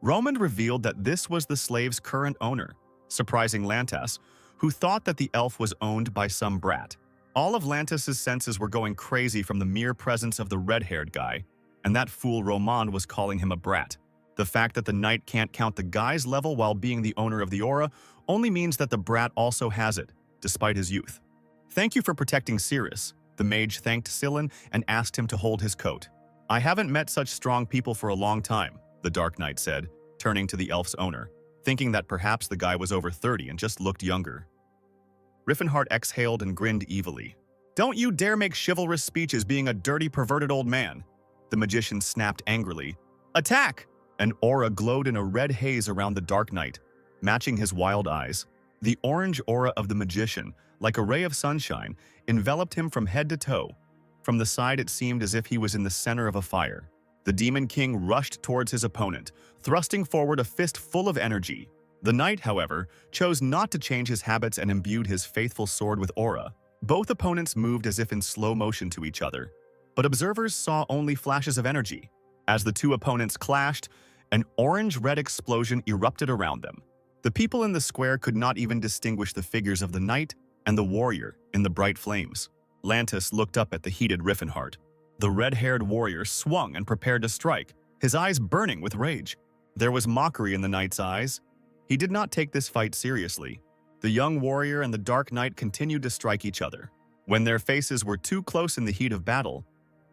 Roman revealed that this was the slave's current owner, surprising Lantis, who thought that the elf was owned by some brat. All of Lantis's senses were going crazy from the mere presence of the red-haired guy, and that fool Roman was calling him a brat. The fact that the knight can't count the guy's level while being the owner of the aura only means that the brat also has it, despite his youth. "Thank you for protecting Ceres," the mage thanked Scylla and asked him to hold his coat. "I haven't met such strong people for a long time," the Dark Knight said, turning to the elf's owner, thinking that perhaps the guy was over 30 and just looked younger. Riefenhart exhaled and grinned evilly. "Don't you dare make chivalrous speeches being a dirty, perverted old man," the magician snapped angrily. "Attack!" An aura glowed in a red haze around the dark knight, matching his wild eyes. The orange aura of the magician, like a ray of sunshine, enveloped him from head to toe. From the side, it seemed as if he was in the center of a fire. The Demon King rushed towards his opponent, thrusting forward a fist full of energy. The knight, however, chose not to change his habits and imbued his faithful sword with aura. Both opponents moved as if in slow motion to each other, but observers saw only flashes of energy. As the two opponents clashed, an orange-red explosion erupted around them. The people in the square could not even distinguish the figures of the knight and the warrior in the bright flames. Lantis looked up at the heated Riffenhart. The red-haired warrior swung and prepared to strike, his eyes burning with rage. There was mockery in the knight's eyes. He did not take this fight seriously. The young warrior and the dark knight continued to strike each other. When their faces were too close in the heat of battle,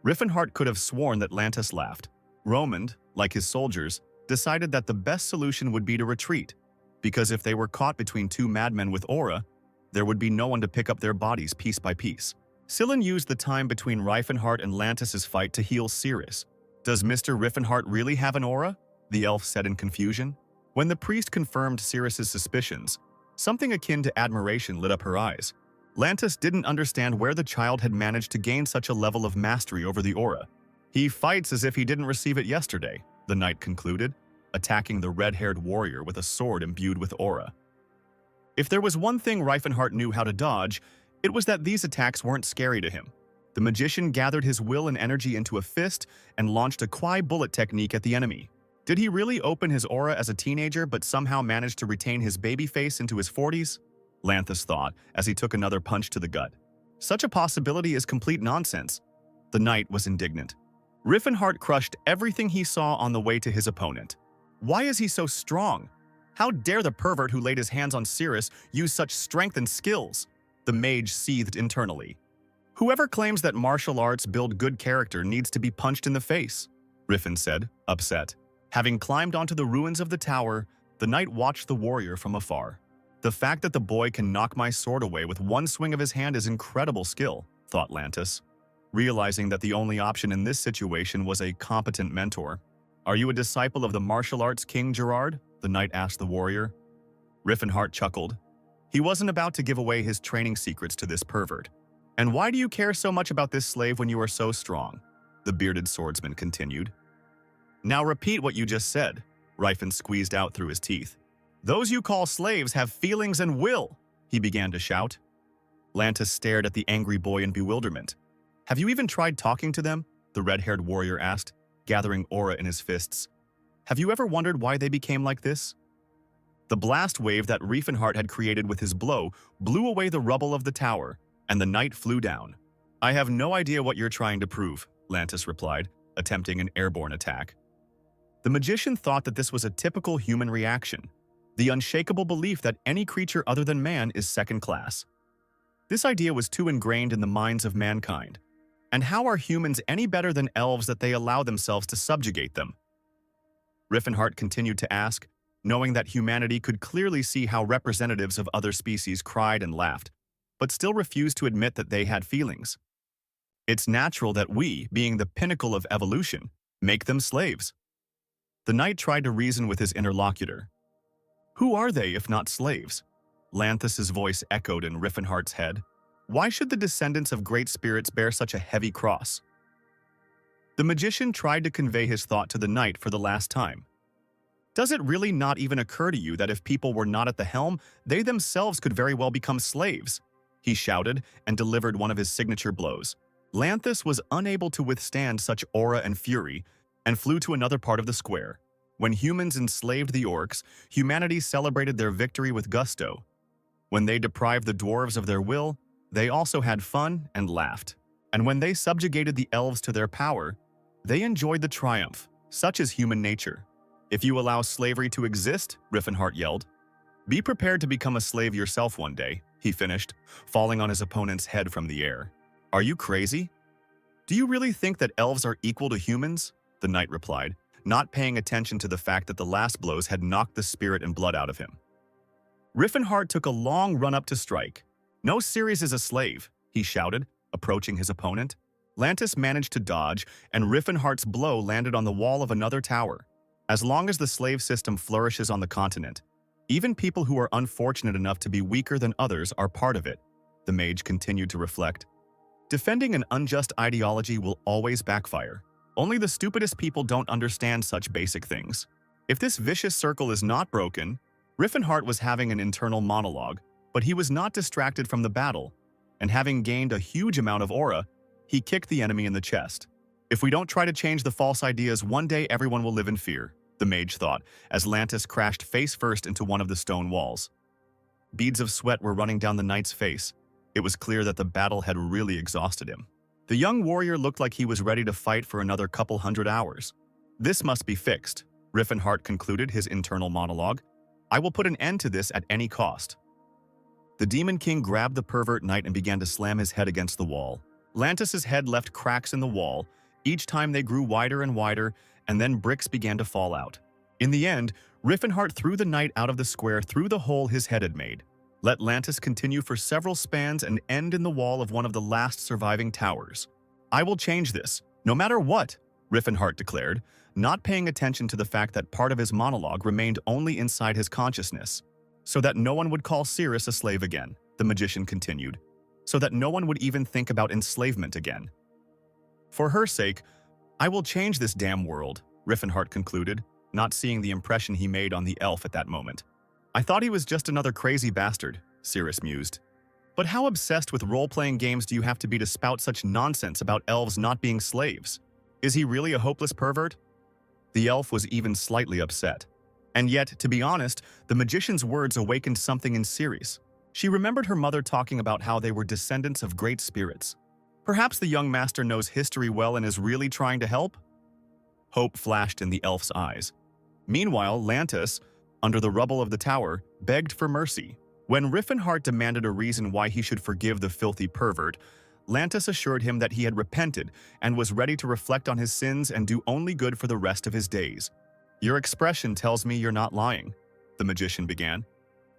Riffenhart could have sworn that Lantis laughed. Romand, like his soldiers, decided that the best solution would be to retreat, because if they were caught between two madmen with aura, there would be no one to pick up their bodies piece by piece. Sillin used the time between Riffenhart and Lantis's fight to heal Cirrus. "Does Mr. Riffenhart really have an aura?" the elf said in confusion. When the priest confirmed Cirrus's suspicions, something akin to admiration lit up her eyes. Lantis didn't understand where the child had managed to gain such a level of mastery over the aura. "He fights as if he didn't receive it yesterday," the knight concluded, attacking the red-haired warrior with a sword imbued with aura. If there was one thing Riffenhart knew how to dodge, it was that these attacks weren't scary to him. The magician gathered his will and energy into a fist and launched a Kwai bullet technique at the enemy. Did he really open his aura as a teenager but somehow managed to retain his baby face into his 40s? Lanthus thought as he took another punch to the gut. Such a possibility is complete nonsense. The knight was indignant. Riffenhart crushed everything he saw on the way to his opponent. Why is he so strong? How dare the pervert who laid his hands on Cirrus use such strength and skills? The mage seethed internally. Whoever claims that martial arts build good character needs to be punched in the face, Riffen said, upset. Having climbed onto the ruins of the tower, the knight watched the warrior from afar. The fact that the boy can knock my sword away with one swing of his hand is incredible skill, thought Lantis. Realizing that the only option in this situation was a competent mentor. "Are you a disciple of the martial arts king, Gerard?" the knight asked the warrior. Riffenhart chuckled. He wasn't about to give away his training secrets to this pervert. "And why do you care so much about this slave when you are so strong?" the bearded swordsman continued. "Now repeat what you just said," Riffen squeezed out through his teeth. "Those you call slaves have feelings and will," he began to shout. Lantis stared at the angry boy in bewilderment. "Have you even tried talking to them?" the red-haired warrior asked, gathering aura in his fists. "Have you ever wondered why they became like this?" The blast wave that Rieffenhart had created with his blow blew away the rubble of the tower, and the knight flew down. "I have no idea what you're trying to prove," Lantis replied, attempting an airborne attack. The magician thought that this was a typical human reaction, the unshakable belief that any creature other than man is second class. This idea was too ingrained in the minds of mankind. And how are humans any better than elves that they allow themselves to subjugate them? Riffenhart continued to ask, knowing that humanity could clearly see how representatives of other species cried and laughed, but still refused to admit that they had feelings. "It's natural that we, being the pinnacle of evolution, make them slaves." The knight tried to reason with his interlocutor. "Who are they if not slaves?" Lanthus's voice echoed in Riffenhart's head. "Why should the descendants of great spirits bear such a heavy cross?" The magician tried to convey his thought to the knight for the last time. "Does it really not even occur to you that if people were not at the helm, they themselves could very well become slaves?" he shouted and delivered one of his signature blows. Lanthus was unable to withstand such aura and fury and flew to another part of the square. When humans enslaved the orcs, humanity celebrated their victory with gusto. When they deprived the dwarves of their will, they also had fun and laughed. And when they subjugated the elves to their power, they enjoyed the triumph. Such is human nature. "If you allow slavery to exist," Riffenhart yelled, "be prepared to become a slave yourself one day," he finished, falling on his opponent's head from the air. "Are you crazy? Do you really think that elves are equal to humans?" the knight replied, not paying attention to the fact that the last blows had knocked the spirit and blood out of him. Riffenhart took a long run up to strike. "No Ceres is a slave," he shouted, approaching his opponent. Lantis managed to dodge, and Riffenhart's blow landed on the wall of another tower. As long as the slave system flourishes on the continent, even people who are unfortunate enough to be weaker than others are part of it, the mage continued to reflect. Defending an unjust ideology will always backfire. Only the stupidest people don't understand such basic things. If this vicious circle is not broken, Riffenhart was having an internal monologue, but he was not distracted from the battle, and having gained a huge amount of aura, he kicked the enemy in the chest. If we don't try to change the false ideas, one day everyone will live in fear, the mage thought, as Lantis crashed face first into one of the stone walls. Beads of sweat were running down the knight's face. It was clear that the battle had really exhausted him. The young warrior looked like he was ready to fight for another couple hundred hours. This must be fixed, Riffenhart concluded his internal monologue. I will put an end to this at any cost. The Demon King grabbed the pervert knight and began to slam his head against the wall. Lantis's head left cracks in the wall. Each time they grew wider and wider, and then bricks began to fall out. In the end, Riffenhart threw the knight out of the square through the hole his head had made. Let Lantis continue for several spans and end in the wall of one of the last surviving towers. I will change this, no matter what, Riffenhart declared, not paying attention to the fact that part of his monologue remained only inside his consciousness. So that no one would call Cirrus a slave again, the magician continued. So that no one would even think about enslavement again. For her sake, I will change this damn world, Riffenhart concluded, not seeing the impression he made on the elf at that moment. I thought he was just another crazy bastard, Cirrus mused. But how obsessed with role-playing games do you have to be to spout such nonsense about elves not being slaves? Is he really a hopeless pervert? The elf was even slightly upset. And yet, to be honest, the magician's words awakened something in Cirrus. She remembered her mother talking about how they were descendants of great spirits. Perhaps the young master knows history well and is really trying to help? Hope flashed in the elf's eyes. Meanwhile, Lantis, under the rubble of the tower, begged for mercy. When Riffenhart demanded a reason why he should forgive the filthy pervert, Lantis assured him that he had repented and was ready to reflect on his sins and do only good for the rest of his days. Your expression tells me you're not lying, the magician began.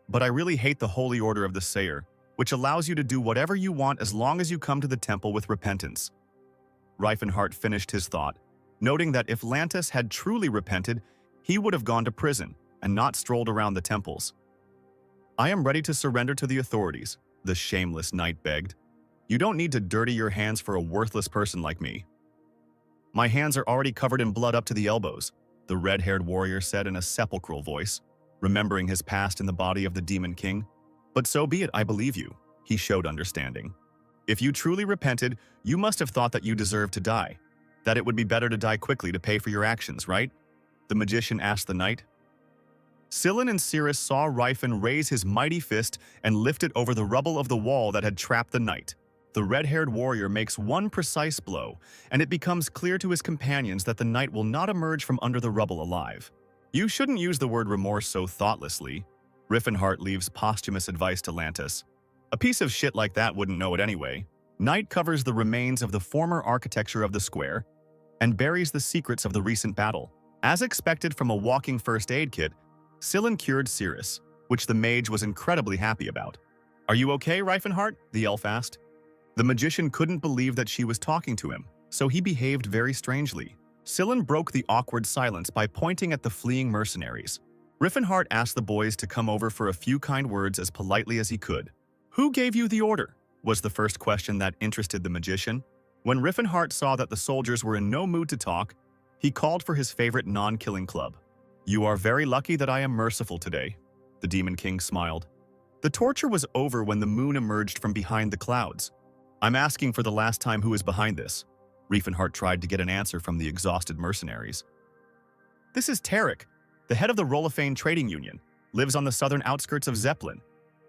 But I really hate the holy order of the Sayer, which allows you to do whatever you want as long as you come to the temple with repentance. Riffenhart finished his thought, noting that if Lantis had truly repented, he would have gone to prison and not strolled around the temples. I am ready to surrender to the authorities, the shameless knight begged. You don't need to dirty your hands for a worthless person like me. My hands are already covered in blood up to the elbows, the red-haired warrior said in a sepulchral voice, remembering his past in the body of the Demon King. But so be it, I believe you, he showed understanding. If you truly repented, you must have thought that you deserved to die, that it would be better to die quickly to pay for your actions, right? The magician asked the knight. Sillin and Cirrus saw Rifen raise his mighty fist and lift it over the rubble of the wall that had trapped the knight. The red-haired warrior makes one precise blow, and it becomes clear to his companions that the knight will not emerge from under the rubble alive. You shouldn't use the word remorse so thoughtlessly. Riffenhart leaves posthumous advice to Lantis. A piece of shit like that wouldn't know it anyway. Knight covers the remains of the former architecture of the square and buries the secrets of the recent battle. As expected from a walking first aid kit, Sillin cured Cirrus, which the mage was incredibly happy about. Are you okay, Riffenhart? The elf asked. The magician couldn't believe that she was talking to him, so he behaved very strangely. Sillin broke the awkward silence by pointing at the fleeing mercenaries. Riffenhart asked the boys to come over for a few kind words as politely as he could. Who gave you the order? Was the first question that interested the magician. When Riffenhart saw that the soldiers were in no mood to talk, he called for his favorite non-killing club. You are very lucky that I am merciful today, the Demon King smiled. The torture was over when the moon emerged from behind the clouds. I'm asking for the last time who is behind this. Riffenhart tried to get an answer from the exhausted mercenaries. This is Tarek, the head of the Rolofane Trading Union, lives on the southern outskirts of Zeppelin.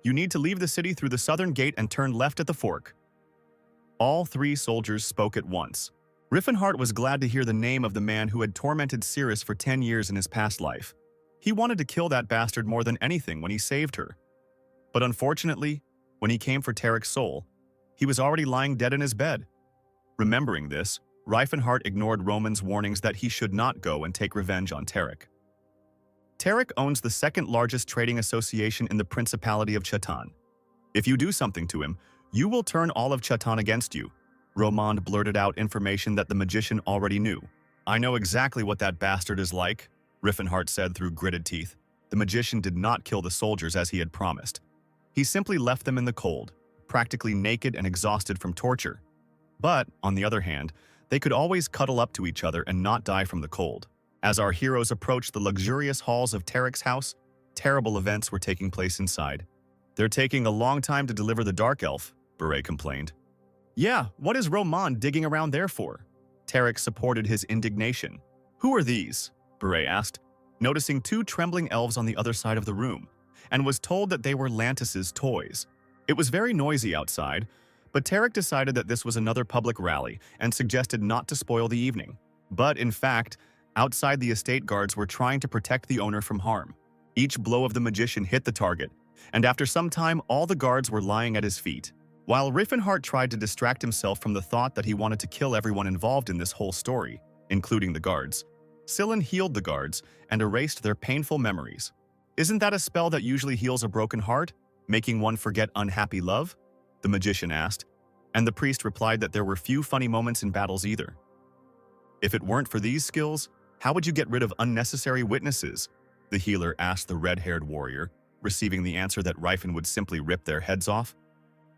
You need to leave the city through the southern gate and turn left at the fork. All three soldiers spoke at once. Riffenhart was glad to hear the name of the man who had tormented Cirrus for 10 years in his past life. He wanted to kill that bastard more than anything when he saved her. But unfortunately, when he came for Tarek's soul, he was already lying dead in his bed. Remembering this, Riffenhart ignored Roman's warnings that he should not go and take revenge on Tarek. Tarek owns the second largest trading association in the Principality of Chatan. If you do something to him, you will turn all of Chatan against you. Romand blurted out information that the magician already knew. I know exactly what that bastard is like, Riffenhart said through gritted teeth. The magician did not kill the soldiers as he had promised. He simply left them in the cold, practically naked and exhausted from torture. But, on the other hand, they could always cuddle up to each other and not die from the cold. As our heroes approached the luxurious halls of Tarek's house, terrible events were taking place inside. "They're taking a long time to deliver the Dark Elf," Beret complained. "Yeah, what is Roman digging around there for?" Tarek supported his indignation. "Who are these?" Beret asked, noticing two trembling elves on the other side of the room, and was told that they were Lantis's toys. It was very noisy outside, but Tarek decided that this was another public rally and suggested not to spoil the evening. But, in fact, outside the estate guards were trying to protect the owner from harm. Each blow of the magician hit the target, and after some time all the guards were lying at his feet. While Riffenhart tried to distract himself from the thought that he wanted to kill everyone involved in this whole story, including the guards, Sillin healed the guards and erased their painful memories. "Isn't that a spell that usually heals a broken heart, making one forget unhappy love?" the magician asked, and the priest replied that there were few funny moments in battles either. "If it weren't for these skills, how would you get rid of unnecessary witnesses?" the healer asked the red-haired warrior, receiving the answer that Rifen would simply rip their heads off.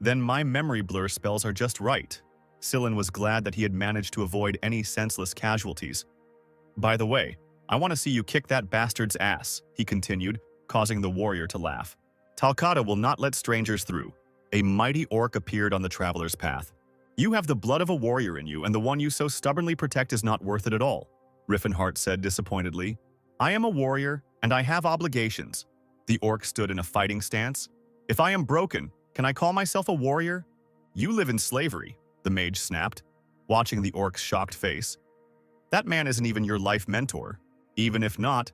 "Then my memory blur spells are just right." Sillin was glad that he had managed to avoid any senseless casualties. "By the way, I want to see you kick that bastard's ass," he continued, causing the warrior to laugh. "Talcata will not let strangers through." A mighty orc appeared on the traveler's path. "You have the blood of a warrior in you, and the one you so stubbornly protect is not worth it at all," Riffenhart said disappointedly. "I am a warrior, and I have obligations." The orc stood in a fighting stance. "If I am broken, can I call myself a warrior?" "You live in slavery," the mage snapped, watching the orc's shocked face. "That man isn't even your life mentor. Even if not,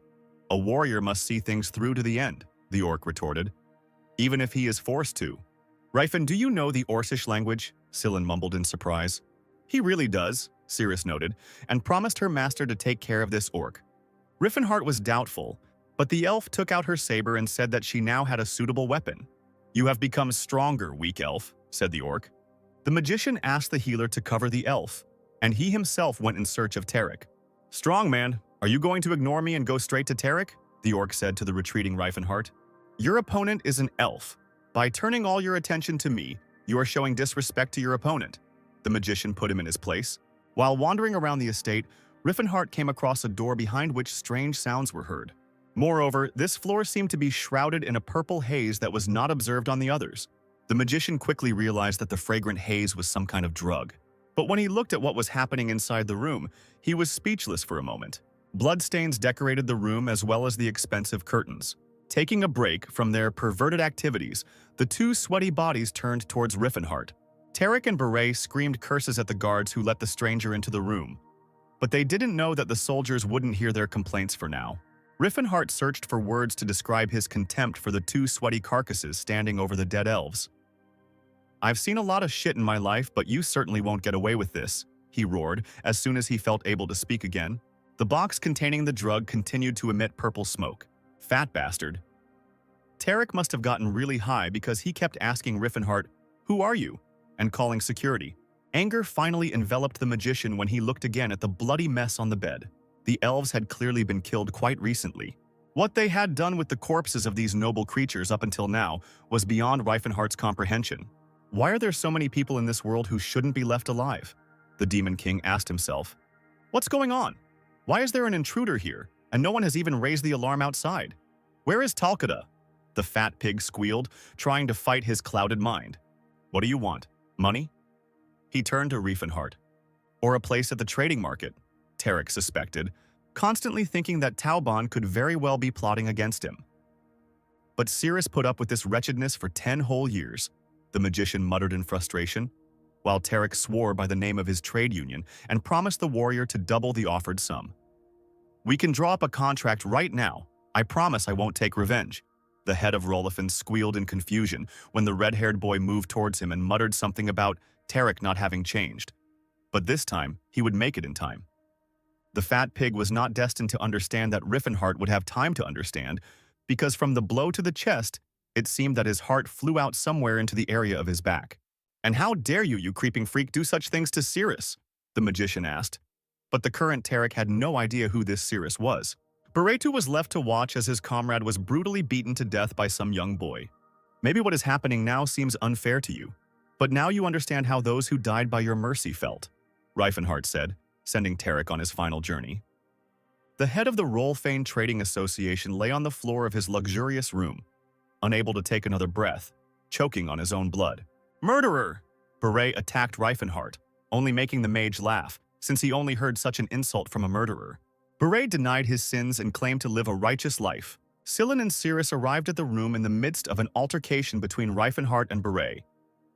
a warrior must see things through to the end," the orc retorted. "Even if he is forced to." "Rifen, do you know the Orcish language?" Sillin mumbled in surprise. "He really does," Cirrus noted, and promised her master to take care of this orc. Riffenhart was doubtful, but the elf took out her saber and said that she now had a suitable weapon. "You have become stronger, weak elf," said the orc. The magician asked the healer to cover the elf, and he himself went in search of Tarek. "Strong man, are you going to ignore me and go straight to Tarek?" the orc said to the retreating Riefenhart. "Your opponent is an elf. By turning all your attention to me, you are showing disrespect to your opponent." The magician put him in his place. While wandering around the estate, Riffenhart came across a door behind which strange sounds were heard. Moreover, this floor seemed to be shrouded in a purple haze that was not observed on the others. The magician quickly realized that the fragrant haze was some kind of drug. But when he looked at what was happening inside the room, he was speechless for a moment. Bloodstains decorated the room as well as the expensive curtains. Taking a break from their perverted activities, the two sweaty bodies turned towards Riffenhart. Tarek and Beret screamed curses at the guards who let the stranger into the room. But they didn't know that the soldiers wouldn't hear their complaints for now. Riffenhart searched for words to describe his contempt for the two sweaty carcasses standing over the dead elves. "I've seen a lot of shit in my life, but you certainly won't get away with this," he roared as soon as he felt able to speak again. The box containing the drug continued to emit purple smoke. Fat bastard. Tarek must have gotten really high because he kept asking Riffenhart, "Who are you?" and calling security. Anger finally enveloped the magician when he looked again at the bloody mess on the bed. The elves had clearly been killed quite recently. What they had done with the corpses of these noble creatures up until now was beyond Riefenhart's comprehension. Why are there so many people in this world who shouldn't be left alive? The Demon King asked himself. What's going on? Why is there an intruder here, and no one has even raised the alarm outside? Where is Talcata? The fat pig squealed, trying to fight his clouded mind. What do you want? Money? He turned to Riefenhart. Or a place at the trading market, Tarek suspected, constantly thinking that Tauban could very well be plotting against him. But Cirrus put up with this wretchedness for 10 whole years, the magician muttered in frustration, while Tarek swore by the name of his trade union and promised the warrior to double the offered sum. We can draw up a contract right now. I promise I won't take revenge. The head of Rolifan squealed in confusion when the red-haired boy moved towards him and muttered something about Tarek not having changed. But this time, he would make it in time. The fat pig was not destined to understand that Riefenhart would have time to understand, because from the blow to the chest, it seemed that his heart flew out somewhere into the area of his back. And how dare you, you creeping freak, do such things to Cirrus? The magician asked. But the current Tarek had no idea who this Cirrus was. Baretu was left to watch as his comrade was brutally beaten to death by some young boy. Maybe what is happening now seems unfair to you, but now you understand how those who died by your mercy felt, Reifenhardt said, sending Tarek on his final journey. The head of the Rollfane Trading Association lay on the floor of his luxurious room, unable to take another breath, choking on his own blood. Murderer! Beret attacked Reifenhardt, only making the mage laugh, since he only heard such an insult from a murderer. Beret denied his sins and claimed to live a righteous life. Scylla and Cirrus arrived at the room in the midst of an altercation between Reifenhardt and Beret,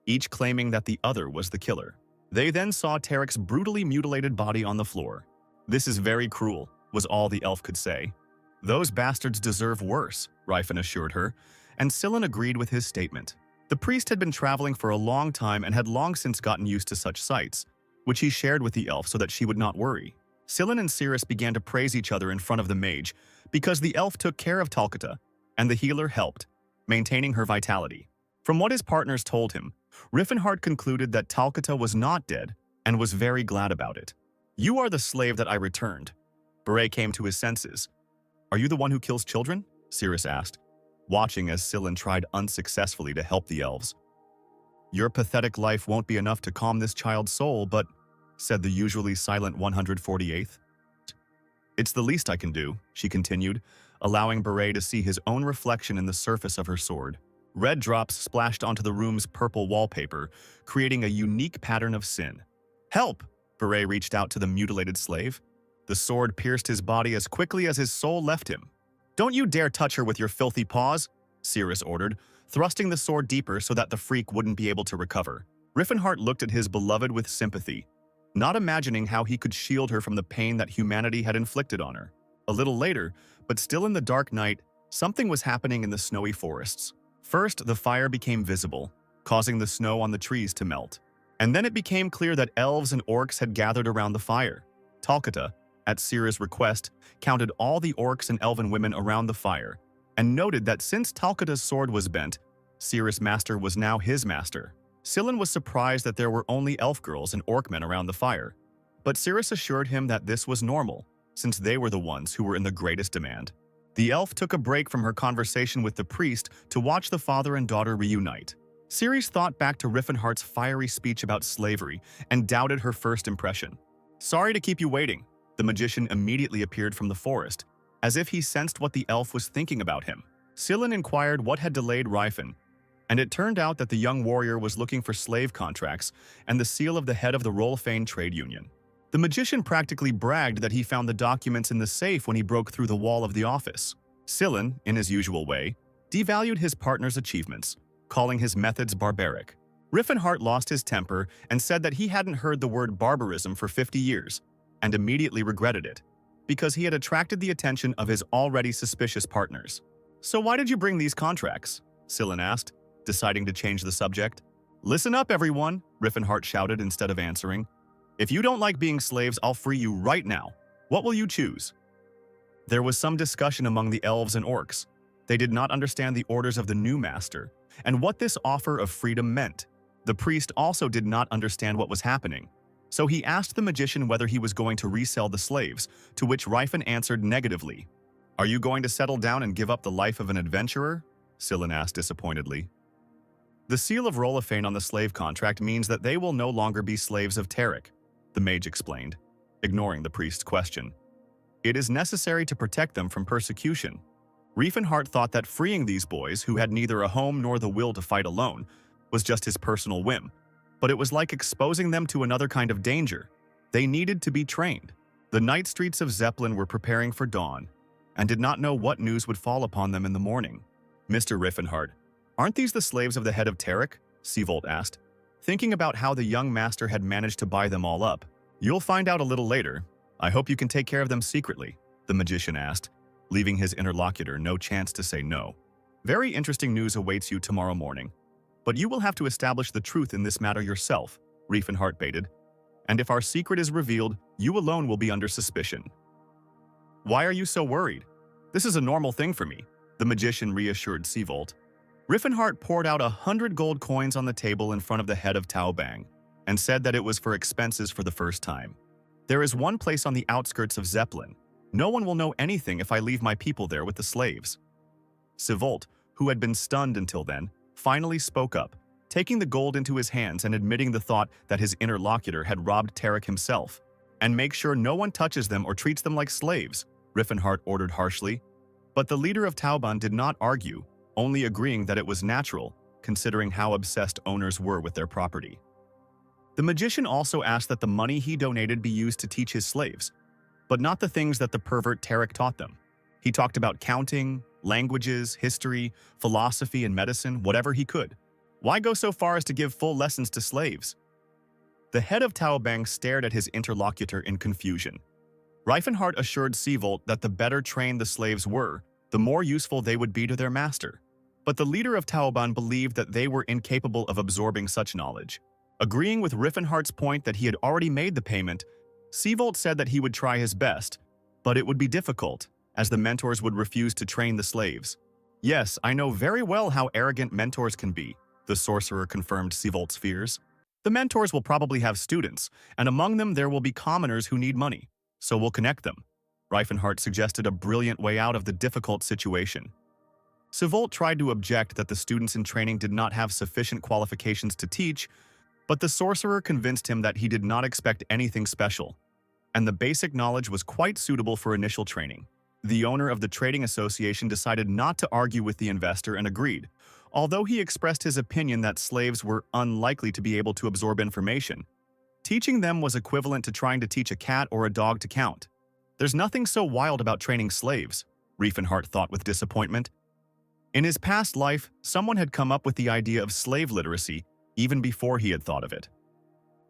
each claiming that the other was the killer. They then saw Tarek's brutally mutilated body on the floor. This is very cruel, was all the elf could say. Those bastards deserve worse, Reifen assured her, and Scylla agreed with his statement. The priest had been traveling for a long time and had long since gotten used to such sights, which he shared with the elf so that she would not worry. Scylla and Cirrus began to praise each other in front of the mage because the elf took care of Talcata, and the healer helped, maintaining her vitality. From what his partners told him, Riffenhardt concluded that Talcata was not dead and was very glad about it. You are the slave that I returned. Beret came to his senses. Are you the one who kills children? Cirrus asked, watching as Scylla tried unsuccessfully to help the elves. Your pathetic life won't be enough to calm this child's soul, but, said the usually silent 148th. It's the least I can do, she continued, allowing Beret to see his own reflection in the surface of her sword. Red drops splashed onto the room's purple wallpaper, creating a unique pattern of sin. Help! Beret reached out to the mutilated slave. The sword pierced his body as quickly as his soul left him. Don't you dare touch her with your filthy paws, Cirrus ordered, thrusting the sword deeper so that the freak wouldn't be able to recover. Riffenhardt looked at his beloved with sympathy, not imagining how he could shield her from the pain that humanity had inflicted on her. A little later, but still in the dark night, something was happening in the snowy forests. First, the fire became visible, causing the snow on the trees to melt. And then it became clear that elves and orcs had gathered around the fire. Talcata, at Cirrus' request, counted all the orcs and elven women around the fire, and noted that since Talcata's sword was bent, Cirrus' master was now his master. Scylla was surprised that there were only elf girls and orc men around the fire, but Cirrus assured him that this was normal, since they were the ones who were in the greatest demand. The elf took a break from her conversation with the priest to watch the father and daughter reunite. Cirrus thought back to Riffenhardt's fiery speech about slavery and doubted her first impression. Sorry to keep you waiting. The magician immediately appeared from the forest, as if he sensed what the elf was thinking about him. Scylla inquired what had delayed Reifen, and it turned out that the young warrior was looking for slave contracts and the seal of the head of the Rollfane trade union. The magician practically bragged that he found the documents in the safe when he broke through the wall of the office. Scylla, in his usual way, devalued his partner's achievements, calling his methods barbaric. Riffenhardt lost his temper and said that he hadn't heard the word barbarism for 50 years, and immediately regretted it, because he had attracted the attention of his already suspicious partners. So why did you bring these contracts? Scylla asked, deciding to change the subject. Listen up, everyone, Riffenhardt shouted instead of answering. If you don't like being slaves, I'll free you right now. What will you choose? There was some discussion among the elves and orcs. They did not understand the orders of the new master and what this offer of freedom meant. The priest also did not understand what was happening. So he asked the magician whether he was going to resell the slaves, to which Reifen answered negatively. Are you going to settle down and give up the life of an adventurer? Scylla asked disappointedly. The seal of Rollfane on the slave contract means that they will no longer be slaves of Tarek, the mage explained, ignoring the priest's question. It is necessary to protect them from persecution. Riefenhardt thought that freeing these boys, who had neither a home nor the will to fight alone, was just his personal whim. But it was like exposing them to another kind of danger. They needed to be trained. The night streets of Zeppelin were preparing for dawn, and did not know what news would fall upon them in the morning. Mr. Riffenhardt, aren't these the slaves of the head of Tarek? Seavolt asked, thinking about how the young master had managed to buy them all up. You'll find out a little later. I hope you can take care of them secretly, the magician asked, leaving his interlocutor no chance to say no. Very interesting news awaits you tomorrow morning. But you will have to establish the truth in this matter yourself, Riefenhardt baited. And if our secret is revealed, you alone will be under suspicion. Why are you so worried? This is a normal thing for me, the magician reassured Seavolt. Riefenhardt poured out 100 gold coins on the table in front of the head of Taobang, and said that it was for expenses for the first time. There is one place on the outskirts of Zeppelin, No one will know anything if I leave my people there with the slaves. Sivolt, who had been stunned until then, finally spoke up, taking the gold into his hands and admitting the thought that his interlocutor had robbed Tarek himself. And make sure no one touches them or treats them like slaves, Riffenhart ordered harshly. But the leader of Tauban did not argue, only agreeing that it was natural, considering how obsessed owners were with their property. The magician also asked that the money he donated be used to teach his slaves, but not the things that the pervert Tarek taught them. He talked about counting, languages, history, philosophy, and medicine, whatever he could. Why go so far as to give full lessons to slaves? The head of Taobang stared at his interlocutor in confusion. Reifenhardt assured Sivolt that the better trained the slaves were, the more useful they would be to their master. But the leader of Taoban believed that they were incapable of absorbing such knowledge. Agreeing with Riffenhardt's point that he had already made the payment, Sivolt said that he would try his best, but it would be difficult, as the mentors would refuse to train the slaves. Yes, I know very well how arrogant mentors can be, the sorcerer confirmed Sivolt's fears. The mentors will probably have students, and among them there will be commoners who need money, so we'll connect them. Reifenhardt suggested a brilliant way out of the difficult situation. Sivolt tried to object that the students in training did not have sufficient qualifications to teach, but the sorcerer convinced him that he did not expect anything special, and the basic knowledge was quite suitable for initial training. The owner of the trading association decided not to argue with the investor and agreed, although he expressed his opinion that slaves were unlikely to be able to absorb information. Teaching them was equivalent to trying to teach a cat or a dog to count. There's nothing so wild about training slaves, Riefenhardt thought with disappointment. In his past life, someone had come up with the idea of slave literacy even before he had thought of it.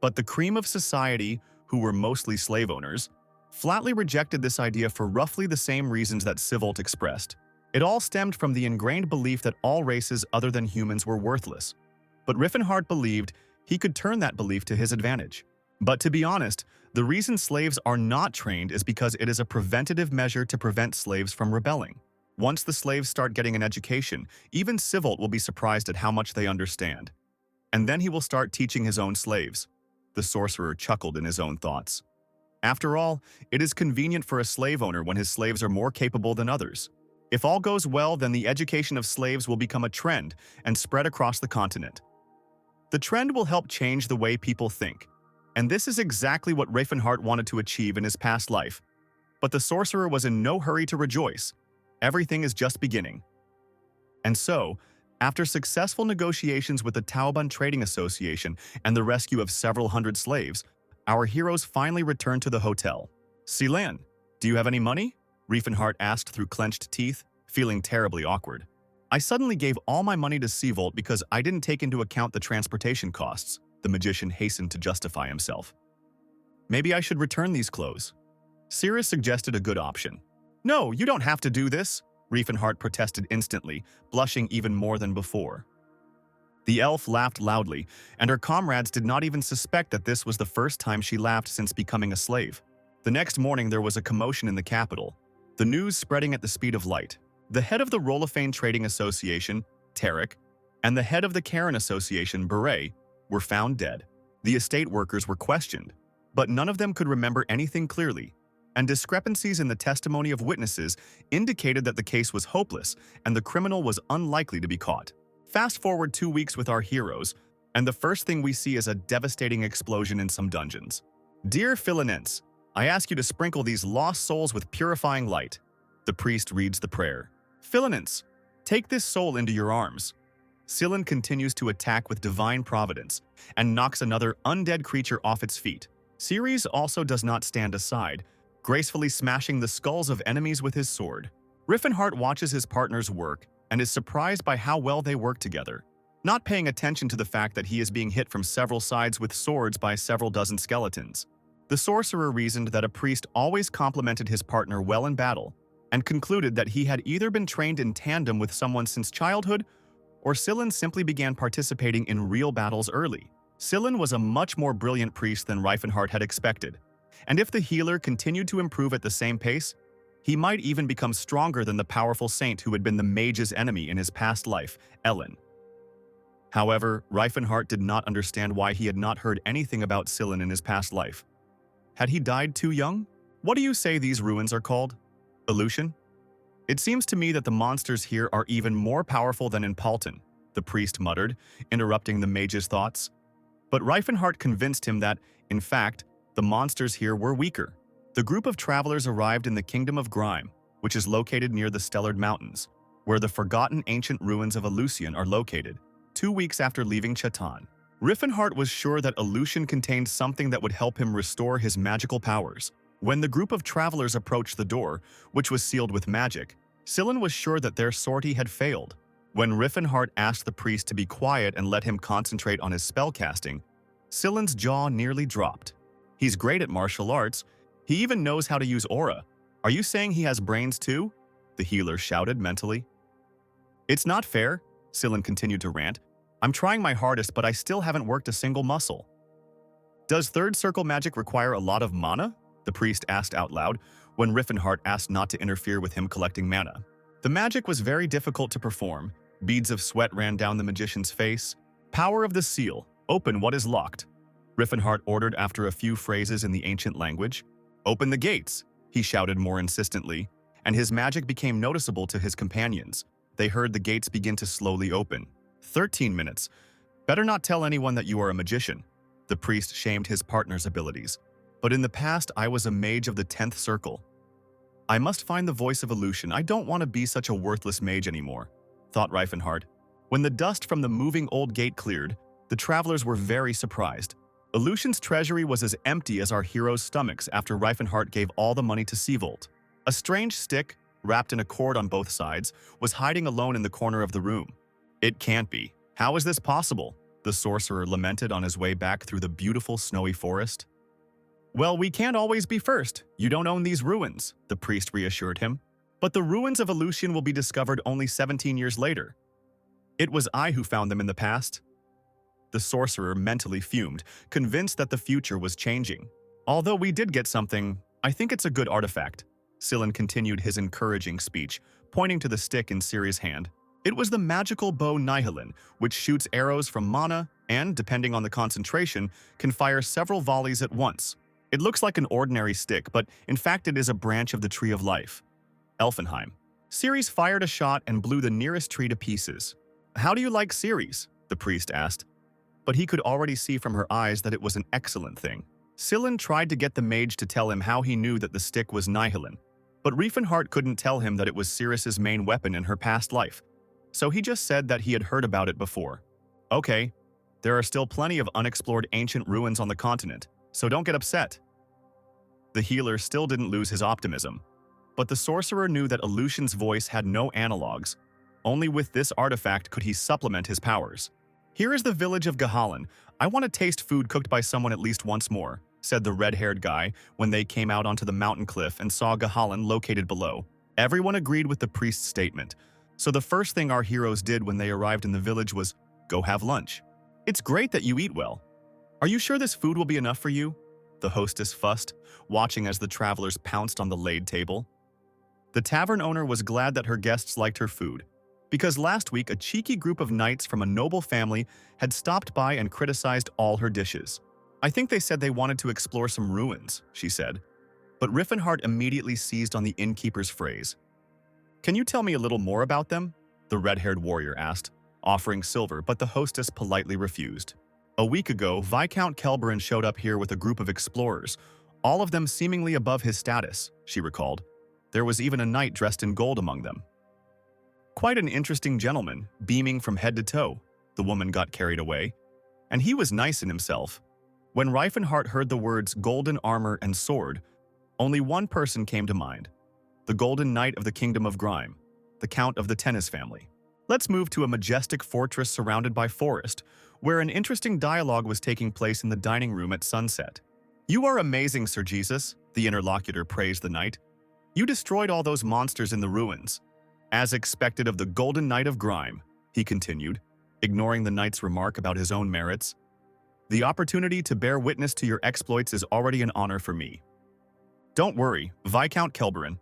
But the cream of society, who were mostly slave owners, flatly rejected this idea for roughly the same reasons that Sivolt expressed. It all stemmed from the ingrained belief that all races other than humans were worthless. But Riefenhardt believed he could turn that belief to his advantage. But to be honest, the reason slaves are not trained is because it is a preventative measure to prevent slaves from rebelling. Once the slaves start getting an education, even Sivolt will be surprised at how much they understand. And then he will start teaching his own slaves. The sorcerer chuckled in his own thoughts. After all, it is convenient for a slave owner when his slaves are more capable than others. If all goes well, then the education of slaves will become a trend and spread across the continent. The trend will help change the way people think. And this is exactly what Riefenhardt wanted to achieve in his past life. But the sorcerer was in no hurry to rejoice. Everything is just beginning. And so, after successful negotiations with the Taoban Trading Association and the rescue of several hundred slaves, our heroes finally returned to the hotel. Silan, do you have any money? Riefenhardt asked through clenched teeth, feeling terribly awkward. I suddenly gave all my money to Sivolt because I didn't take into account the transportation costs, the magician hastened to justify himself. Maybe I should return these clothes. Cirrus suggested a good option. No, you don't have to do this, Riefenhardt protested instantly, blushing even more than before. The elf laughed loudly, and her comrades did not even suspect that this was the first time she laughed since becoming a slave. The next morning there was a commotion in the capital, the news spreading at the speed of light. The head of the Rolofane Trading Association, Tarek, and the head of the Karen Association, Beret, were found dead. The estate workers were questioned, but none of them could remember anything clearly, and discrepancies in the testimony of witnesses indicated that the case was hopeless and the criminal was unlikely to be caught. Fast forward 2 weeks with our heroes, and the first thing we see is a devastating explosion in some dungeons. Dear Philinense, I ask you to sprinkle these lost souls with purifying light. The priest reads the prayer. Philinense, take this soul into your arms. Silan continues to attack with divine providence and knocks another undead creature off its feet. Ceres also does not stand aside, gracefully smashing the skulls of enemies with his sword. Riefenhardt watches his partners work and is surprised by how well they work together, not paying attention to the fact that he is being hit from several sides with swords by several dozen skeletons. The sorcerer reasoned that a priest always complemented his partner well in battle, and concluded that he had either been trained in tandem with someone since childhood, or Silan simply began participating in real battles early. Silan was a much more brilliant priest than Riefenhardt had expected, and if the healer continued to improve at the same pace, he might even become stronger than the powerful saint who had been the mage's enemy in his past life, Ellen. However, Riefenhardt did not understand why he had not heard anything about Silan in his past life. Had he died too young? What do you say these ruins are called? Illusion? It seems to me that the monsters here are even more powerful than in Palton, the priest muttered, interrupting the mage's thoughts. But Reifenhart convinced him that, in fact, the monsters here were weaker. The group of travelers arrived in the Kingdom of Grime, which is located near the Stellard Mountains, where the forgotten ancient ruins of Eleusian are located, 2 weeks after leaving Chatan. Riffenhart was sure that Eleusian contained something that would help him restore his magical powers. When the group of travelers approached the door, which was sealed with magic, Sillin was sure that their sortie had failed. When Riffenhart asked the priest to be quiet and let him concentrate on his spellcasting, Sillin's jaw nearly dropped. He's great at martial arts. He even knows how to use aura. Are you saying he has brains too? The healer shouted mentally. It's not fair, Sillin continued to rant. I'm trying my hardest, but I still haven't worked a single muscle. Does third circle magic require a lot of mana? The priest asked out loud when Riffenhart asked not to interfere with him collecting mana. The magic was very difficult to perform. Beads of sweat ran down the magician's face. Power of the seal. Open what is locked. Riffenhart ordered after a few phrases in the ancient language. Open the gates, he shouted more insistently, and his magic became noticeable to his companions. They heard the gates begin to slowly open. 13 minutes. Better not tell anyone that you are a magician. The priest shamed his partner's abilities. But in the past, I was a mage of the 10th circle. I must find the voice of illusion. I don't want to be such a worthless mage anymore, thought Reifenhart. When the dust from the moving old gate cleared, the travelers were very surprised. Illusion's treasury was as empty as our heroes' stomachs after Reifenhart gave all the money to Seavolt. A strange stick, wrapped in a cord on both sides, was hiding alone in the corner of the room. It can't be. How is this possible? The sorcerer lamented on his way back through the beautiful snowy forest. Well, we can't always be first. You don't own these ruins, the priest reassured him. But the ruins of Eleusian will be discovered only 17 years later. It was I who found them in the past. The sorcerer mentally fumed, convinced that the future was changing. Although we did get something, I think it's a good artifact. Sillin continued his encouraging speech, pointing to the stick in Ciri's hand. It was the magical bow Nihilin, which shoots arrows from mana and, depending on the concentration, can fire several volleys at once. It looks like an ordinary stick, but in fact it is a branch of the Tree of Life. Elfenheim. Ceres fired a shot and blew the nearest tree to pieces. How do you like Ceres? The priest asked. But he could already see from her eyes that it was an excellent thing. Sillin tried to get the mage to tell him how he knew that the stick was Nihilin, but Riefenhart couldn't tell him that it was Ceres's main weapon in her past life, so he just said that he had heard about it before. Okay, there are still plenty of unexplored ancient ruins on the continent, so don't get upset. The healer still didn't lose his optimism, but the sorcerer knew that Eleusian's voice had no analogues. Only with this artifact could he supplement his powers. Here is the village of Gahalan. I want to taste food cooked by someone at least once more, said the red-haired guy when they came out onto the mountain cliff and saw Gahalan located below. Everyone agreed with the priest's statement, so the first thing our heroes did when they arrived in the village was go have lunch. It's great that you eat well. Are you sure this food will be enough for you? The hostess fussed, watching as the travelers pounced on the laid table. The tavern owner was glad that her guests liked her food, because last week a cheeky group of knights from a noble family had stopped by and criticized all her dishes. I think they said they wanted to explore some ruins, she said. But Riffenhart immediately seized on the innkeeper's phrase. Can you tell me a little more about them? The red-haired warrior asked, offering silver, but the hostess politely refused. A week ago, Viscount Kelberin showed up here with a group of explorers, all of them seemingly above his status, she recalled. There was even a knight dressed in gold among them. Quite an interesting gentleman, beaming from head to toe. The woman got carried away. And he was nice in himself. When Reifenhart heard the words golden armor and sword, only one person came to mind. The Golden Knight of the Kingdom of Grime, the Count of the Tennis family. Let's move to a majestic fortress surrounded by forest, where an interesting dialogue was taking place in the dining room at sunset. You are amazing, Sir Jesus, the interlocutor praised the knight. You destroyed all those monsters in the ruins. As expected of the Golden Knight of Grime, he continued, ignoring the knight's remark about his own merits. The opportunity to bear witness to your exploits is already an honor for me. Don't worry, Viscount Kelberin.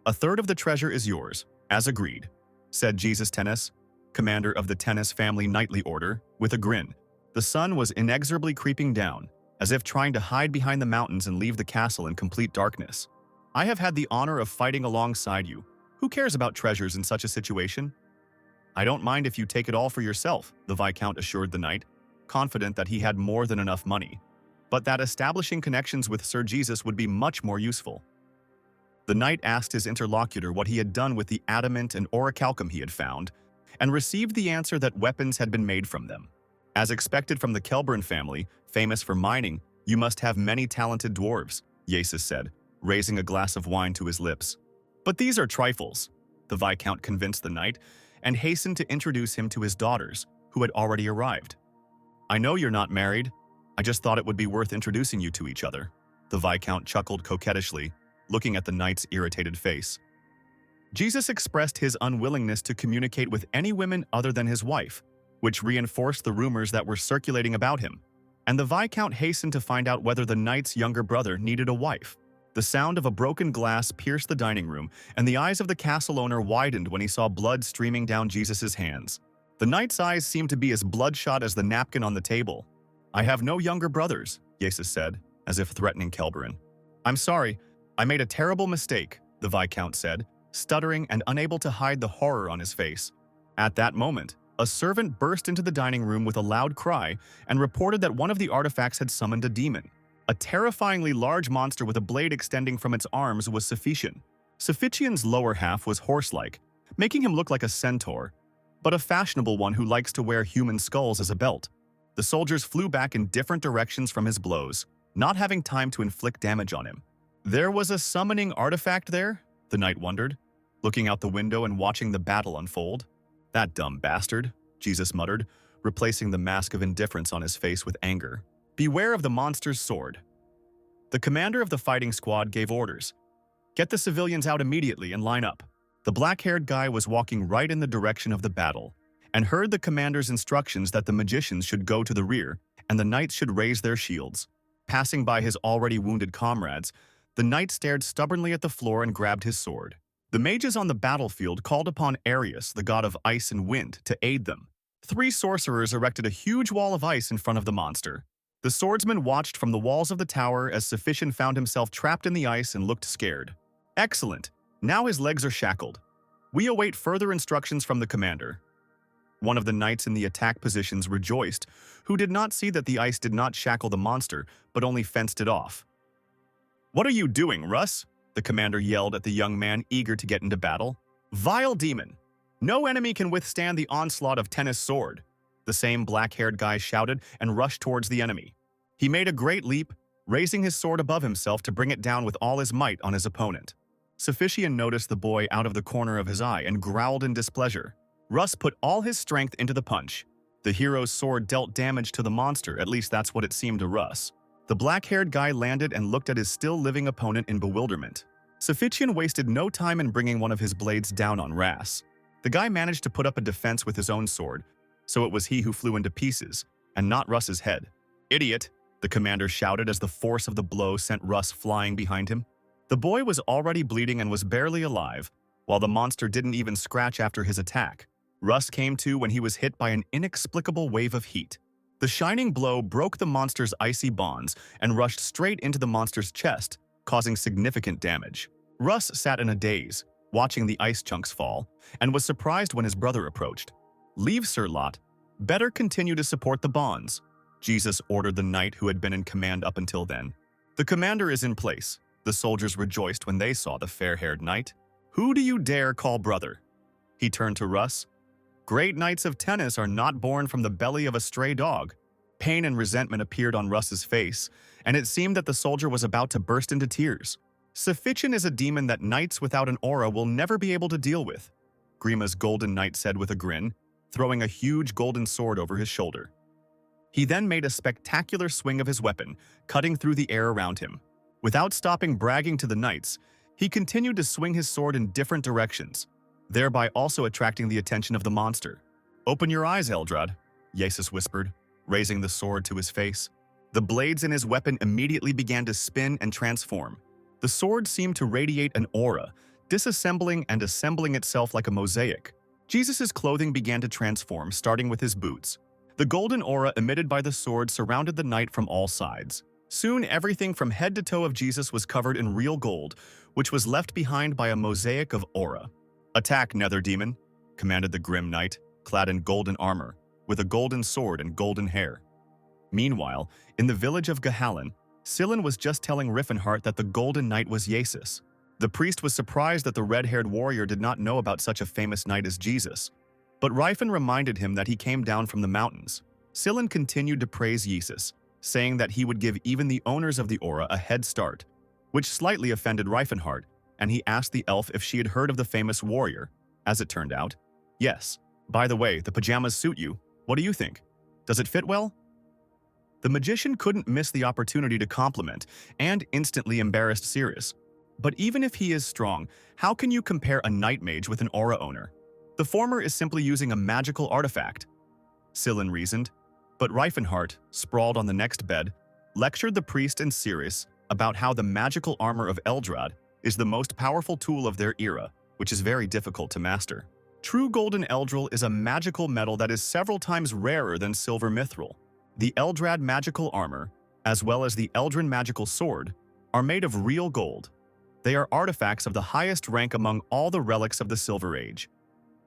A third of the treasure is yours, as agreed, said Jesus Tennis, commander of the Tennis family knightly order, with a grin. The sun was inexorably creeping down, as if trying to hide behind the mountains and leave the castle in complete darkness. I have had the honor of fighting alongside you. Who cares about treasures in such a situation? I don't mind if you take it all for yourself, the Viscount assured the knight, confident that he had more than enough money, but that establishing connections with Sir Jesus would be much more useful. The knight asked his interlocutor what he had done with the adamant and orichalcum he had found, and received the answer that weapons had been made from them. As expected from the Kelbern family, famous for mining, you must have many talented dwarves, Yasis said, raising a glass of wine to his lips. But these are trifles, the Viscount convinced the knight, and hastened to introduce him to his daughters, who had already arrived. I know you're not married. I just thought it would be worth introducing you to each other. The Viscount chuckled coquettishly, looking at the knight's irritated face. Jesus expressed his unwillingness to communicate with any women other than his wife, which reinforced the rumors that were circulating about him, and the Viscount hastened to find out whether the knight's younger brother needed a wife. The sound of a broken glass pierced the dining room, and the eyes of the castle owner widened when he saw blood streaming down Jesus' hands. The knight's eyes seemed to be as bloodshot as the napkin on the table. I have no younger brothers, Yasis said, as if threatening Kelberin. I'm sorry, I made a terrible mistake, the Viscount said, stuttering and unable to hide the horror on his face. At that moment, a servant burst into the dining room with a loud cry and reported that one of the artifacts had summoned a demon. A terrifyingly large monster with a blade extending from its arms was Suffician. Suffician's lower half was horse-like, making him look like a centaur, but a fashionable one who likes to wear human skulls as a belt. The soldiers flew back in different directions from his blows, not having time to inflict damage on him. There was a summoning artifact there? The knight wondered, looking out the window and watching the battle unfold. That dumb bastard, Jesus muttered, replacing the mask of indifference on his face with anger. Beware of the monster's sword. The commander of the fighting squad gave orders. Get the civilians out immediately and line up. The black-haired guy was walking right in the direction of the battle and heard the commander's instructions that the magicians should go to the rear and the knights should raise their shields. Passing by his already wounded comrades, the knight stared stubbornly at the floor and grabbed his sword. The mages on the battlefield called upon Arius, the god of ice and wind, to aid them. 3 sorcerers erected a huge wall of ice in front of the monster. The swordsman watched from the walls of the tower as Suffician found himself trapped in the ice and looked scared. Excellent. Now his legs are shackled. We await further instructions from the commander. One of the knights in the attack positions rejoiced, who did not see that the ice did not shackle the monster, but only fenced it off. What are you doing, Russ? The commander yelled at the young man eager to get into battle. Vile demon! No enemy can withstand the onslaught of Tennis' sword. The same black-haired guy shouted and rushed towards the enemy. He made a great leap, raising his sword above himself to bring it down with all his might on his opponent. Suffician noticed the boy out of the corner of his eye and growled in displeasure. Russ put all his strength into the punch. The hero's sword dealt damage to the monster, at least that's what it seemed to Russ. The black-haired guy landed and looked at his still-living opponent in bewilderment. Suffician wasted no time in bringing one of his blades down on Ras. The guy managed to put up a defense with his own sword, so it was he who flew into pieces, and not Russ's head. Idiot! The commander shouted as the force of the blow sent Russ flying behind him. The boy was already bleeding and was barely alive, while the monster didn't even scratch after his attack. Russ came to when he was hit by an inexplicable wave of heat. The shining blow broke the monster's icy bonds and rushed straight into the monster's chest, causing significant damage. Russ sat in a daze, watching the ice chunks fall, and was surprised when his brother approached. Leave, Sir Lot. Better continue to support the bonds, Jesus ordered the knight who had been in command up until then. The commander is in place. The soldiers rejoiced when they saw the fair-haired knight. Who do you dare call brother? He turned to Russ. Great knights of tennis are not born from the belly of a stray dog. Pain and resentment appeared on Russ's face, and it seemed that the soldier was about to burst into tears. Suffician is a demon that knights without an aura will never be able to deal with, Grima's golden knight said with a grin, throwing a huge golden sword over his shoulder. He then made a spectacular swing of his weapon, cutting through the air around him. Without stopping bragging to the knights, he continued to swing his sword in different directions, thereby also attracting the attention of the monster. Open your eyes, Eldrad, Yasis whispered, raising the sword to his face. The blades in his weapon immediately began to spin and transform. The sword seemed to radiate an aura, disassembling and assembling itself like a mosaic. Jesus' clothing began to transform, starting with his boots. The golden aura emitted by the sword surrounded the knight from all sides. Soon, everything from head to toe of Jesus was covered in real gold, which was left behind by a mosaic of aura. "Attack, nether demon," commanded the grim knight, clad in golden armor, with a golden sword and golden hair. Meanwhile, in the village of Yahello, Scylla was just telling Riffenhart that the golden knight was Jesus. The priest was surprised that the red-haired warrior did not know about such a famous knight as Jesus. But Rifen reminded him that he came down from the mountains. Scylla continued to praise Jesus, saying that he would give even the owners of the aura a head start, which slightly offended Riefenhart, and he asked the elf if she had heard of the famous warrior. As it turned out, yes. "By the way, the pajamas suit you. What do you think? Does it fit well?" The magician couldn't miss the opportunity to compliment, and instantly embarrassed Sirius. But even if he is strong, how can you compare a night mage with an aura owner? The former is simply using a magical artifact, Scylla reasoned. But Riefenhart, sprawled on the next bed, lectured the priest and Sirius about how the magical armor of Eldrad is the most powerful tool of their era, which is very difficult to master. True golden Eldril is a magical metal that is several times rarer than silver mithril. The Eldrad magical armor, as well as the Eldrin magical sword, are made of real gold. They are artifacts of the highest rank among all the relics of the Silver Age.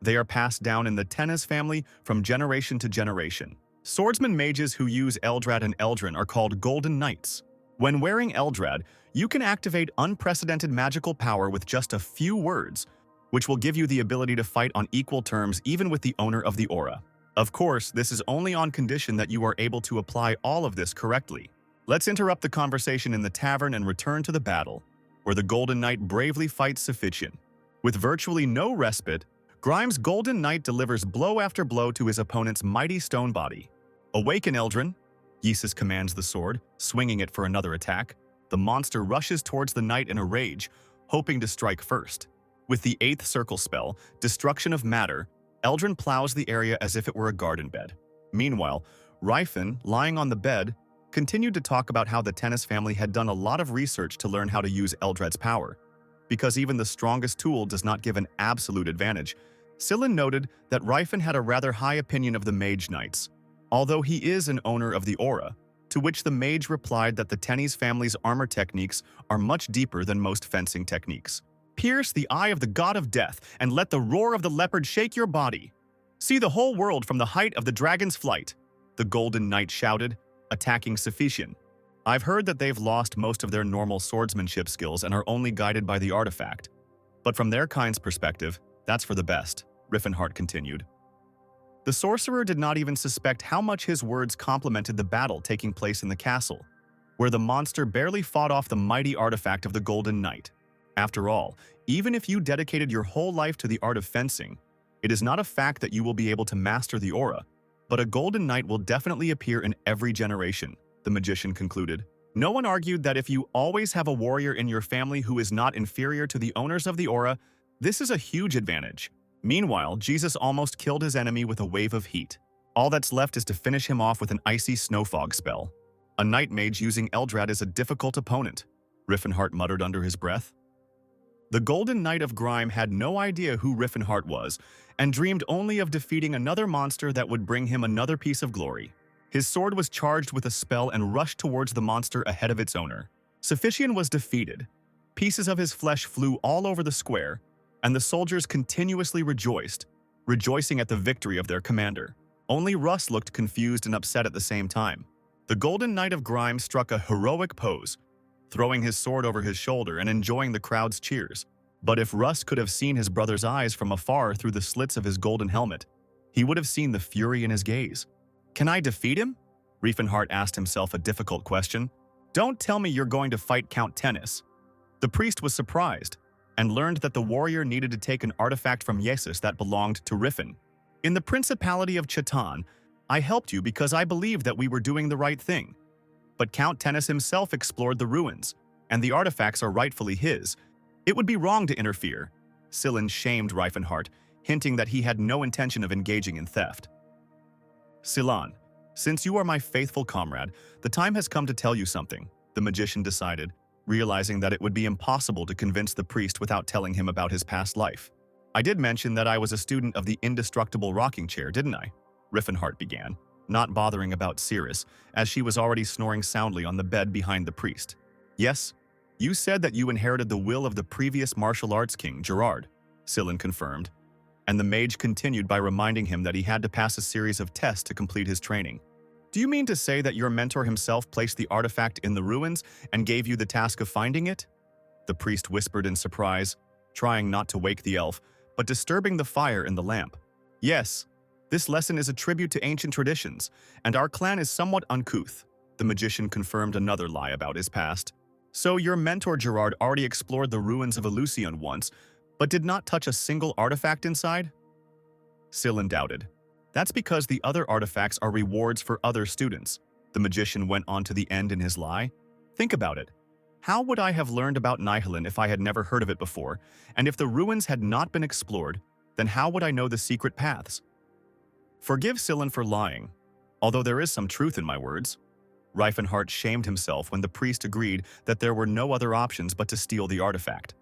They are passed down in the Tennis family from generation to generation. Swordsman mages who use Eldrad and Eldrin are called Golden Knights. When wearing Eldrad, you can activate unprecedented magical power with just a few words, which will give you the ability to fight on equal terms even with the owner of the aura. Of course, this is only on condition that you are able to apply all of this correctly. Let's interrupt the conversation in the tavern and return to the battle, where the Golden Knight bravely fights Suffician. With virtually no respite, Grimes' Golden Knight delivers blow after blow to his opponent's mighty stone body. "Awaken, Eldrin," Yeesus commands the sword, swinging it for another attack. The monster rushes towards the knight in a rage, hoping to strike first. With the 8th circle spell, Destruction of Matter, Eldrin plows the area as if it were a garden bed. Meanwhile, Rifen, lying on the bed, continued to talk about how the Tennis family had done a lot of research to learn how to use Eldred's power. Because even the strongest tool does not give an absolute advantage, Scylla noted that Rifen had a rather high opinion of the Mage Knights, although he is an owner of the aura, to which the mage replied that the Tennis family's armor techniques are much deeper than most fencing techniques. "Pierce the eye of the god of death, and let the roar of the leopard shake your body. See the whole world from the height of the dragon's flight," the Golden Knight shouted, attacking Suffician. "I've heard that they've lost most of their normal swordsmanship skills and are only guided by the artifact. But from their kind's perspective, that's for the best," Riffenhart continued. The sorcerer did not even suspect how much his words complemented the battle taking place in the castle, where the monster barely fought off the mighty artifact of the Golden Knight. After all, even if you dedicated your whole life to the art of fencing, it is not a fact that you will be able to master the aura, but a Golden Knight will definitely appear in every generation, the magician concluded. No one argued that if you always have a warrior in your family who is not inferior to the owners of the aura, this is a huge advantage. Meanwhile, Jesus almost killed his enemy with a wave of heat. All that's left is to finish him off with an icy snowfog spell. "A night mage using Eldrad is a difficult opponent," Riffenhart muttered under his breath. The Golden Knight of Grime had no idea who Riffenhart was, and dreamed only of defeating another monster that would bring him another piece of glory. His sword was charged with a spell and rushed towards the monster ahead of its owner. Suffician was defeated. Pieces of his flesh flew all over the square, and the soldiers continuously rejoiced, rejoicing at the victory of their commander. Only Russ looked confused and upset at the same time. The Golden Knight of Grime struck a heroic pose, throwing his sword over his shoulder and enjoying the crowd's cheers. But if Russ could have seen his brother's eyes from afar through the slits of his golden helmet, he would have seen the fury in his gaze. "Can I defeat him?" Riefenhart asked himself a difficult question. "Don't tell me you're going to fight Count Tennis." The priest was surprised, and learned that the warrior needed to take an artifact from Jesus that belonged to Riffen. "In the Principality of Chatan, I helped you because I believed that we were doing the right thing. But Count Tennis himself explored the ruins, and the artifacts are rightfully his. It would be wrong to interfere." Scylla shamed Riefenhart, hinting that he had no intention of engaging in theft. "Scylla, since you are my faithful comrade, the time has come to tell you something," the magician decided, realizing that it would be impossible to convince the priest without telling him about his past life. "I did mention that I was a student of the indestructible rocking chair, didn't I?" Riffenhart began. not bothering about Cirrus, as she was already snoring soundly on the bed behind the priest. "Yes, you said that you inherited the will of the previous martial arts king, Gerard," Sillin confirmed, and the mage continued by reminding him that he had to pass a series of tests to complete his training. "Do you mean to say that your mentor himself placed the artifact in the ruins and gave you the task of finding it?" The priest whispered in surprise, trying not to wake the elf, but disturbing the fire in the lamp. "Yes, this lesson is a tribute to ancient traditions, and our clan is somewhat uncouth." The magician confirmed another lie about his past. "So your mentor Gerard already explored the ruins of Eleusion once, but did not touch a single artifact inside?" Sillin doubted. "That's because the other artifacts are rewards for other students." The magician went on to the end in his lie. "Think about it. How would I have learned about Nihilin if I had never heard of it before? And if the ruins had not been explored, then how would I know the secret paths?" Forgive Sillin for lying, although there is some truth in my words. Reifenhart shamed himself when the priest agreed that there were no other options but to steal the artifact.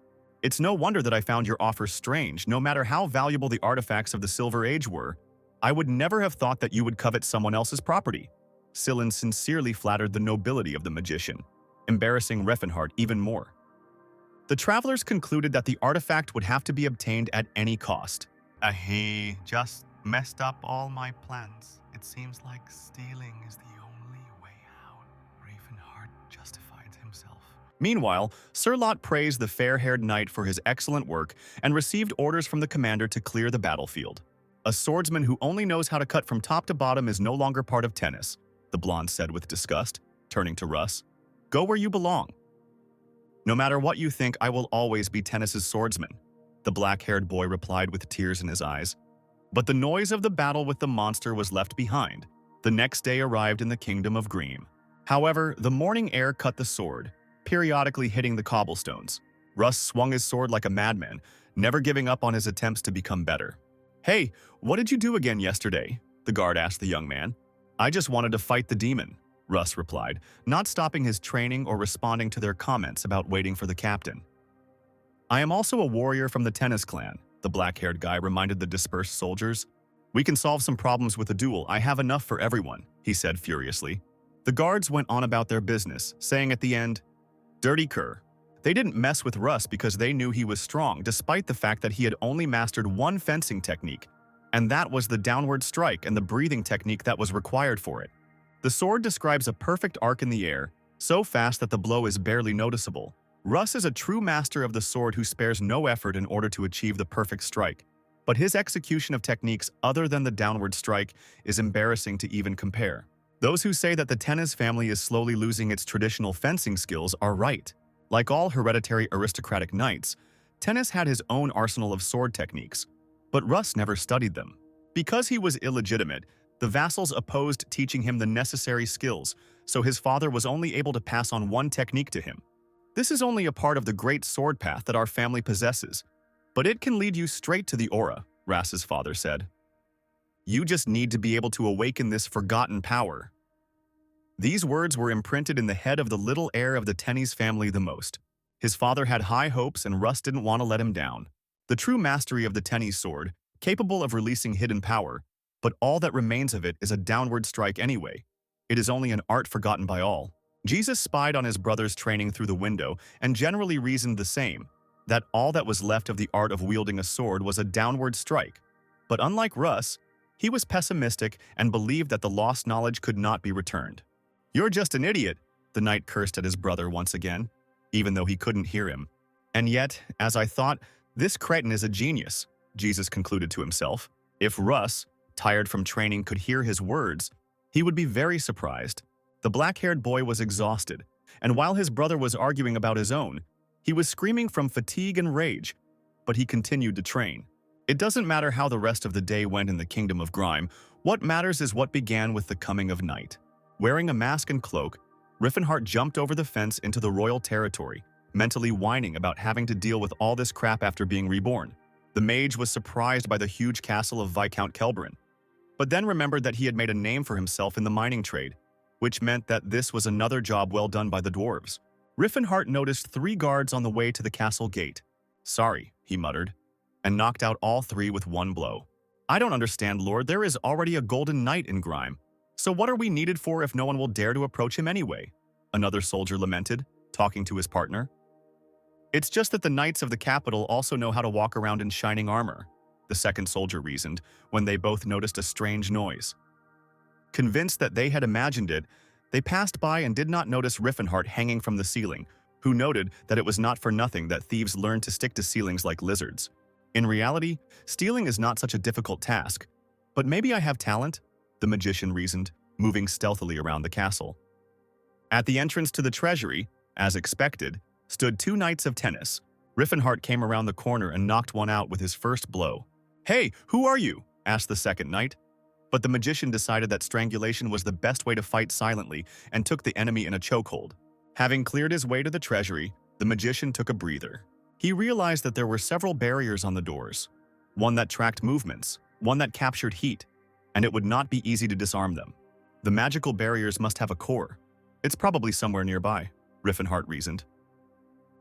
"It's no wonder that I found your offer strange. No matter how valuable the artifacts of the Silver Age were, I would never have thought that you would covet someone else's property." Sillin sincerely flattered the nobility of the magician, embarrassing Reifenhart even more. The travelers concluded that the artifact would have to be obtained at any cost. "He just messed up all my plans. It seems like stealing is the only way out," Reifenhart justified himself. Meanwhile, Sir Lot praised the fair-haired knight for his excellent work and received orders from the commander to clear the battlefield. "A swordsman who only knows how to cut from top to bottom is no longer part of tennis," the blonde said with disgust, turning to Russ. "Go where you belong." "No matter what you think, I will always be tennis's swordsman," the black-haired boy replied with tears in his eyes. But the noise of the battle with the monster was left behind. The next day arrived in the kingdom of Greem. However, the morning air cut the sword, periodically hitting the cobblestones. Russ swung his sword like a madman, never giving up on his attempts to become better. "Hey, what did you do again yesterday?" the guard asked the young man. "I just wanted to fight the demon," Russ replied, not stopping his training or responding to their comments about waiting for the captain. "I am also a warrior from the tennis clan," the black-haired guy reminded the dispersed soldiers. "We can solve some problems with a duel. I have enough for everyone," he said furiously. The guards went on about their business, saying at the end, "Dirty cur." They didn't mess with Russ because they knew he was strong, despite the fact that he had only mastered one fencing technique, and that was the downward strike and the breathing technique that was required for it. The sword describes a perfect arc in the air, so fast that the blow is barely noticeable. Russ is a true master of the sword who spares no effort in order to achieve the perfect strike, but his execution of techniques other than the downward strike is embarrassing to even compare. Those who say that the tennis family is slowly losing its traditional fencing skills are right. Like all hereditary aristocratic knights, Tennis had his own arsenal of sword techniques, but Russ never studied them. Because he was illegitimate, the vassals opposed teaching him the necessary skills, so his father was only able to pass on one technique to him. This is only a part of the great sword path that our family possesses, but it can lead you straight to the aura, Rass's father said. You just need to be able to awaken this forgotten power. These words were imprinted in the head of the little heir of the Tennies family the most. His father had high hopes and Russ didn't want to let him down. The true mastery of the Tennies sword, capable of releasing hidden power, but all that remains of it is a downward strike anyway. It is only an art forgotten by all. Jesus spied on his brother's training through the window and generally reasoned the same, that all that was left of the art of wielding a sword was a downward strike. But unlike Russ, he was pessimistic and believed that the lost knowledge could not be returned. You're just an idiot, the knight cursed at his brother once again, even though he couldn't hear him. And yet, as I thought, this cretin is a genius, Jesus concluded to himself. If Russ, tired from training, could hear his words, he would be very surprised. The black-haired boy was exhausted, and while his brother was arguing about his own, he was screaming from fatigue and rage, but he continued to train. It doesn't matter how the rest of the day went in the kingdom of Grime, what matters is what began with the coming of night. Wearing a mask and cloak, Riffenhart jumped over the fence into the royal territory, mentally whining about having to deal with all this crap after being reborn. The mage was surprised by the huge castle of Viscount Kelbrin, but then remembered that he had made a name for himself in the mining trade, which meant that this was another job well done by the dwarves. Riffenhart noticed 3 guards on the way to the castle gate. Sorry, he muttered, and knocked out all 3 with one blow. I don't understand, Lord, there is already a golden knight in Grime. So what are we needed for if no one will dare to approach him anyway? Another soldier lamented, talking to his partner. It's just that the knights of the capital also know how to walk around in shining armor, the second soldier reasoned, when they both noticed a strange noise. Convinced that they had imagined it, they passed by and did not notice Riffenhart hanging from the ceiling, who noted that it was not for nothing that thieves learned to stick to ceilings like lizards. In reality, stealing is not such a difficult task. But maybe I have talent, the magician reasoned, moving stealthily around the castle. At the entrance to the treasury, as expected, stood two knights of tennis. Riffenhart came around the corner and knocked one out with his first blow. "Hey, who are you?" asked the second knight. But the magician decided that strangulation was the best way to fight silently and took the enemy in a chokehold. Having cleared his way to the treasury, the magician took a breather. He realized that there were several barriers on the doors, one that tracked movements, one that captured heat, and it would not be easy to disarm them. The magical barriers must have a core. It's probably somewhere nearby, Riffenhart reasoned.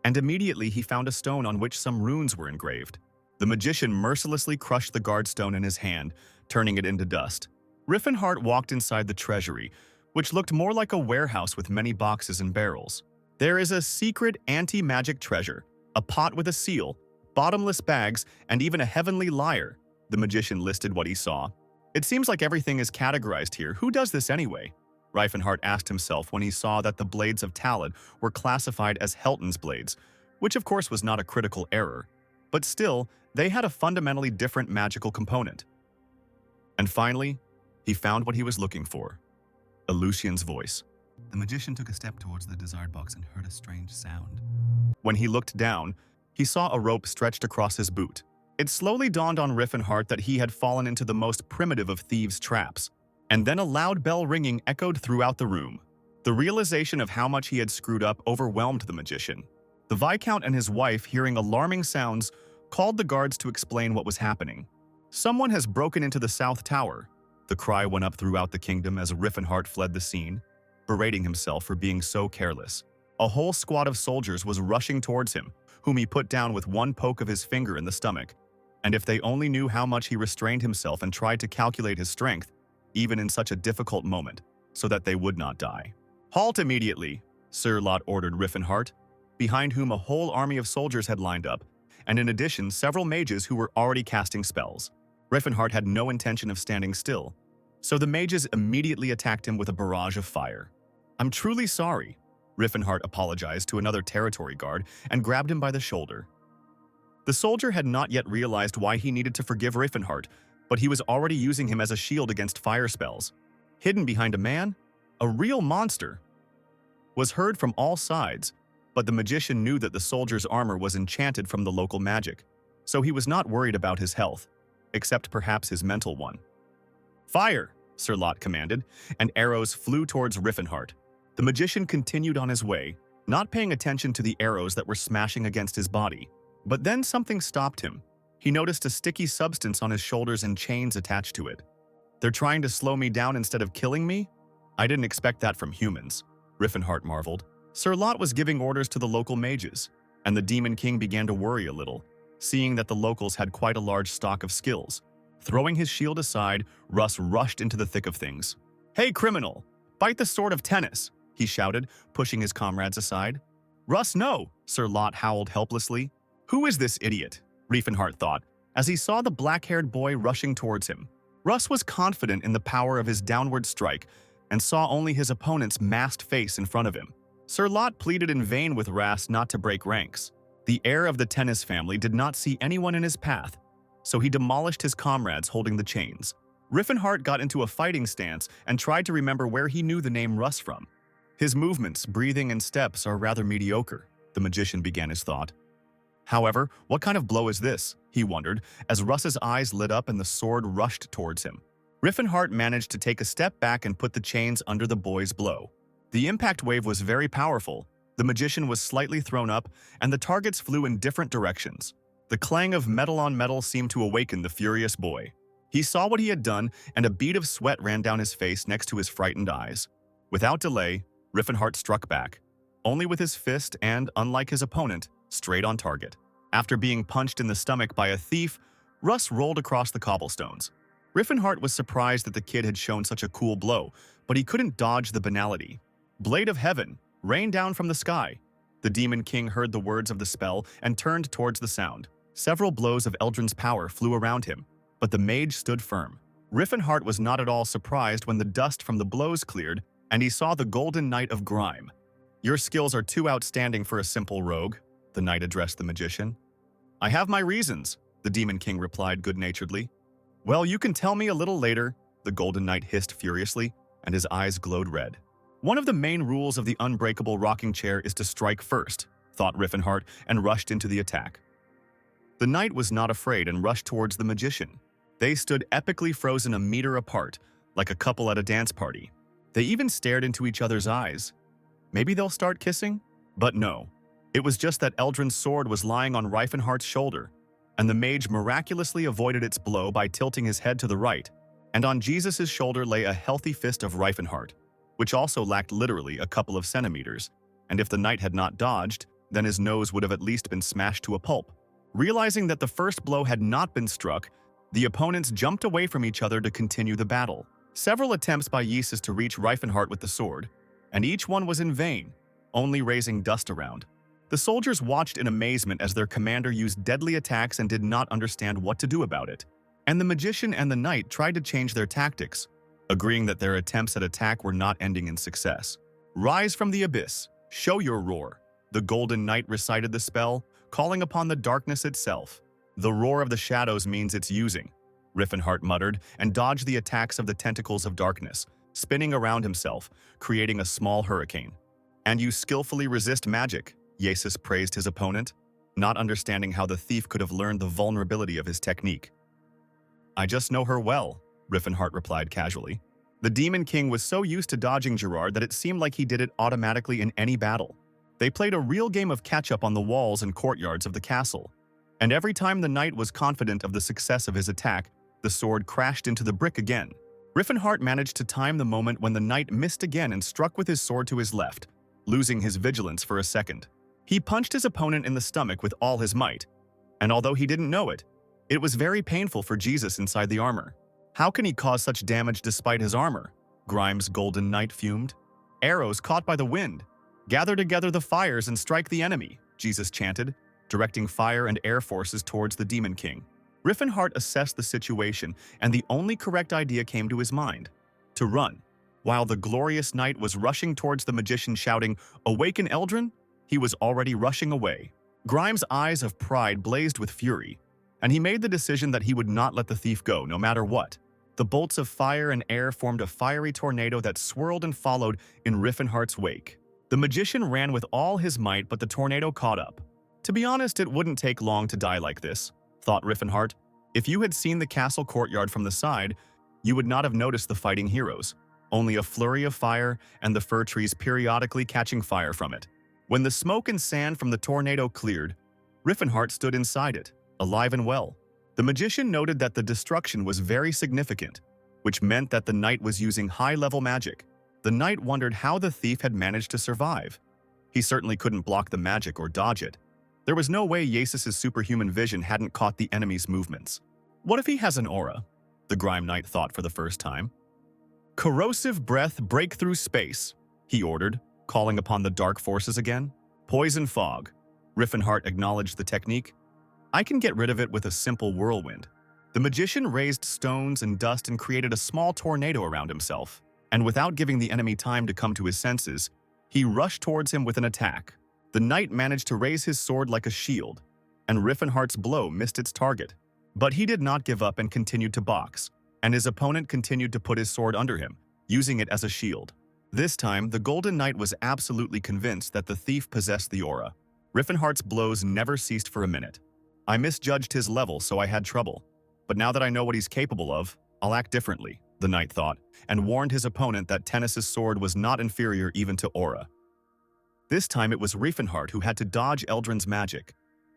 And immediately he found a stone on which some runes were engraved. The magician mercilessly crushed the guard stone in his hand, turning it into dust. Riffenhart walked inside the treasury, which looked more like a warehouse with many boxes and barrels. There is a secret anti-magic treasure, a pot with a seal, bottomless bags, and even a heavenly lyre. The magician listed what he saw. It seems like everything is categorized here. Who does this anyway? Riffenhart asked himself when he saw that the blades of Talad were classified as Helton's blades, which of course was not a critical error. But still, they had a fundamentally different magical component. And finally, he found what he was looking for. Lucian's voice. The magician took a step towards the desired box and heard a strange sound. When he looked down, he saw a rope stretched across his boot. It slowly dawned on Riffenhart that he had fallen into the most primitive of thieves' traps. And then a loud bell ringing echoed throughout the room. The realization of how much he had screwed up overwhelmed the magician. The Viscount and his wife, hearing alarming sounds, called the guards to explain what was happening. "Someone has broken into the South Tower." The cry went up throughout the kingdom as Riffenhart fled the scene, berating himself for being so careless. A whole squad of soldiers was rushing towards him, whom he put down with one poke of his finger in the stomach. And if they only knew how much he restrained himself and tried to calculate his strength, even in such a difficult moment, so that they would not die. "Halt immediately," Sir Lot ordered Riffenhart, behind whom a whole army of soldiers had lined up, and in addition several mages who were already casting spells. Riffenhart had no intention of standing still, so the mages immediately attacked him with a barrage of fire. "I'm truly sorry," Riffenhart apologized to another territory guard and grabbed him by the shoulder. The soldier had not yet realized why he needed to forgive Riffenhart, but he was already using him as a shield against fire spells. Hidden behind a man, a real monster, was heard from all sides, but the magician knew that the soldier's armor was enchanted from the local magic, so he was not worried about his health, except perhaps his mental one. "Fire!" Sir Lot commanded, and arrows flew towards Riffenhart. The magician continued on his way, not paying attention to the arrows that were smashing against his body. But then something stopped him. He noticed a sticky substance on his shoulders and chains attached to it. "They're trying to slow me down instead of killing me? I didn't expect that from humans," Riffenhart marveled. Sir Lot was giving orders to the local mages, and the Demon King began to worry a little, seeing that the locals had quite a large stock of skills. Throwing his shield aside, Russ rushed into the thick of things. "Hey, criminal! Bite the sword of tennis!" he shouted, pushing his comrades aside. "Russ, no!" Sir Lot howled helplessly. "Who is this idiot?" Riffenhart thought, as he saw the black-haired boy rushing towards him. Russ was confident in the power of his downward strike and saw only his opponent's masked face in front of him. Sir Lot pleaded in vain with Ras not to break ranks. The heir of the tennis family did not see anyone in his path, so he demolished his comrades holding the chains. Riffenhart got into a fighting stance and tried to remember where he knew the name Russ from. His movements, breathing, and steps are rather mediocre, the magician began his thought. However, what kind of blow is this? He wondered, as Russ's eyes lit up and the sword rushed towards him. Riffenhart managed to take a step back and put the chains under the boy's blow. The impact wave was very powerful. The magician was slightly thrown up, and the targets flew in different directions. The clang of metal on metal seemed to awaken the furious boy. He saw what he had done, and a bead of sweat ran down his face next to his frightened eyes. Without delay, Riffenhart struck back, only with his fist and, unlike his opponent, straight on target. After being punched in the stomach by a thief, Russ rolled across the cobblestones. Riffenhart was surprised that the kid had shown such a cool blow, but he couldn't dodge the banality. Blade of Heaven, rain down from the sky. The Demon King heard the words of the spell and turned towards the sound. Several blows of Eldrin's power flew around him, but the mage stood firm. Riffenhart was not at all surprised when the dust from the blows cleared and he saw the Golden Knight of Grime. "Your skills are too outstanding for a simple rogue," the knight addressed the magician. "I have my reasons," the Demon King replied good-naturedly. "Well, you can tell me a little later," the Golden Knight hissed furiously, and his eyes glowed red. "One of the main rules of the unbreakable rocking chair is to strike first," thought Riffenhart, and rushed into the attack. The knight was not afraid and rushed towards the magician. They stood epically frozen a meter apart, like a couple at a dance party. They even stared into each other's eyes. Maybe they'll start kissing? But no. It was just that Eldrin's sword was lying on Riffenhart's shoulder, and the mage miraculously avoided its blow by tilting his head to the right, and on Jesus' shoulder lay a healthy fist of Riffenhart, which also lacked literally a couple of centimeters, and if the knight had not dodged, then his nose would have at least been smashed to a pulp. Realizing that the first blow had not been struck, the opponents jumped away from each other to continue the battle. Several attempts by Jesus to reach Riffenhart with the sword, and each one was in vain, only raising dust around. The soldiers watched in amazement as their commander used deadly attacks and did not understand what to do about it. And the magician and the knight tried to change their tactics, agreeing that their attempts at attack were not ending in success. "Rise from the abyss, show your roar." The Golden Knight recited the spell, calling upon the darkness itself. "The roar of the shadows means it's using," Riffenhart muttered, and dodged the attacks of the tentacles of darkness, spinning around himself, creating a small hurricane. "And you skillfully resist magic," Jesus praised his opponent, not understanding how the thief could have learned the vulnerability of his technique. "I just know her well," Riffenhart replied casually. The Demon King was so used to dodging Gerard that it seemed like he did it automatically in any battle. They played a real game of catch-up on the walls and courtyards of the castle, and every time the knight was confident of the success of his attack, the sword crashed into the brick again. Riffenhart managed to time the moment when the knight missed again and struck with his sword to his left, losing his vigilance for a second. He punched his opponent in the stomach with all his might, and although he didn't know it, it was very painful for Jesus inside the armor. How can he cause such damage despite his armor? Grimes' Golden Knight fumed. "Arrows caught by the wind. Gather together the fires and strike the enemy," Jesus chanted, directing fire and air forces towards the Demon King. Riffenhart assessed the situation, and the only correct idea came to his mind: to run. While the glorious knight was rushing towards the magician shouting, "Awaken Eldrin!" he was already rushing away. Grimes' eyes of pride blazed with fury, and he made the decision that he would not let the thief go, no matter what. The bolts of fire and air formed a fiery tornado that swirled and followed in Riffenhart's wake. The magician ran with all his might, but the tornado caught up. To be honest, it wouldn't take long to die like this, thought Riffenhart. If you had seen the castle courtyard from the side, you would not have noticed the fighting heroes, only a flurry of fire and the fir trees periodically catching fire from it. When the smoke and sand from the tornado cleared, Riffenhart stood inside it, alive and well. The magician noted that the destruction was very significant, which meant that the knight was using high-level magic. The knight wondered how the thief had managed to survive. He certainly couldn't block the magic or dodge it. There was no way Jesus' superhuman vision hadn't caught the enemy's movements. What if he has an aura? The Grime Knight thought for the first time. "Corrosive breath break through space," he ordered, calling upon the dark forces again. "Poison fog." Riffenhart acknowledged the technique. "I can get rid of it with a simple whirlwind." The magician raised stones and dust and created a small tornado around himself, and without giving the enemy time to come to his senses, he rushed towards him with an attack. The knight managed to raise his sword like a shield, and Riffenhart's blow missed its target. But he did not give up and continued to box, and his opponent continued to put his sword under him, using it as a shield. This time, the Golden Knight was absolutely convinced that the thief possessed the aura. Riffenhart's blows never ceased for a minute. "I misjudged his level, so I had trouble. But now that I know what he's capable of, I'll act differently," the knight thought, and warned his opponent that Tennis's sword was not inferior even to aura. This time it was Riffenhart who had to dodge Eldrin's magic,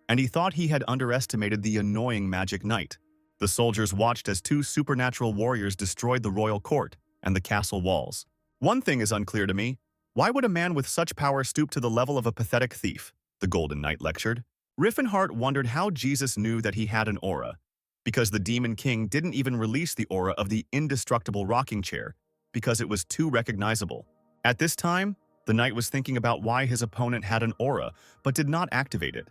and he thought he had underestimated the annoying magic knight. The soldiers watched as two supernatural warriors destroyed the royal court and the castle walls. "One thing is unclear to me. Why would a man with such power stoop to the level of a pathetic thief?" the Golden Knight lectured. Riffenhart wondered how Jesus knew that he had an aura, because the Demon King didn't even release the aura of the indestructible rocking chair because it was too recognizable. At this time, the knight was thinking about why his opponent had an aura but did not activate it.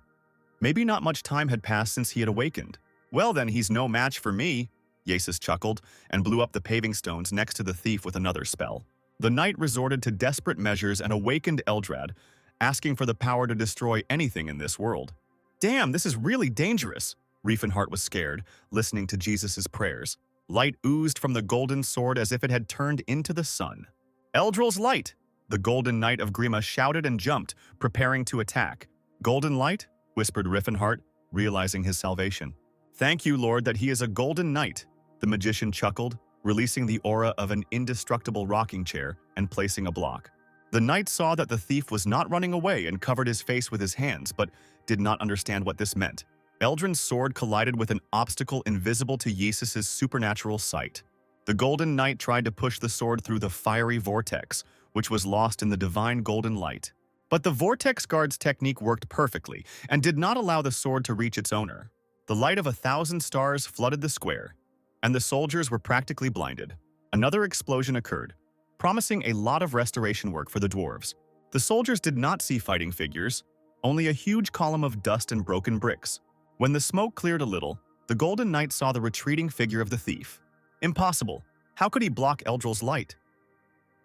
Maybe not much time had passed since he had awakened. Well then, he's no match for me, Yasis chuckled and blew up the paving stones next to the thief with another spell. The knight resorted to desperate measures and awakened Eldrad, asking for the power to destroy anything in this world. Damn, this is really dangerous. Riefenhart was scared, listening to Jesus' prayers. Light oozed from the golden sword as if it had turned into the sun. Eldril's light! The golden knight of Grima shouted and jumped, preparing to attack. Golden light? Whispered Riefenhart, realizing his salvation. Thank you, Lord, that he is a golden knight. The magician chuckled, releasing the aura of an indestructible rocking chair and placing a block. The knight saw that the thief was not running away and covered his face with his hands, but did not understand what this meant. Eldrin's sword collided with an obstacle invisible to Yasis' supernatural sight. The golden knight tried to push the sword through the fiery vortex, which was lost in the divine golden light. But the vortex guard's technique worked perfectly and did not allow the sword to reach its owner. The light of 1,000 stars flooded the square, and the soldiers were practically blinded. Another explosion occurred, promising a lot of restoration work for the dwarves. The soldiers did not see fighting figures, only a huge column of dust and broken bricks. When the smoke cleared a little, the golden knight saw the retreating figure of the thief. Impossible! How could he block Eldril's light?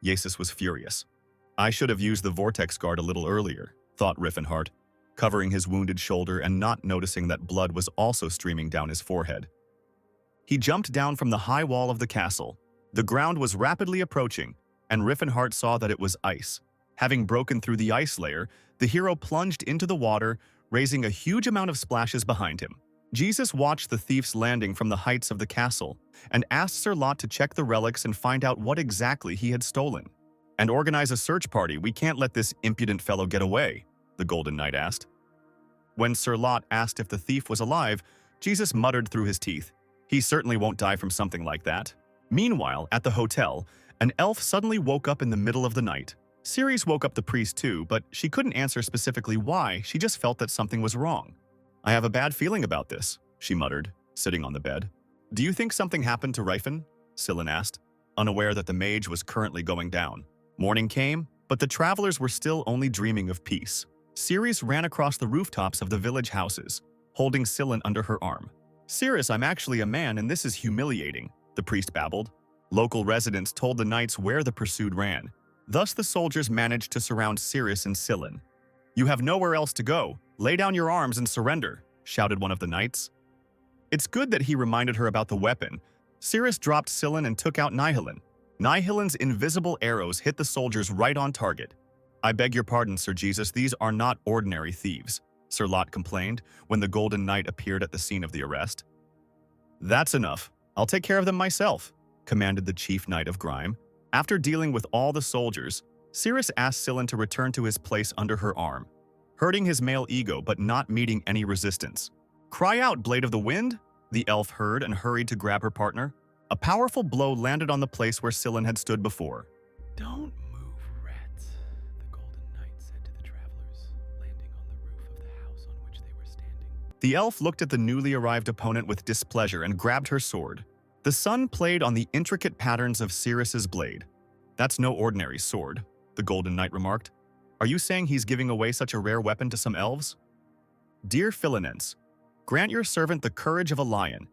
Yasis was furious. I should have used the vortex guard a little earlier, thought Riefenhart, covering his wounded shoulder and not noticing that blood was also streaming down his forehead. He jumped down from the high wall of the castle. The ground was rapidly approaching, and Riefenhart saw that it was ice. Having broken through the ice layer, the hero plunged into the water, raising a huge amount of splashes behind him. Jesus watched the thief's landing from the heights of the castle and asked Sir Lot to check the relics and find out what exactly he had stolen. And organize a search party. We can't let this impudent fellow get away, the Golden Knight asked. When Sir Lot asked if the thief was alive, Jesus muttered through his teeth, he certainly won't die from something like that. Meanwhile, at the hotel, an elf suddenly woke up in the middle of the night. Ceres woke up the priest too, but she couldn't answer specifically why, she just felt that something was wrong. I have a bad feeling about this, she muttered, sitting on the bed. Do you think something happened to Rifen? Sillin asked, unaware that the mage was currently going down. Morning came, but the travelers were still only dreaming of peace. Ceres ran across the rooftops of the village houses, holding Sillin under her arm. Ceres, I'm actually a man and this is humiliating, the priest babbled. Local residents told the knights where the pursued ran. Thus the soldiers managed to surround Ceres and Sillin. You have nowhere else to go. Lay down your arms and surrender, shouted one of the knights. It's good that he reminded her about the weapon. Ceres dropped Sillin and took out Nihilin. Nihilin's invisible arrows hit the soldiers right on target. I beg your pardon, Sir Jesus, these are not ordinary thieves, Sir Lot complained when the Golden Knight appeared at the scene of the arrest. That's enough. I'll take care of them myself, commanded the chief knight of Grime. After dealing with all the soldiers, Ceres asked Sillin to return to his place under her arm, hurting his male ego but not meeting any resistance. Cry out, Blade of the Wind, the elf heard and hurried to grab her partner. A powerful blow landed on the place where Sillin had stood before. Don't move, rats, the Golden Knight said to the travelers, landing on the roof of the house on which they were standing. The elf looked at the newly arrived opponent with displeasure and grabbed her sword. The sun played on the intricate patterns of Ceres's blade. That's no ordinary sword, the Golden Knight remarked. Are you saying he's giving away such a rare weapon to some elves? Dear Philinense, grant your servant the courage of a lion.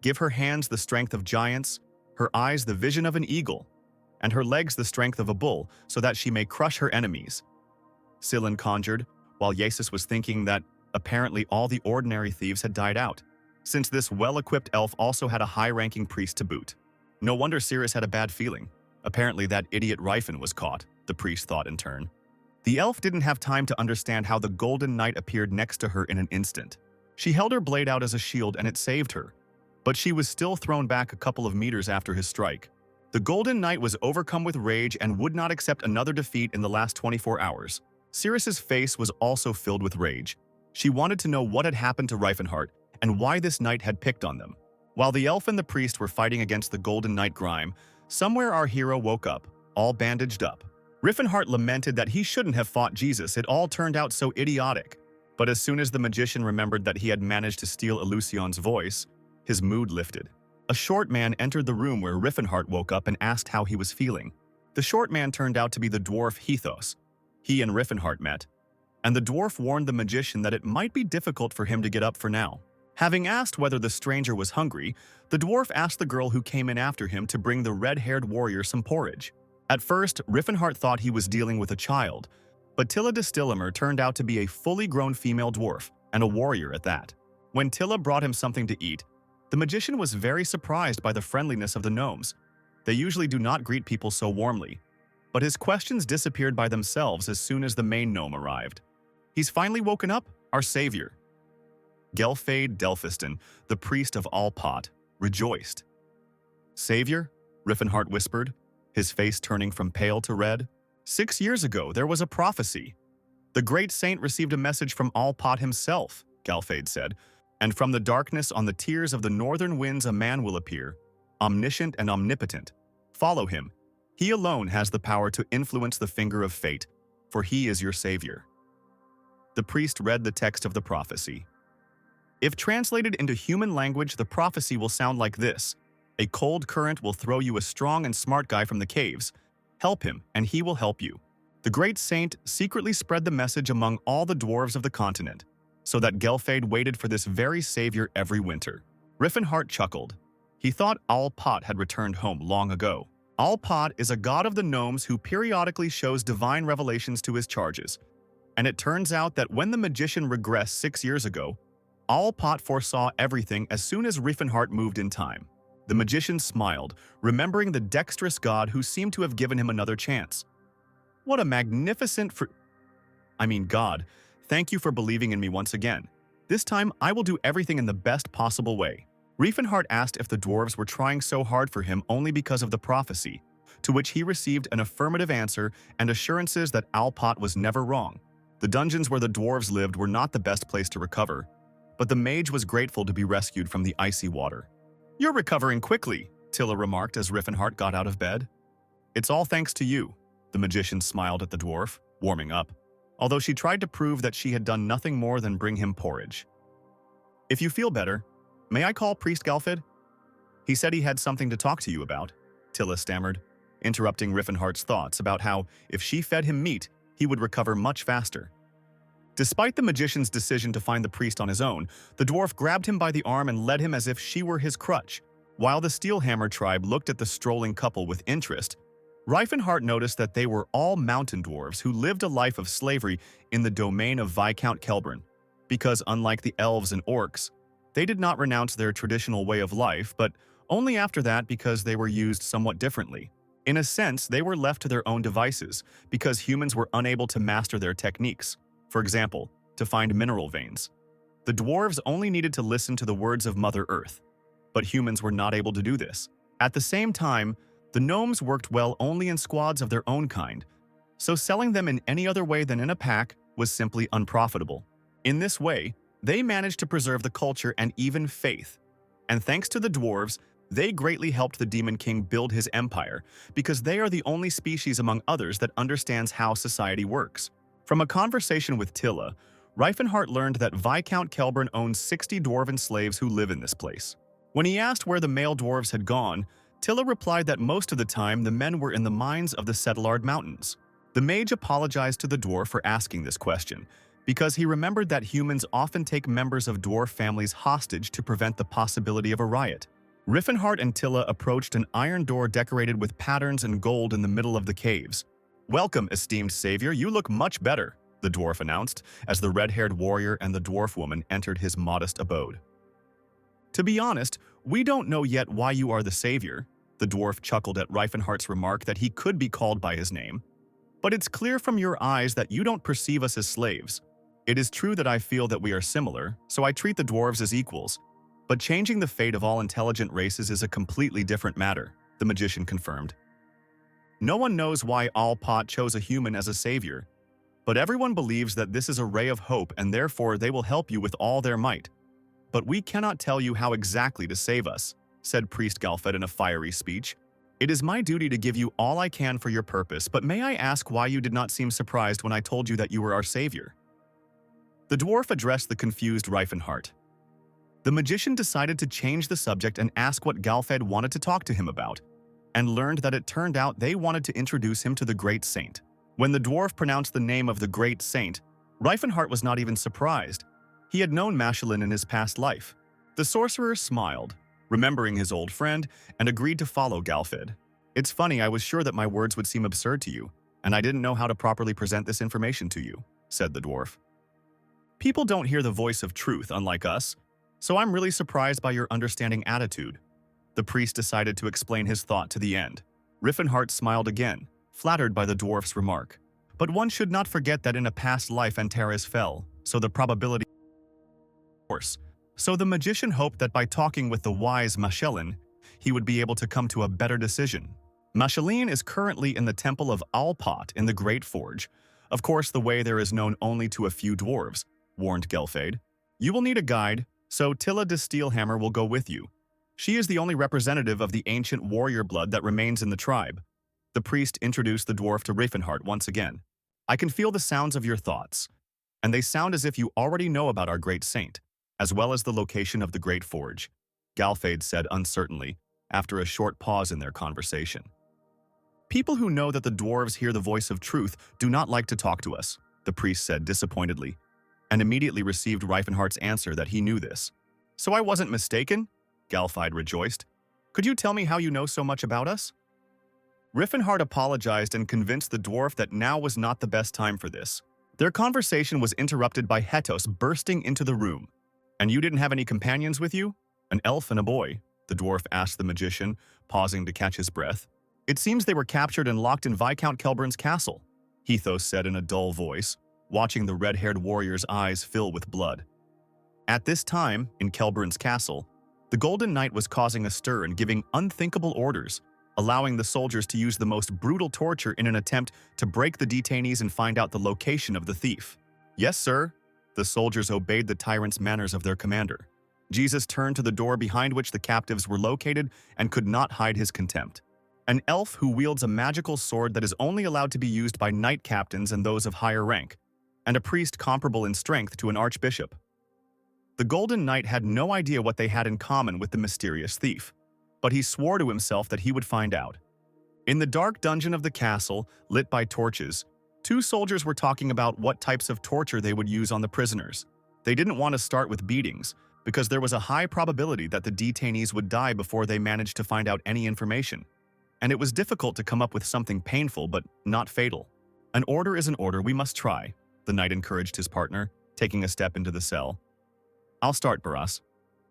Give her hands the strength of giants, her eyes the vision of an eagle, and her legs the strength of a bull, so that she may crush her enemies. Sillin conjured, while Yasis was thinking that apparently all the ordinary thieves had died out, since this well-equipped elf also had a high-ranking priest to boot. No wonder Ceres had a bad feeling. Apparently that idiot Rifen was caught, the priest thought in turn. The elf didn't have time to understand how the Golden Knight appeared next to her in an instant. She held her blade out as a shield and it saved her, but she was still thrown back a couple of meters after his strike. The Golden Knight was overcome with rage and would not accept another defeat in the last 24 hours. Ceres's face was also filled with rage. She wanted to know what had happened to Riefenhart and why this knight had picked on them. While the elf and the priest were fighting against the Golden Knight Grime, somewhere our hero woke up, all bandaged up. Riefenhart lamented that he shouldn't have fought Jesus, it all turned out so idiotic. But as soon as the magician remembered that he had managed to steal Eleusion's voice, His mood lifted. A short man entered the room where Riffenhart woke up and asked how he was feeling. The short man turned out to be the dwarf Hethos. He and Riffenhart met, and the dwarf warned the magician that it might be difficult for him to get up for now. Having asked whether the stranger was hungry, the dwarf asked the girl who came in after him to bring the red-haired warrior some porridge. At first, Riffenhart thought he was dealing with a child, but Tilla de Stillemer turned out to be a fully grown female dwarf, and a warrior at that. When Tilla brought him something to eat, the magician was very surprised by the friendliness of the gnomes. They usually do not greet people so warmly, but his questions disappeared by themselves as soon as the main gnome arrived. He's finally woken up, our savior. Gelfade Delphiston, the priest of Alpot, rejoiced. Savior? Riffenhart whispered, his face turning from pale to red. 6 years ago, there was a prophecy. The great saint received a message from Alpot himself, Gelfade said, and from the darkness on the tiers of the northern winds a man will appear, omniscient and omnipotent. Follow him. He alone has the power to influence the finger of fate, for he is your savior. The priest read the text of the prophecy. If translated into human language, the prophecy will sound like this. A cold current will throw you a strong and smart guy from the caves. Help him, and he will help you. The great saint secretly spread the message among all the dwarves of the continent, so that Gelfade waited for this very savior every winter. Riffenhart chuckled. He thought Alpot had returned home long ago. Alpot is a god of the gnomes who periodically shows divine revelations to his charges. And it turns out that when the magician regressed 6 years ago, Alpot foresaw everything as soon as Riffenhart moved in time. The magician smiled, remembering the dexterous god who seemed to have given him another chance. What a magnificent God, thank you for believing in me once again. This time, I will do everything in the best possible way. Riffenhart asked if the dwarves were trying so hard for him only because of the prophecy, to which he received an affirmative answer and assurances that Alpot was never wrong. The dungeons where the dwarves lived were not the best place to recover, but the mage was grateful to be rescued from the icy water. You're recovering quickly, Tilla remarked as Riffenhart got out of bed. It's all thanks to you, the magician smiled at the dwarf, warming up, although she tried to prove that she had done nothing more than bring him porridge. If you feel better, may I call Priest Gelfade? He said he had something to talk to you about, Tilla stammered, interrupting Riffenhart's thoughts about how, if she fed him meat, he would recover much faster. Despite the magician's decision to find the priest on his own, the dwarf grabbed him by the arm and led him as if she were his crutch. While the Steelhammer tribe looked at the strolling couple with interest, Riffenhart noticed that they were all mountain dwarves who lived a life of slavery in the domain of Viscount Kelburn, because unlike the elves and orcs, they did not renounce their traditional way of life, but only after that because they were used somewhat differently. In a sense, they were left to their own devices because humans were unable to master their techniques. For example, to find mineral veins. The dwarves only needed to listen to the words of Mother Earth, but humans were not able to do this. At the same time, the gnomes worked well only in squads of their own kind, so selling them in any other way than in a pack was simply unprofitable. In this way, they managed to preserve the culture and even faith. And thanks to the dwarves, they greatly helped the Demon King build his empire, because they are the only species among others that understands how society works. From a conversation with Tilla, Riffenhart learned that Viscount Kelburn owns 60 dwarven slaves who live in this place. When he asked where the male dwarves had gone, Tilla replied that most of the time the men were in the mines of the Settlard Mountains. The mage apologized to the dwarf for asking this question, because he remembered that humans often take members of dwarf families hostage to prevent the possibility of a riot. Riffenhart and Tilla approached an iron door decorated with patterns and gold in the middle of the caves. Welcome, esteemed savior, you look much better, the dwarf announced, as the red-haired warrior and the dwarf woman entered his modest abode. To be honest, we don't know yet why you are the savior, the dwarf chuckled at Riffenhart's remark that he could be called by his name. But it's clear from your eyes that you don't perceive us as slaves. It is true that I feel that we are similar, so I treat the dwarves as equals. But changing the fate of all intelligent races is a completely different matter, the magician confirmed. No one knows why Alpot chose a human as a savior, but everyone believes that this is a ray of hope and therefore they will help you with all their might. But we cannot tell you how exactly to save us, said Priest Gelfade in a fiery speech. It is my duty to give you all I can for your purpose, but may I ask why you did not seem surprised when I told you that you were our savior? The dwarf addressed the confused Riffenhart. The magician decided to change the subject and ask what Galfed wanted to talk to him about, and learned that it turned out they wanted to introduce him to the great saint. When the dwarf pronounced the name of the great saint, Reifenhart was not even surprised. He had known Machelin in his past life. The sorcerer smiled, remembering his old friend, and agreed to follow Galfed. It's funny, I was sure that my words would seem absurd to you, and I didn't know how to properly present this information to you, said the dwarf. People don't hear the voice of truth, unlike us, so I'm really surprised by your understanding attitude. The priest decided to explain his thought to the end. Riffenhart smiled again, flattered by the dwarf's remark. But one should not forget that in a past life Antares fell, so the probability course. So the magician hoped that by talking with the wise Machelin, he would be able to come to a better decision. Machelin is currently in the temple of Alpot in the Great Forge. Of course, the way there is known only to a few dwarves, warned Gelfade. You will need a guide, so Tilla de Steelhammer will go with you. She is the only representative of the ancient warrior blood that remains in the tribe. The priest introduced the dwarf to Riefenhart once again. I can feel the sounds of your thoughts, and they sound as if you already know about our great saint, as well as the location of the Great Forge, Galfade said uncertainly, after a short pause in their conversation. People who know that the dwarves hear the voice of truth do not like to talk to us, the priest said disappointedly, and immediately received Reifenhart's answer that he knew this. So I wasn't mistaken? Galfide rejoiced. Could you tell me how you know so much about us? Riffenhart apologized and convinced the dwarf that now was not the best time for this. Their conversation was interrupted by Hetos bursting into the room. And you didn't have any companions with you? An elf and a boy, the dwarf asked the magician, pausing to catch his breath. It seems they were captured and locked in Viscount Kelburn's castle, Hethos said in a dull voice, watching the red-haired warrior's eyes fill with blood. At this time, in Kelburn's castle, the Golden Knight was causing a stir and giving unthinkable orders, allowing the soldiers to use the most brutal torture in an attempt to break the detainees and find out the location of the thief. Yes, sir. The soldiers obeyed the tyrant's manners of their commander. Jesus turned to the door behind which the captives were located and could not hide his contempt. An elf who wields a magical sword that is only allowed to be used by knight captains and those of higher rank, and a priest comparable in strength to an archbishop. The Golden Knight had no idea what they had in common with the mysterious thief, but he swore to himself that he would find out. In the dark dungeon of the castle, lit by torches, two soldiers were talking about what types of torture they would use on the prisoners. They didn't want to start with beatings, because there was a high probability that the detainees would die before they managed to find out any information. And it was difficult to come up with something painful but not fatal. An order is an order, we must try, the knight encouraged his partner, taking a step into the cell. I'll start, Barras.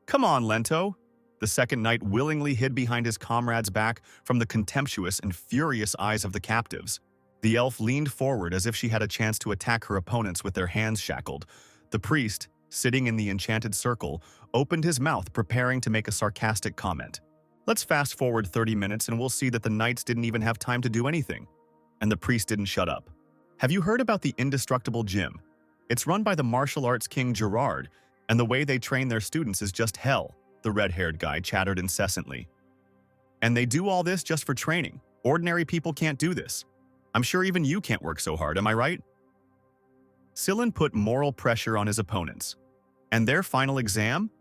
Come on, Lento. The second knight willingly hid behind his comrade's back from the contemptuous and furious eyes of the captives. The elf leaned forward as if she had a chance to attack her opponents with their hands shackled. The priest, sitting in the enchanted circle, opened his mouth preparing to make a sarcastic comment. Let's fast forward 30 minutes and we'll see that the knights didn't even have time to do anything. And the priest didn't shut up. Have you heard about the indestructible gym? It's run by the martial arts king Gerard, and the way they train their students is just hell, the red-haired guy chattered incessantly. And they do all this just for training. Ordinary people can't do this. I'm sure even you can't work so hard, am I right? Sillin put moral pressure on his opponents. And their final exam?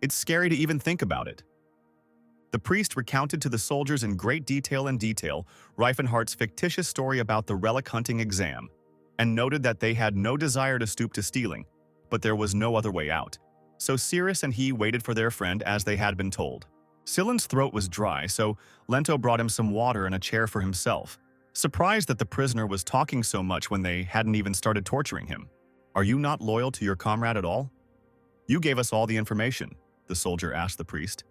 It's scary to even think about it. The priest recounted to the soldiers in great detail Reifenhart's fictitious story about the relic hunting exam, and noted that they had no desire to stoop to stealing, but there was no other way out. So Cirrus and he waited for their friend as they had been told. Sillin's throat was dry, so Lento brought him some water and a chair for himself, surprised that the prisoner was talking so much when they hadn't even started torturing him. Are you not loyal to your comrade at all? You gave us all the information, the soldier asked the priest.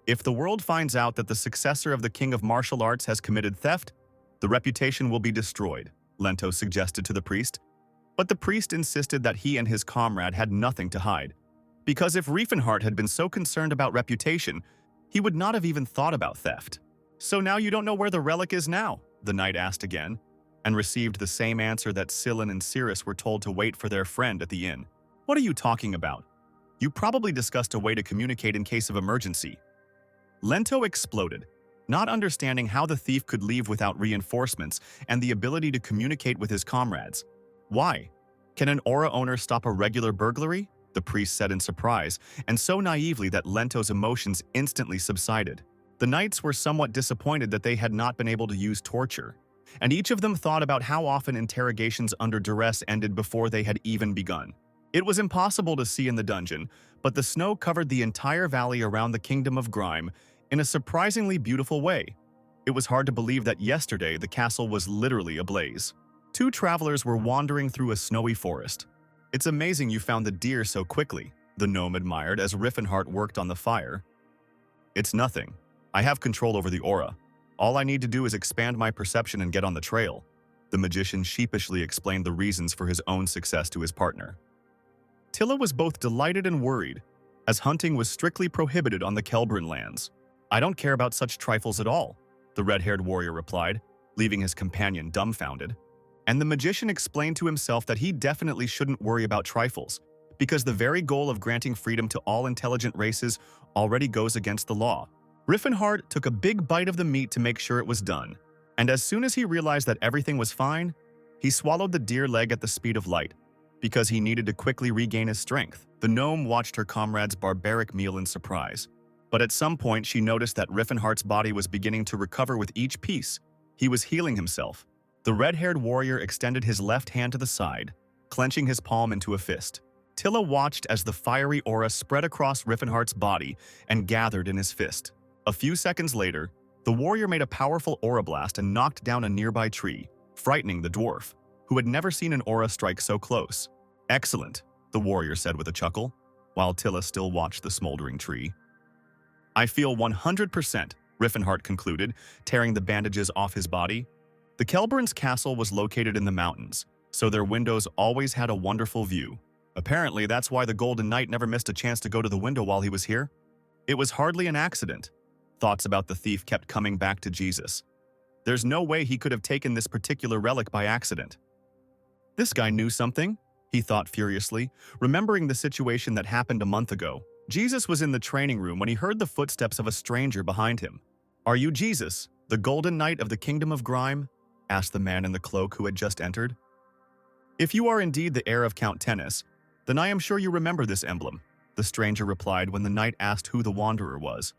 If the world finds out that the successor of the king of martial arts has committed theft, the reputation will be destroyed, Lento suggested to the priest. But the priest insisted that he and his comrade had nothing to hide, because if Riefenhart had been so concerned about reputation, he would not have even thought about theft. So now you don't know where the relic is now, the knight asked again, and received the same answer that Sillin and Cirrus were told to wait for their friend at the inn. What are you talking about? You probably discussed a way to communicate in case of emergency. Lento exploded, not understanding how the thief could leave without reinforcements and the ability to communicate with his comrades. Why? Can an aura owner stop a regular burglary? the priest said in surprise, and so naively that Lento's emotions instantly subsided. The knights were somewhat disappointed that they had not been able to use torture, and each of them thought about how often interrogations under duress ended before they had even begun. It was impossible to see in the dungeon, but the snow covered the entire valley around the Kingdom of Grime in a surprisingly beautiful way. It was hard to believe that yesterday the castle was literally ablaze. Two travelers were wandering through a snowy forest. "It's amazing you found the deer so quickly," the gnome admired as Riffenhart worked on the fire. "It's nothing. I have control over the aura. All I need to do is expand my perception and get on the trail." The magician sheepishly explained the reasons for his own success to his partner. Tilla was both delighted and worried, as hunting was strictly prohibited on the Kelbrin lands. "I don't care about such trifles at all," the red-haired warrior replied, leaving his companion dumbfounded. And the magician explained to himself that he definitely shouldn't worry about trifles, because the very goal of granting freedom to all intelligent races already goes against the law. Riffenhart took a big bite of the meat to make sure it was done, and as soon as he realized that everything was fine, he swallowed the deer leg at the speed of light, because he needed to quickly regain his strength. The gnome watched her comrade's barbaric meal in surprise, but at some point she noticed that Riffenhart's body was beginning to recover with each piece. He was healing himself. The red-haired warrior extended his left hand to the side, clenching his palm into a fist. Tilla watched as the fiery aura spread across Riffenhart's body and gathered in his fist. A few seconds later, the warrior made a powerful aura blast and knocked down a nearby tree, frightening the dwarf, who had never seen an aura strike so close. "Excellent," the warrior said with a chuckle, while Tilla still watched the smoldering tree. "I feel 100%, Riffenhart concluded, tearing the bandages off his body. The Kelbrin's castle was located in the mountains, so their windows always had a wonderful view. Apparently, that's why the Golden Knight never missed a chance to go to the window while he was here. It was hardly an accident." Thoughts about the thief kept coming back to Jesus. There's no way he could have taken this particular relic by accident. This guy knew something, he thought furiously, remembering the situation that happened a month ago. Jesus was in the training room when he heard the footsteps of a stranger behind him. "Are you Jesus, the Golden Knight of the Kingdom of Grime?" asked the man in the cloak who had just entered. "If you are indeed the heir of Count Tennis, then I am sure you remember this emblem," the stranger replied when the knight asked who the wanderer was.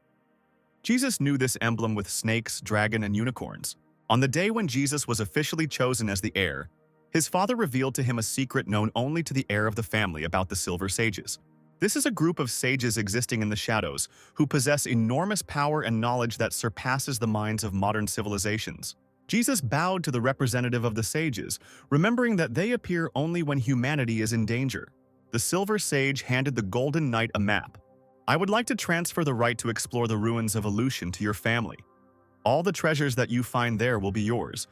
Jesus knew this emblem with snakes, dragon, and unicorns. On the day when Jesus was officially chosen as the heir, his father revealed to him a secret known only to the heir of the family about the Silver Sages. This is a group of sages existing in the shadows who possess enormous power and knowledge that surpasses the minds of modern civilizations. Jesus bowed to the representative of the sages, remembering that they appear only when humanity is in danger. The Silver Sage handed the Golden Knight a map. "I would like to transfer the right to explore the ruins of Aleutian to your family. All the treasures that you find there will be yours,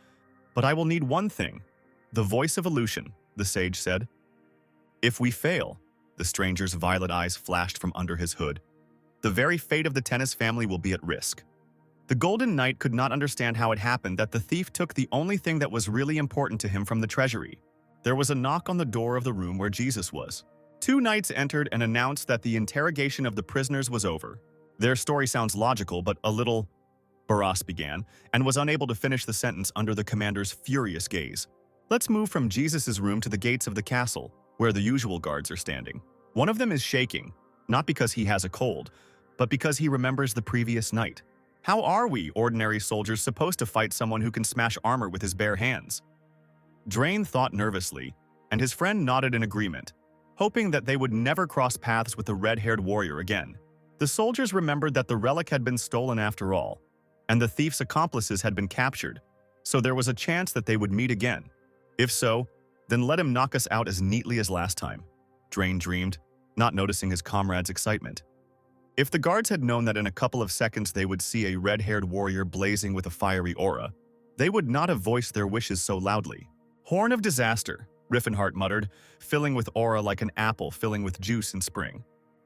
but I will need one thing, the voice of Aleutian," the sage said. "If we fail," the stranger's violet eyes flashed from under his hood, "the very fate of the Tennis family will be at risk." The Golden Knight could not understand how it happened that the thief took the only thing that was really important to him from the treasury. There was a knock on the door of the room where Jesus was. Two knights entered and announced that the interrogation of the prisoners was over. Their story sounds logical, but a little... Barras began, and was unable to finish the sentence under the commander's furious gaze. "Let's move from Jesus' room to the gates of the castle, where the usual guards are standing. One of them is shaking, not because he has a cold, but because he remembers the previous night. How are we, ordinary soldiers, supposed to fight someone who can smash armor with his bare hands?" Drain thought nervously, and his friend nodded in agreement, hoping that they would never cross paths with the red-haired warrior again. The soldiers remembered that the relic had been stolen after all, and the thief's accomplices had been captured, so there was a chance that they would meet again. If so, then let him knock us out as neatly as last time, Drain dreamed, not noticing his comrade's excitement. If the guards had known that in a couple of seconds they would see a red-haired warrior blazing with a fiery aura, they would not have voiced their wishes so loudly. "Horn of disaster," Riffenhart muttered, filling with aura like an apple filling with juice in spring.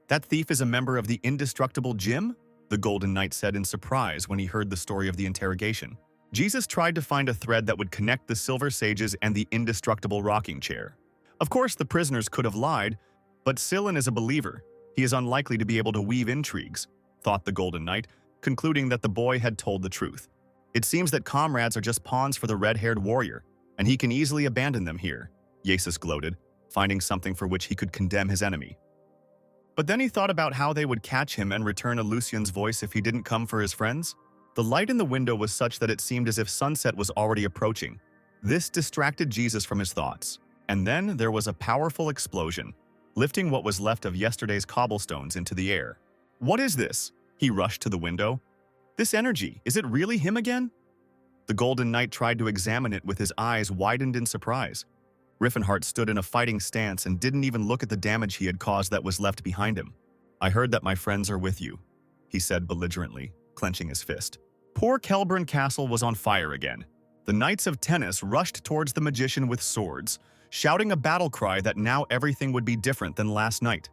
"That thief is a member of the indestructible gym?" the Golden Knight said in surprise when he heard the story of the interrogation. Jesus tried to find a thread that would connect the Silver Sages and the indestructible rocking chair. Of course, the prisoners could have lied, but Sillin is a believer. He is unlikely to be able to weave intrigues, thought the Golden Knight, concluding that the boy had told the truth. It seems that comrades are just pawns for the red-haired warrior, and he can easily abandon them here, Jesus gloated, finding something for which he could condemn his enemy. But then he thought about how they would catch him and return a Lucian's voice if he didn't come for his friends. The light in the window was such that it seemed as if sunset was already approaching. This distracted Jesus from his thoughts. And then there was a powerful explosion, lifting what was left of yesterday's cobblestones into the air. What is this? He rushed to the window. This energy, is it really him again? The Golden Knight tried to examine it with his eyes widened in surprise. Riffenhart stood in a fighting stance and didn't even look at the damage he had caused that was left behind him. I heard that my friends are with you, he said belligerently, clenching his fist. Poor Kelburn Castle was on fire again. The Knights of Tennis rushed towards the magician with swords, shouting a battle cry that now everything would be different than last night.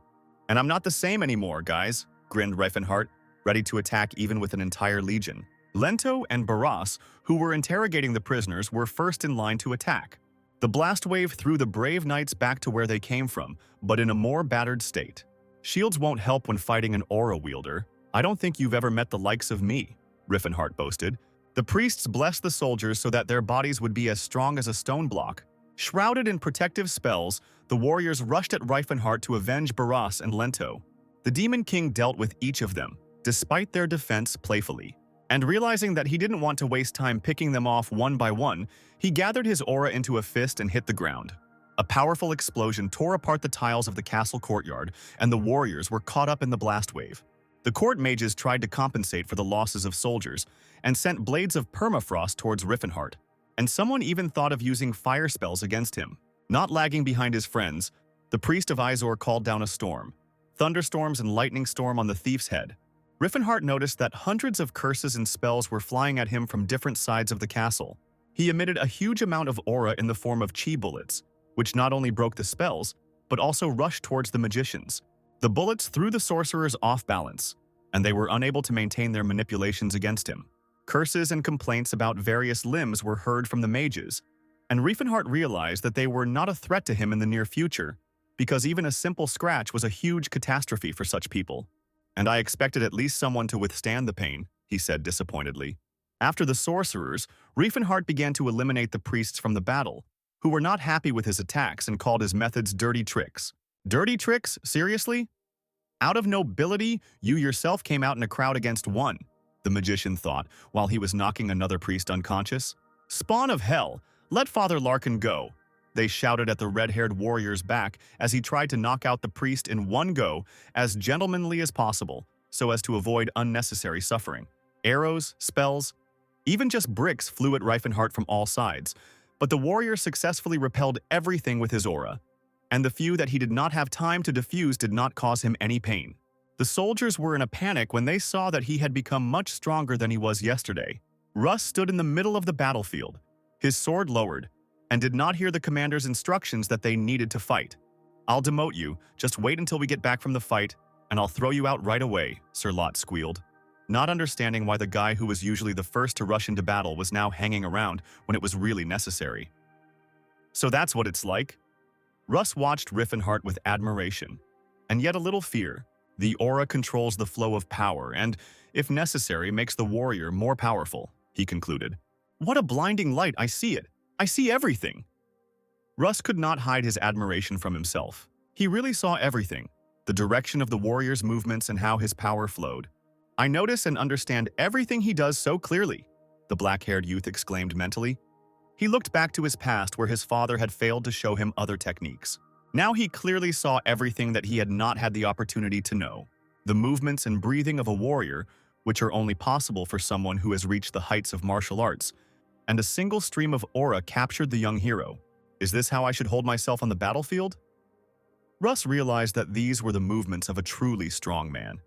And I'm not the same anymore, guys, grinned Riffenhart, ready to attack even with an entire legion. Lento and Barras, who were interrogating the prisoners, were first in line to attack. The blast wave threw the brave knights back to where they came from, but in a more battered state. Shields won't help when fighting an aura wielder. I don't think you've ever met the likes of me, Riffenhart boasted. The priests blessed the soldiers so that their bodies would be as strong as a stone block. Shrouded in protective spells, the warriors rushed at Riffenhart to avenge Barras and Lento. The Demon King dealt with each of them, despite their defense playfully. And realizing that he didn't want to waste time picking them off one by one, he gathered his aura into a fist and hit the ground. A powerful explosion tore apart the tiles of the castle courtyard, and the warriors were caught up in the blast wave. The court mages tried to compensate for the losses of soldiers and sent blades of permafrost towards Riffenhart, and someone even thought of using fire spells against him. Not lagging behind his friends, the priest of Izor called down a storm, thunderstorms and lightning storm on the thief's head. Riffenhart noticed that hundreds of curses and spells were flying at him from different sides of the castle. He emitted a huge amount of aura in the form of chi bullets, which not only broke the spells, but also rushed towards the magicians. The bullets threw the sorcerers off balance, and they were unable to maintain their manipulations against him. Curses and complaints about various limbs were heard from the mages, and Riefenhart realized that they were not a threat to him in the near future, because even a simple scratch was a huge catastrophe for such people. And I expected at least someone to withstand the pain, he said disappointedly. After the sorcerers, Riefenhart began to eliminate the priests from the battle, who were not happy with his attacks and called his methods dirty tricks. Dirty tricks? Seriously? Out of nobility, you yourself came out in a crowd against one, the magician thought, while he was knocking another priest unconscious. Spawn of hell, let Father Larkin go, they shouted at the red-haired warrior's back as he tried to knock out the priest in one go, as gentlemanly as possible, so as to avoid unnecessary suffering. Arrows, spells, even just bricks flew at Riefenhart from all sides, but the warrior successfully repelled everything with his aura, and the few that he did not have time to defuse did not cause him any pain. The soldiers were in a panic when they saw that he had become much stronger than he was yesterday. Russ stood in the middle of the battlefield, his sword lowered, and did not hear the commander's instructions that they needed to fight. I'll demote you, just wait until we get back from the fight, and I'll throw you out right away, Sir Lot squealed, not understanding why the guy who was usually the first to rush into battle was now hanging around when it was really necessary. So that's what it's like? Russ watched Riffenhart with admiration, and yet a little fear. The aura controls the flow of power and, if necessary, makes the warrior more powerful, he concluded. What a blinding light, I see it. I see everything. Russ could not hide his admiration from himself. He really saw everything, the direction of the warrior's movements and how his power flowed. I notice and understand everything he does so clearly, the black-haired youth exclaimed mentally. He looked back to his past where his father had failed to show him other techniques. Now he clearly saw everything that he had not had the opportunity to know. The movements and breathing of a warrior, which are only possible for someone who has reached the heights of martial arts, and a single stream of aura captured the young hero. Is this how I should hold myself on the battlefield? Russ realized that these were the movements of a truly strong man.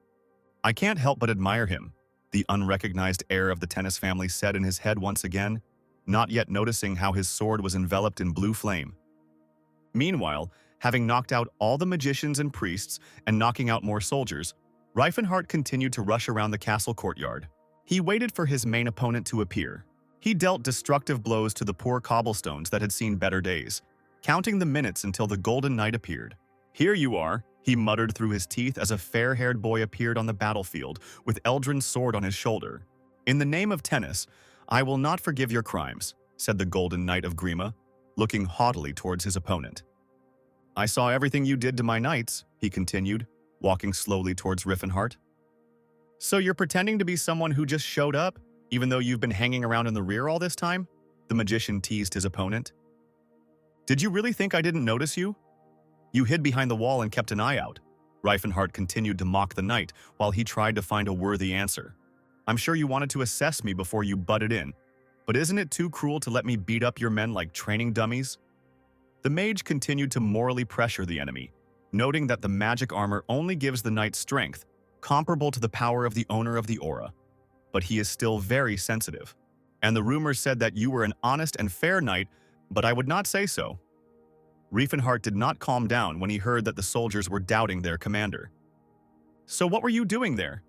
I can't help but admire him, the unrecognized heir of the Tennis family said in his head once again, not yet noticing how his sword was enveloped in blue flame. Meanwhile, having knocked out all the magicians and priests and knocking out more soldiers, Riefenhart continued to rush around the castle courtyard. He waited for his main opponent to appear. He dealt destructive blows to the poor cobblestones that had seen better days, counting the minutes until the Golden Knight appeared. Here you are, he muttered through his teeth as a fair-haired boy appeared on the battlefield with Eldrin's sword on his shoulder. In the name of tennis, I will not forgive your crimes, said the Golden Knight of Grima, looking haughtily towards his opponent. I saw everything you did to my knights, he continued. walking slowly towards Riffenhart. So you're pretending to be someone who just showed up, even though you've been hanging around in the rear all this time? The magician teased his opponent. Did you really think I didn't notice you? You hid behind the wall and kept an eye out. Riefenhart continued to mock the knight while he tried to find a worthy answer. I'm sure you wanted to assess me before you butted in, but isn't it too cruel to let me beat up your men like training dummies? The mage continued to morally pressure the enemy, noting that the magic armor only gives the knight strength, comparable to the power of the owner of the aura. But he is still very sensitive. And the rumors said that you were an honest and fair knight, but I would not say so. Riefenhart did not calm down when he heard that the soldiers were doubting their commander. So what were you doing there?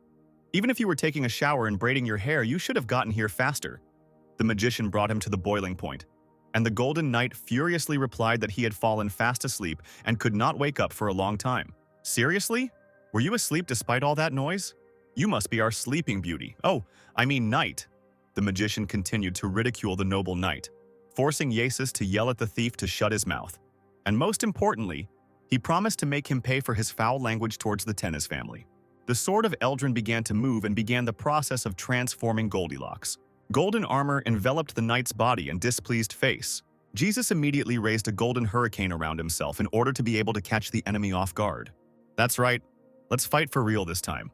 Even if you were taking a shower and braiding your hair, you should have gotten here faster. The magician brought him to the boiling point, and the Golden Knight furiously replied that he had fallen fast asleep and could not wake up for a long time. Seriously? Were you asleep despite all that noise? You must be our sleeping beauty. Oh, I mean knight. The magician continued to ridicule the noble knight, forcing Yasis to yell at the thief to shut his mouth. And most importantly, he promised to make him pay for his foul language towards the Tennis family. The sword of Eldrin began to move and began the process of transforming Goldilocks. Golden armor enveloped the knight's body and displeased face. Jesus immediately raised a golden hurricane around himself in order to be able to catch the enemy off guard. That's right, let's fight for real this time.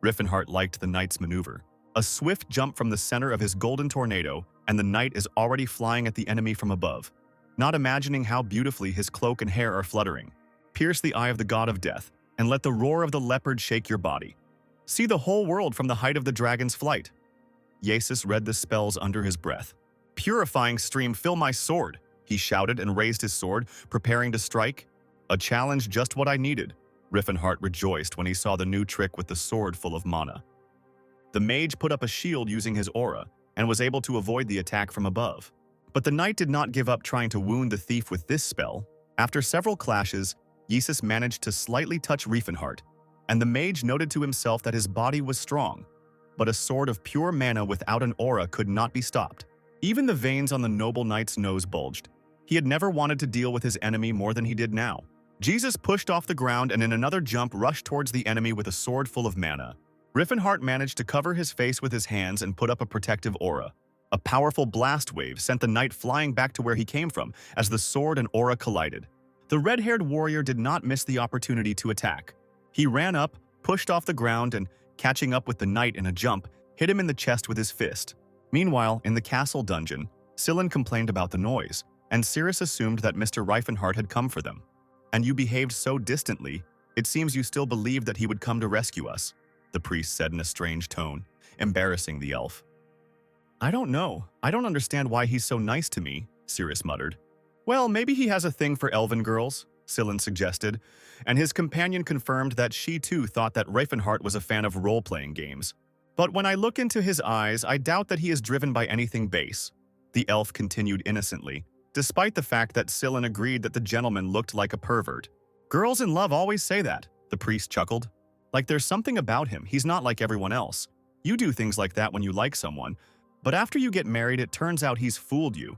Riffenhart liked the knight's maneuver. A swift jump from the center of his golden tornado, and the knight is already flying at the enemy from above, not imagining how beautifully his cloak and hair are fluttering. Pierce the eye of the god of death, and let the roar of the leopard shake your body. See the whole world from the height of the dragon's flight. Yasis read the spells under his breath. Purifying stream, fill my sword, he shouted and raised his sword, preparing to strike. A challenge just what I needed. Riffenhart rejoiced when he saw the new trick with the sword full of mana. The mage put up a shield using his aura, and was able to avoid the attack from above. But the knight did not give up trying to wound the thief with this spell. After several clashes, Yasis managed to slightly touch Riefenhart, and the mage noted to himself that his body was strong, but a sword of pure mana without an aura could not be stopped. Even the veins on the noble knight's nose bulged. He had never wanted to deal with his enemy more than he did now. Jesus pushed off the ground and in another jump rushed towards the enemy with a sword full of mana. Riffenhart managed to cover his face with his hands and put up a protective aura. A powerful blast wave sent the knight flying back to where he came from as the sword and aura collided. The red-haired warrior did not miss the opportunity to attack. He ran up, pushed off the ground, and, catching up with the knight in a jump, hit him in the chest with his fist. Meanwhile, in the castle dungeon, Scylla complained about the noise, and Cirrus assumed that Mr. Riefenhart had come for them. And you behaved so distantly, it seems you still believed that he would come to rescue us, the priest said in a strange tone, embarrassing the elf. I don't know. I don't understand why he's so nice to me, Cirrus muttered. Well, maybe he has a thing for elven girls, Scylla suggested, and his companion confirmed that she too thought that Riefenhart was a fan of role-playing games. But when I look into his eyes, I doubt that he is driven by anything base, the elf continued innocently, despite the fact that Scylla agreed that the gentleman looked like a pervert. Girls in love always say that, the priest chuckled. Like there's something about him, he's not like everyone else. You do things like that when you like someone, but after you get married, it turns out he's fooled you.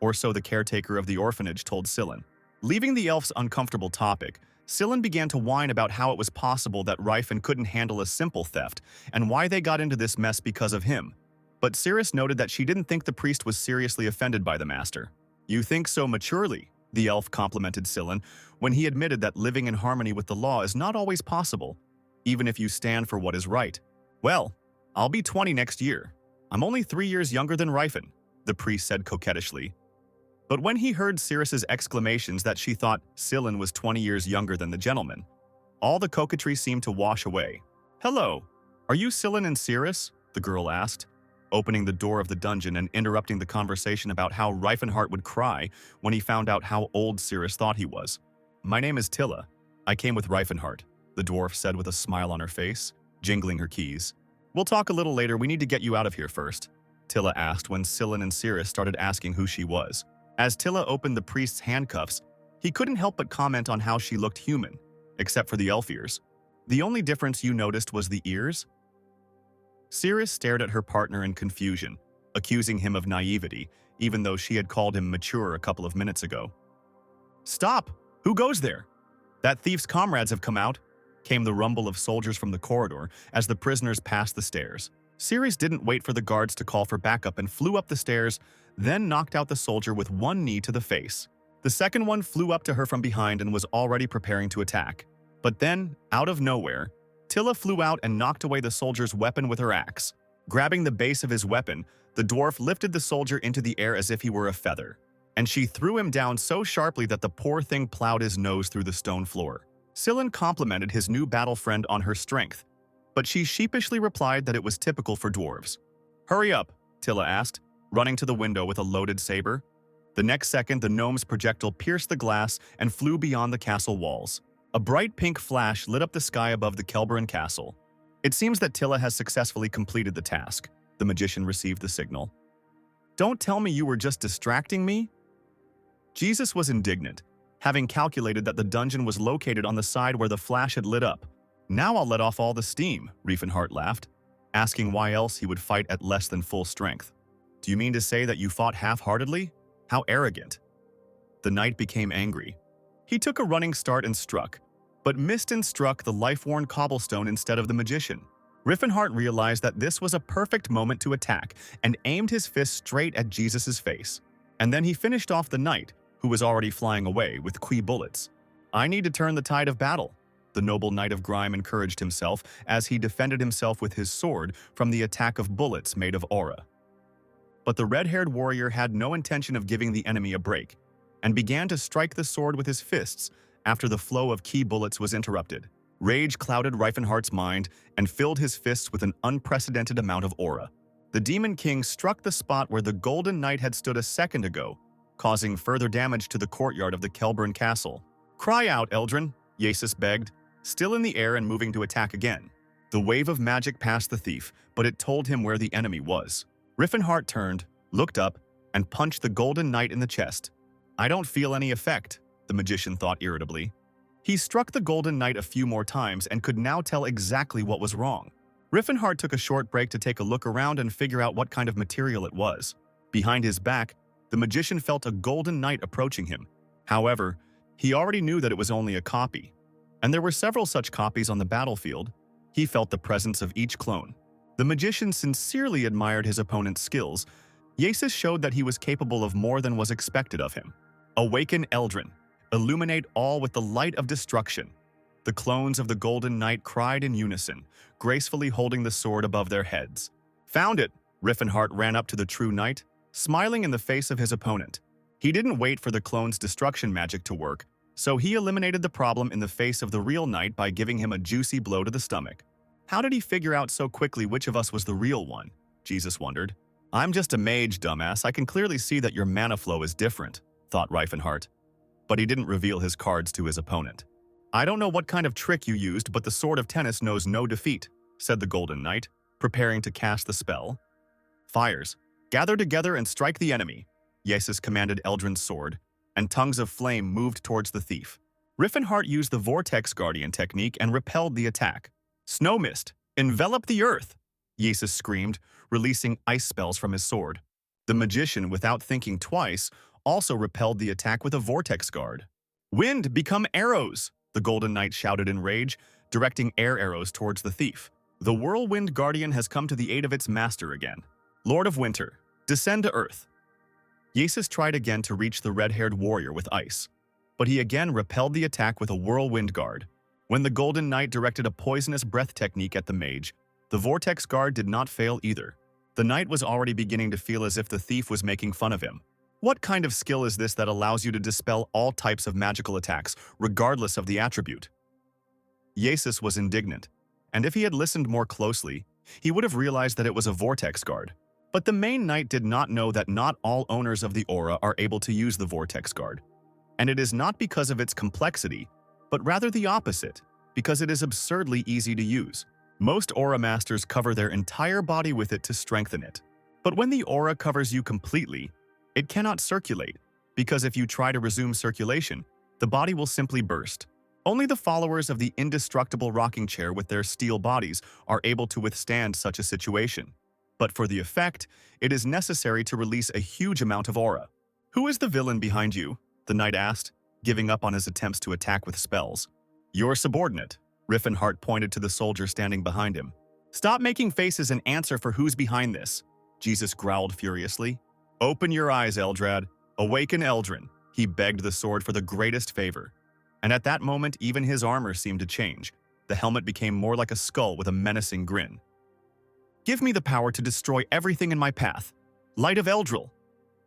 Or so the caretaker of the orphanage told Scylla. Leaving the elf's uncomfortable topic, Scylla began to whine about how it was possible that Rifen couldn't handle a simple theft and why they got into this mess because of him. But Cirrus noted that she didn't think the priest was seriously offended by the master. You think so maturely, the elf complimented Scylla when he admitted that living in harmony with the law is not always possible, even if you stand for what is right. Well, I'll be 20 next year. I'm only 3 years younger than Rifen, the priest said coquettishly. But when he heard Cirrus's exclamations that she thought Scylla was 20 years younger than the gentleman, all the coquetry seemed to wash away. Hello, are you Scylla and Cirrus? The girl asked, opening the door of the dungeon and interrupting the conversation about how Riefenhart would cry when he found out how old Cirrus thought he was. My name is Tilla. I came with Riefenhart, the dwarf said with a smile on her face, jingling her keys. We'll talk a little later, we need to get you out of here first, Tilla asked when Scylla and Cirrus started asking who she was. As Tilla opened the priest's handcuffs, he couldn't help but comment on how she looked human, except for the elf ears. The only difference you noticed was the ears? Cirrus stared at her partner in confusion, accusing him of naivety, even though she had called him mature a couple of minutes ago. Stop! Who goes there? That thief's comrades have come out. came the rumble of soldiers from the corridor as the prisoners passed the stairs. Ceres didn't wait for the guards to call for backup and flew up the stairs, then knocked out the soldier with one knee to the face. The second one flew up to her from behind and was already preparing to attack. But then, out of nowhere, Tilla flew out and knocked away the soldier's weapon with her axe. Grabbing the base of his weapon, the dwarf lifted the soldier into the air as if he were a feather, and she threw him down so sharply that the poor thing plowed his nose through the stone floor. Scylla complimented his new battle friend on her strength, but she sheepishly replied that it was typical for dwarves. "Hurry up," Tilla asked, running to the window with a loaded saber. The next second, the gnome's projectile pierced the glass and flew beyond the castle walls. A bright pink flash lit up the sky above the Kelberan castle. "It seems that Tilla has successfully completed the task," the magician received the signal. "Don't tell me you were just distracting me?" Jesus was indignant, having calculated that the dungeon was located on the side where the flash had lit up. "Now I'll let off all the steam," Riefenhart laughed, asking why else he would fight at less than full strength. "Do you mean to say that you fought half-heartedly? How arrogant." The knight became angry. He took a running start and struck, but missed and struck the life-worn cobblestone instead of the magician. Riefenhart realized that this was a perfect moment to attack and aimed his fist straight at Jesus' face. And then he finished off the knight, who was already flying away, with key bullets. "I need to turn the tide of battle," the noble knight of grime encouraged himself as he defended himself with his sword from the attack of bullets made of aura. But the red-haired warrior had no intention of giving the enemy a break, and began to strike the sword with his fists after the flow of key bullets was interrupted. Rage clouded Riefenhart's mind and filled his fists with an unprecedented amount of aura. The Demon King struck the spot where the Golden Knight had stood a second ago, causing further damage to the courtyard of the Kelberan castle. "Cry out, Eldrin," Jesus begged, still in the air and moving to attack again. The wave of magic passed the thief, but it told him where the enemy was. Riefenhart turned, looked up, and punched the Golden Knight in the chest. "I don't feel any effect," the magician thought irritably. He struck the Golden Knight a few more times and could now tell exactly what was wrong. Riefenhart took a short break to take a look around and figure out what kind of material it was. Behind his back, the magician felt a Golden Knight approaching him. However, he already knew that it was only a copy, and there were several such copies on the battlefield. He felt the presence of each clone. The magician sincerely admired his opponent's skills. Jesus showed that he was capable of more than was expected of him. "Awaken, Eldrin. Illuminate all with the light of destruction." The clones of the Golden Knight cried in unison, gracefully holding the sword above their heads. "Found it!" Riefenhart ran up to the true knight, smiling in the face of his opponent. He didn't wait for the clone's destruction magic to work, so he eliminated the problem in the face of the real knight by giving him a juicy blow to the stomach. How did he figure out so quickly which of us was the real one? Jesus wondered. "I'm just a mage, dumbass. I can clearly see that your mana flow is different," thought Riefenhart. But he didn't reveal his cards to his opponent. "I don't know what kind of trick you used, but the Sword of Tennis knows no defeat," said the Golden Knight, preparing to cast the spell. "Fires, gather together and strike the enemy," Jesus commanded Eldrin's sword, and tongues of flame moved towards the thief. Riefenhart used the Vortex Guardian technique and repelled the attack. "Snow mist, envelop the earth!" Jesus screamed, releasing ice spells from his sword. The magician, without thinking twice, also repelled the attack with a Vortex Guard. "Wind, become arrows!" the Golden Knight shouted in rage, directing air arrows towards the thief. "The Whirlwind Guardian has come to the aid of its master again. Lord of Winter, descend to earth." Jesus tried again to reach the red-haired warrior with ice, but he again repelled the attack with a Whirlwind Guard. When the Golden Knight directed a poisonous breath technique at the mage, the Vortex Guard did not fail either. The knight was already beginning to feel as if the thief was making fun of him. What kind of skill is this that allows you to dispel all types of magical attacks, regardless of the attribute? Jesus was indignant, and if he had listened more closely, he would have realized that it was a Vortex Guard. But the main knight did not know that not all owners of the aura are able to use the Vortex Guard. And it is not because of its complexity, but rather the opposite, because it is absurdly easy to use. Most aura masters cover their entire body with it to strengthen it. But when the aura covers you completely, it cannot circulate, because if you try to resume circulation, the body will simply burst. Only the followers of the indestructible rocking chair with their steel bodies are able to withstand such a situation. But for the effect, it is necessary to release a huge amount of aura. "Who is the villain behind you?" the knight asked, giving up on his attempts to attack with spells. "Your subordinate," Riffenhart pointed to the soldier standing behind him. "Stop making faces and answer for who's behind this," Jesus growled furiously. "Open your eyes, Eldrad. Awaken Eldrin." He begged the sword for the greatest favor. And at that moment, even his armor seemed to change. The helmet became more like a skull with a menacing grin. "Give me the power to destroy everything in my path. Light of Eldril."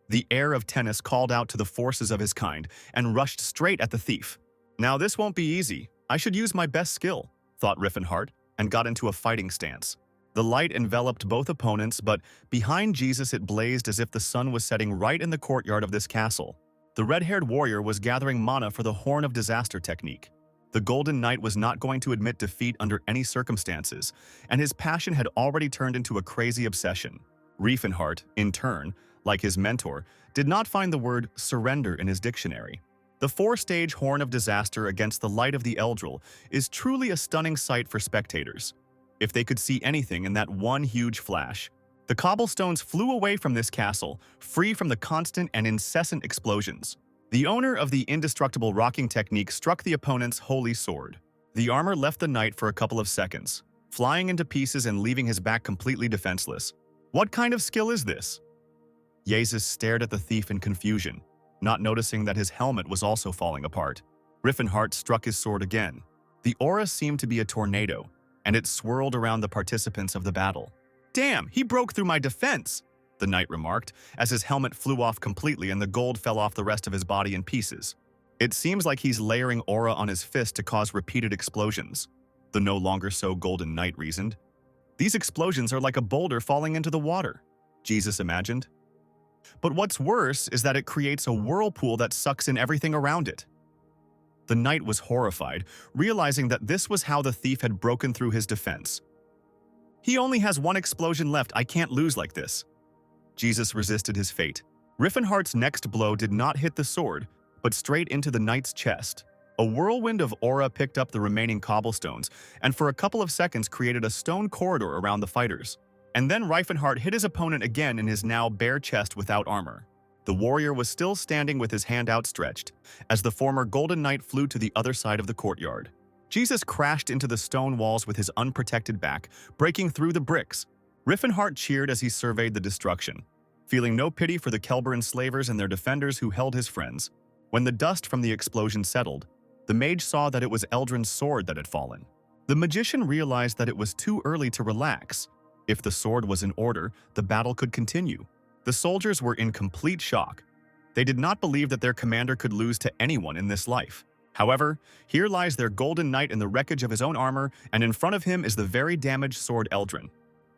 The heir of Tennis called out to the forces of his kind and rushed straight at the thief. "Now this won't be easy. I should use my best skill," thought Riffenhart, and got into a fighting stance. The light enveloped both opponents, but behind Jesus it blazed as if the sun was setting right in the courtyard of this castle. The red-haired warrior was gathering mana for the Horn of Disaster technique. The Golden Knight was not going to admit defeat under any circumstances, and his passion had already turned into a crazy obsession. Riefenhart, in turn, like his mentor, did not find the word surrender in his dictionary. The four-stage Horn of Disaster against the light of the Eldril is truly a stunning sight for spectators. If they could see anything in that one huge flash. The cobblestones flew away from this castle, free from the constant and incessant explosions. The owner of the indestructible rocking technique struck the opponent's holy sword. The armor left the knight for a couple of seconds, flying into pieces and leaving his back completely defenseless. What kind of skill is this? Jesus stared at the thief in confusion, not noticing that his helmet was also falling apart. Riffenhart struck his sword again. The aura seemed to be a tornado, and it swirled around the participants of the battle. "Damn, he broke through my defense," the knight remarked, as his helmet flew off completely and the gold fell off the rest of his body in pieces. "It seems like he's layering aura on his fist to cause repeated explosions," the no longer so golden knight reasoned. "These explosions are like a boulder falling into the water," Jesus imagined. "But what's worse is that it creates a whirlpool that sucks in everything around it." The knight was horrified, realizing that this was how the thief had broken through his defense. "He only has one explosion left. I can't lose like this." Jesus resisted his fate. Riffenhart's next blow did not hit the sword, but straight into the knight's chest. A whirlwind of aura picked up the remaining cobblestones, and for a couple of seconds created a stone corridor around the fighters. And then Riefenhart hit his opponent again in his now bare chest without armor. The warrior was still standing with his hand outstretched, as the former Golden Knight flew to the other side of the courtyard. Jesus crashed into the stone walls with his unprotected back, breaking through the bricks. Riffenhart cheered as he surveyed the destruction, feeling no pity for the Kelber enslavers and their defenders who held his friends. When the dust from the explosion settled, the mage saw that it was Eldrin's sword that had fallen. The magician realized that it was too early to relax. If the sword was in order, the battle could continue. The soldiers were in complete shock. They did not believe that their commander could lose to anyone in this life. However, here lies their Golden Knight in the wreckage of his own armor, and in front of him is the very damaged sword Eldrin.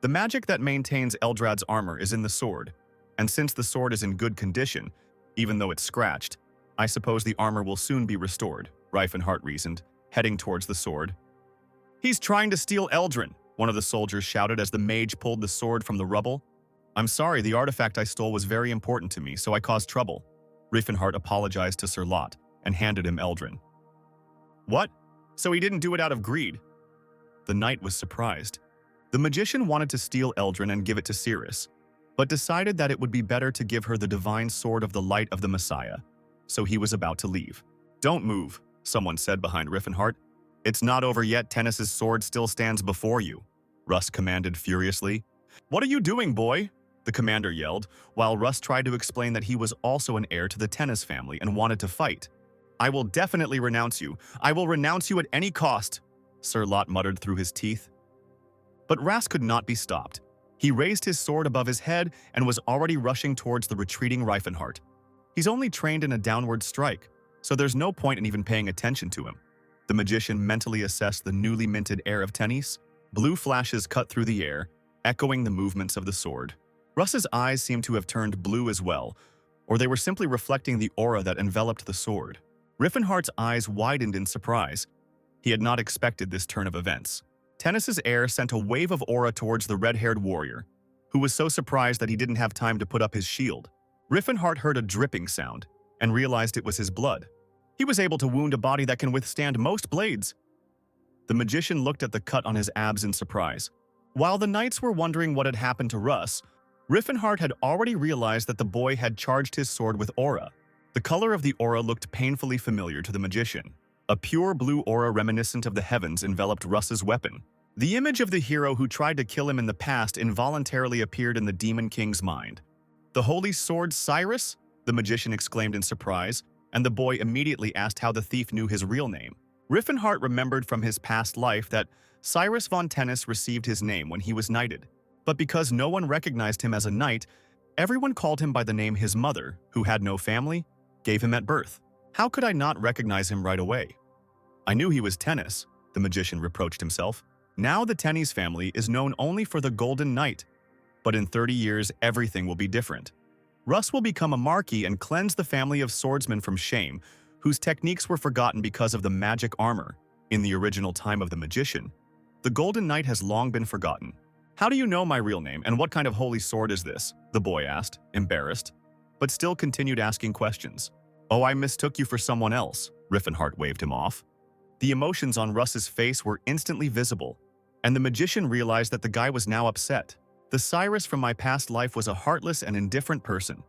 The magic that maintains Eldrad's armor is in the sword, and since the sword is in good condition, even though it's scratched, I suppose the armor will soon be restored, Riefenhart reasoned, heading towards the sword. "He's trying to steal Eldrin," one of the soldiers shouted as the mage pulled the sword from the rubble. "I'm sorry, the artifact I stole was very important to me, so I caused trouble." Riefenhart apologized to Sir Lot and handed him Eldrin. "What? So he didn't do it out of greed?" The knight was surprised. The magician wanted to steal Eldrin and give it to Cirrus, but decided that it would be better to give her the divine sword of the light of the Messiah, so he was about to leave. "Don't move," someone said behind Riffenhart. "It's not over yet. Tennis's sword still stands before you," Russ commanded furiously. "What are you doing, boy?" the commander yelled, while Russ tried to explain that he was also an heir to the Tennis family and wanted to fight. "I will definitely renounce you. I will renounce you at any cost," Sir Lot muttered through his teeth. But Ras could not be stopped. He raised his sword above his head and was already rushing towards the retreating Riefenhart. He's only trained in a downward strike, so there's no point in even paying attention to him. The magician mentally assessed the newly minted heir of Tennis. Blue flashes cut through the air, echoing the movements of the sword. Russ's eyes seemed to have turned blue as well, or they were simply reflecting the aura that enveloped the sword. Riffenhart's eyes widened in surprise. He had not expected this turn of events. Tennis's heir sent a wave of aura towards the red-haired warrior, who was so surprised that he didn't have time to put up his shield. Riffenhart heard a dripping sound and realized it was his blood. He was able to wound a body that can withstand most blades. The magician looked at the cut on his abs in surprise. While the knights were wondering what had happened to Russ, Riffenhart had already realized that the boy had charged his sword with aura. The color of the aura looked painfully familiar to the magician. A pure blue aura reminiscent of the heavens enveloped Russ's weapon. The image of the hero who tried to kill him in the past involuntarily appeared in the Demon King's mind. "The holy sword Cyrus?" the magician exclaimed in surprise, and the boy immediately asked how the thief knew his real name. Riffenhart remembered from his past life that Cyrus von Tennis received his name when he was knighted. But because no one recognized him as a knight, everyone called him by the name his mother, who had no family, gave him at birth. How could I not recognize him right away? I knew he was Tennis, the magician reproached himself. Now the Tennis family is known only for the Golden Knight. But in 30 years, everything will be different. Russ will become a marquis and cleanse the family of swordsmen from shame, whose techniques were forgotten because of the magic armor. In the original time of the magician, the Golden Knight has long been forgotten. "How do you know my real name, and what kind of holy sword is this?" the boy asked, embarrassed, but still continued asking questions. "Oh, I mistook you for someone else," Riffenhart waved him off. The emotions on Russ's face were instantly visible, and the magician realized that the guy was now upset. "The Cyrus from my past life was a heartless and indifferent person,"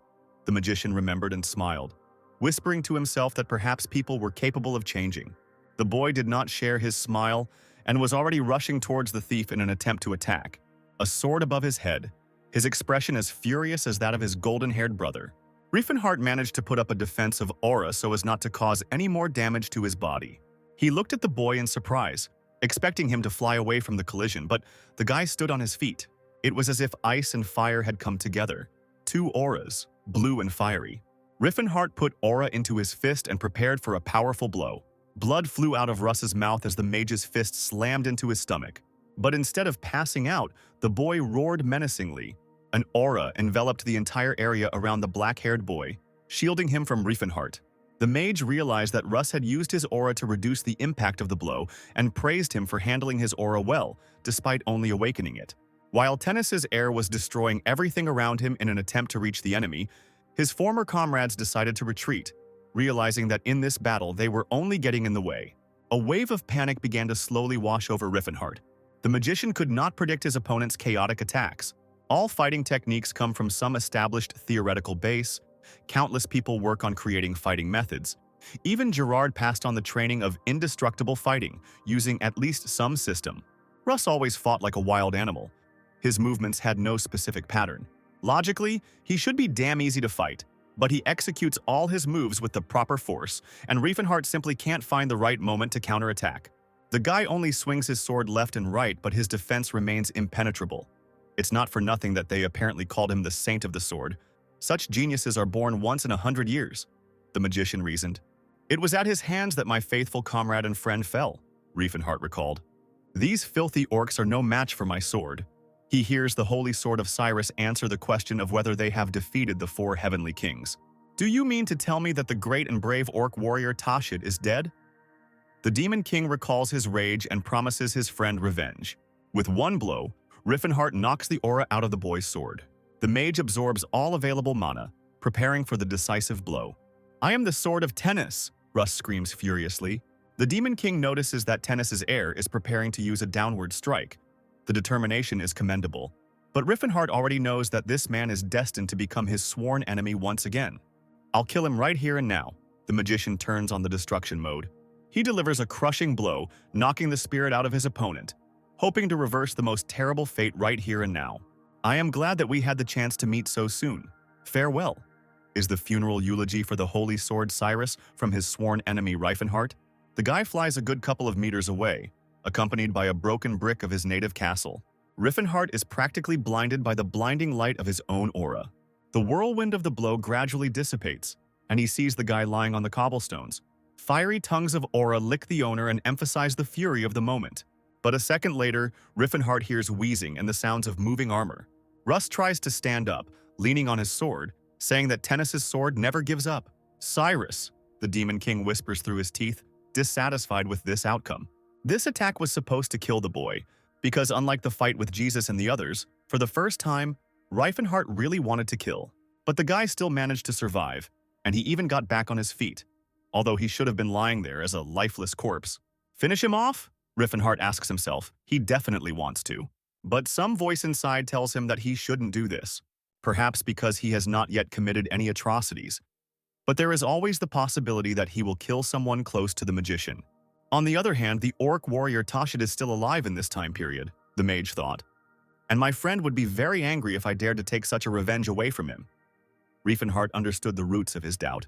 the magician remembered and smiled, whispering to himself that perhaps people were capable of changing. The boy did not share his smile and was already rushing towards the thief in an attempt to attack, a sword above his head, his expression as furious as that of his golden-haired brother. Riefenhart managed to put up a defensive aura so as not to cause any more damage to his body. He looked at the boy in surprise, expecting him to fly away from the collision, but the guy stood on his feet. It was as if ice and fire had come together. Two auras, blue and fiery. Riffenhart put aura into his fist and prepared for a powerful blow. Blood flew out of Russ's mouth as the mage's fist slammed into his stomach. But instead of passing out, the boy roared menacingly. An aura enveloped the entire area around the black-haired boy, shielding him from Riefenhart. The mage realized that Russ had used his aura to reduce the impact of the blow and praised him for handling his aura well, despite only awakening it. While Tennis's air was destroying everything around him in an attempt to reach the enemy, his former comrades decided to retreat, realizing that in this battle they were only getting in the way. A wave of panic began to slowly wash over Riffenhart. The magician could not predict his opponent's chaotic attacks. All fighting techniques come from some established theoretical base. Countless people work on creating fighting methods. Even Gerard passed on the training of indestructible fighting, using at least some system. Russ always fought like a wild animal. His movements had no specific pattern. Logically, he should be damn easy to fight, but he executes all his moves with the proper force, and Riefenhart simply can't find the right moment to counterattack. The guy only swings his sword left and right, but his defense remains impenetrable. It's not for nothing that they apparently called him the Saint of the Sword. Such geniuses are born once in 100 years, the magician reasoned. "It was at his hands that my faithful comrade and friend fell," Riefenhart recalled. "These filthy orcs are no match for my sword." He hears the holy sword of Cyrus answer the question of whether they have defeated the four heavenly kings. "Do you mean to tell me that the great and brave orc warrior Tashid is dead?" The Demon King recalls his rage and promises his friend revenge. With one blow, Riffenhart knocks the aura out of the boy's sword. The mage absorbs all available mana, preparing for the decisive blow. "I am the sword of Tennis," Russ screams furiously. The Demon King notices that Tennis's heir is preparing to use a downward strike. The determination is commendable, but Riffenhart already knows that this man is destined to become his sworn enemy once again. "I'll kill him right here and now." The magician turns on the destruction mode. He delivers a crushing blow, knocking the spirit out of his opponent, hoping to reverse the most terrible fate right here and now. "I am glad that we had the chance to meet so soon. Farewell," is the funeral eulogy for the holy sword Cyrus from his sworn enemy Riefenhart. The guy flies a good couple of meters away, accompanied by a broken brick of his native castle. Riefenhart is practically blinded by the blinding light of his own aura. The whirlwind of the blow gradually dissipates, and he sees the guy lying on the cobblestones. Fiery tongues of aura lick the owner and emphasize the fury of the moment. But a second later, Riffenhart hears wheezing and the sounds of moving armor. Russ tries to stand up, leaning on his sword, saying that Tennis's sword never gives up. "Cyrus," the Demon King whispers through his teeth, dissatisfied with this outcome. This attack was supposed to kill the boy, because unlike the fight with Jesus and the others, for the first time, Riefenhart really wanted to kill. But the guy still managed to survive, and he even got back on his feet, although he should have been lying there as a lifeless corpse. Finish him off? Riffenhart asks himself. He definitely wants to. But some voice inside tells him that he shouldn't do this, perhaps because he has not yet committed any atrocities. but there is always the possibility that he will kill someone close to the magician. On the other hand, the orc warrior Tashid is still alive in this time period, the mage thought, and my friend would be very angry if I dared to take such a revenge away from him. Riefenhardt understood the roots of his doubt.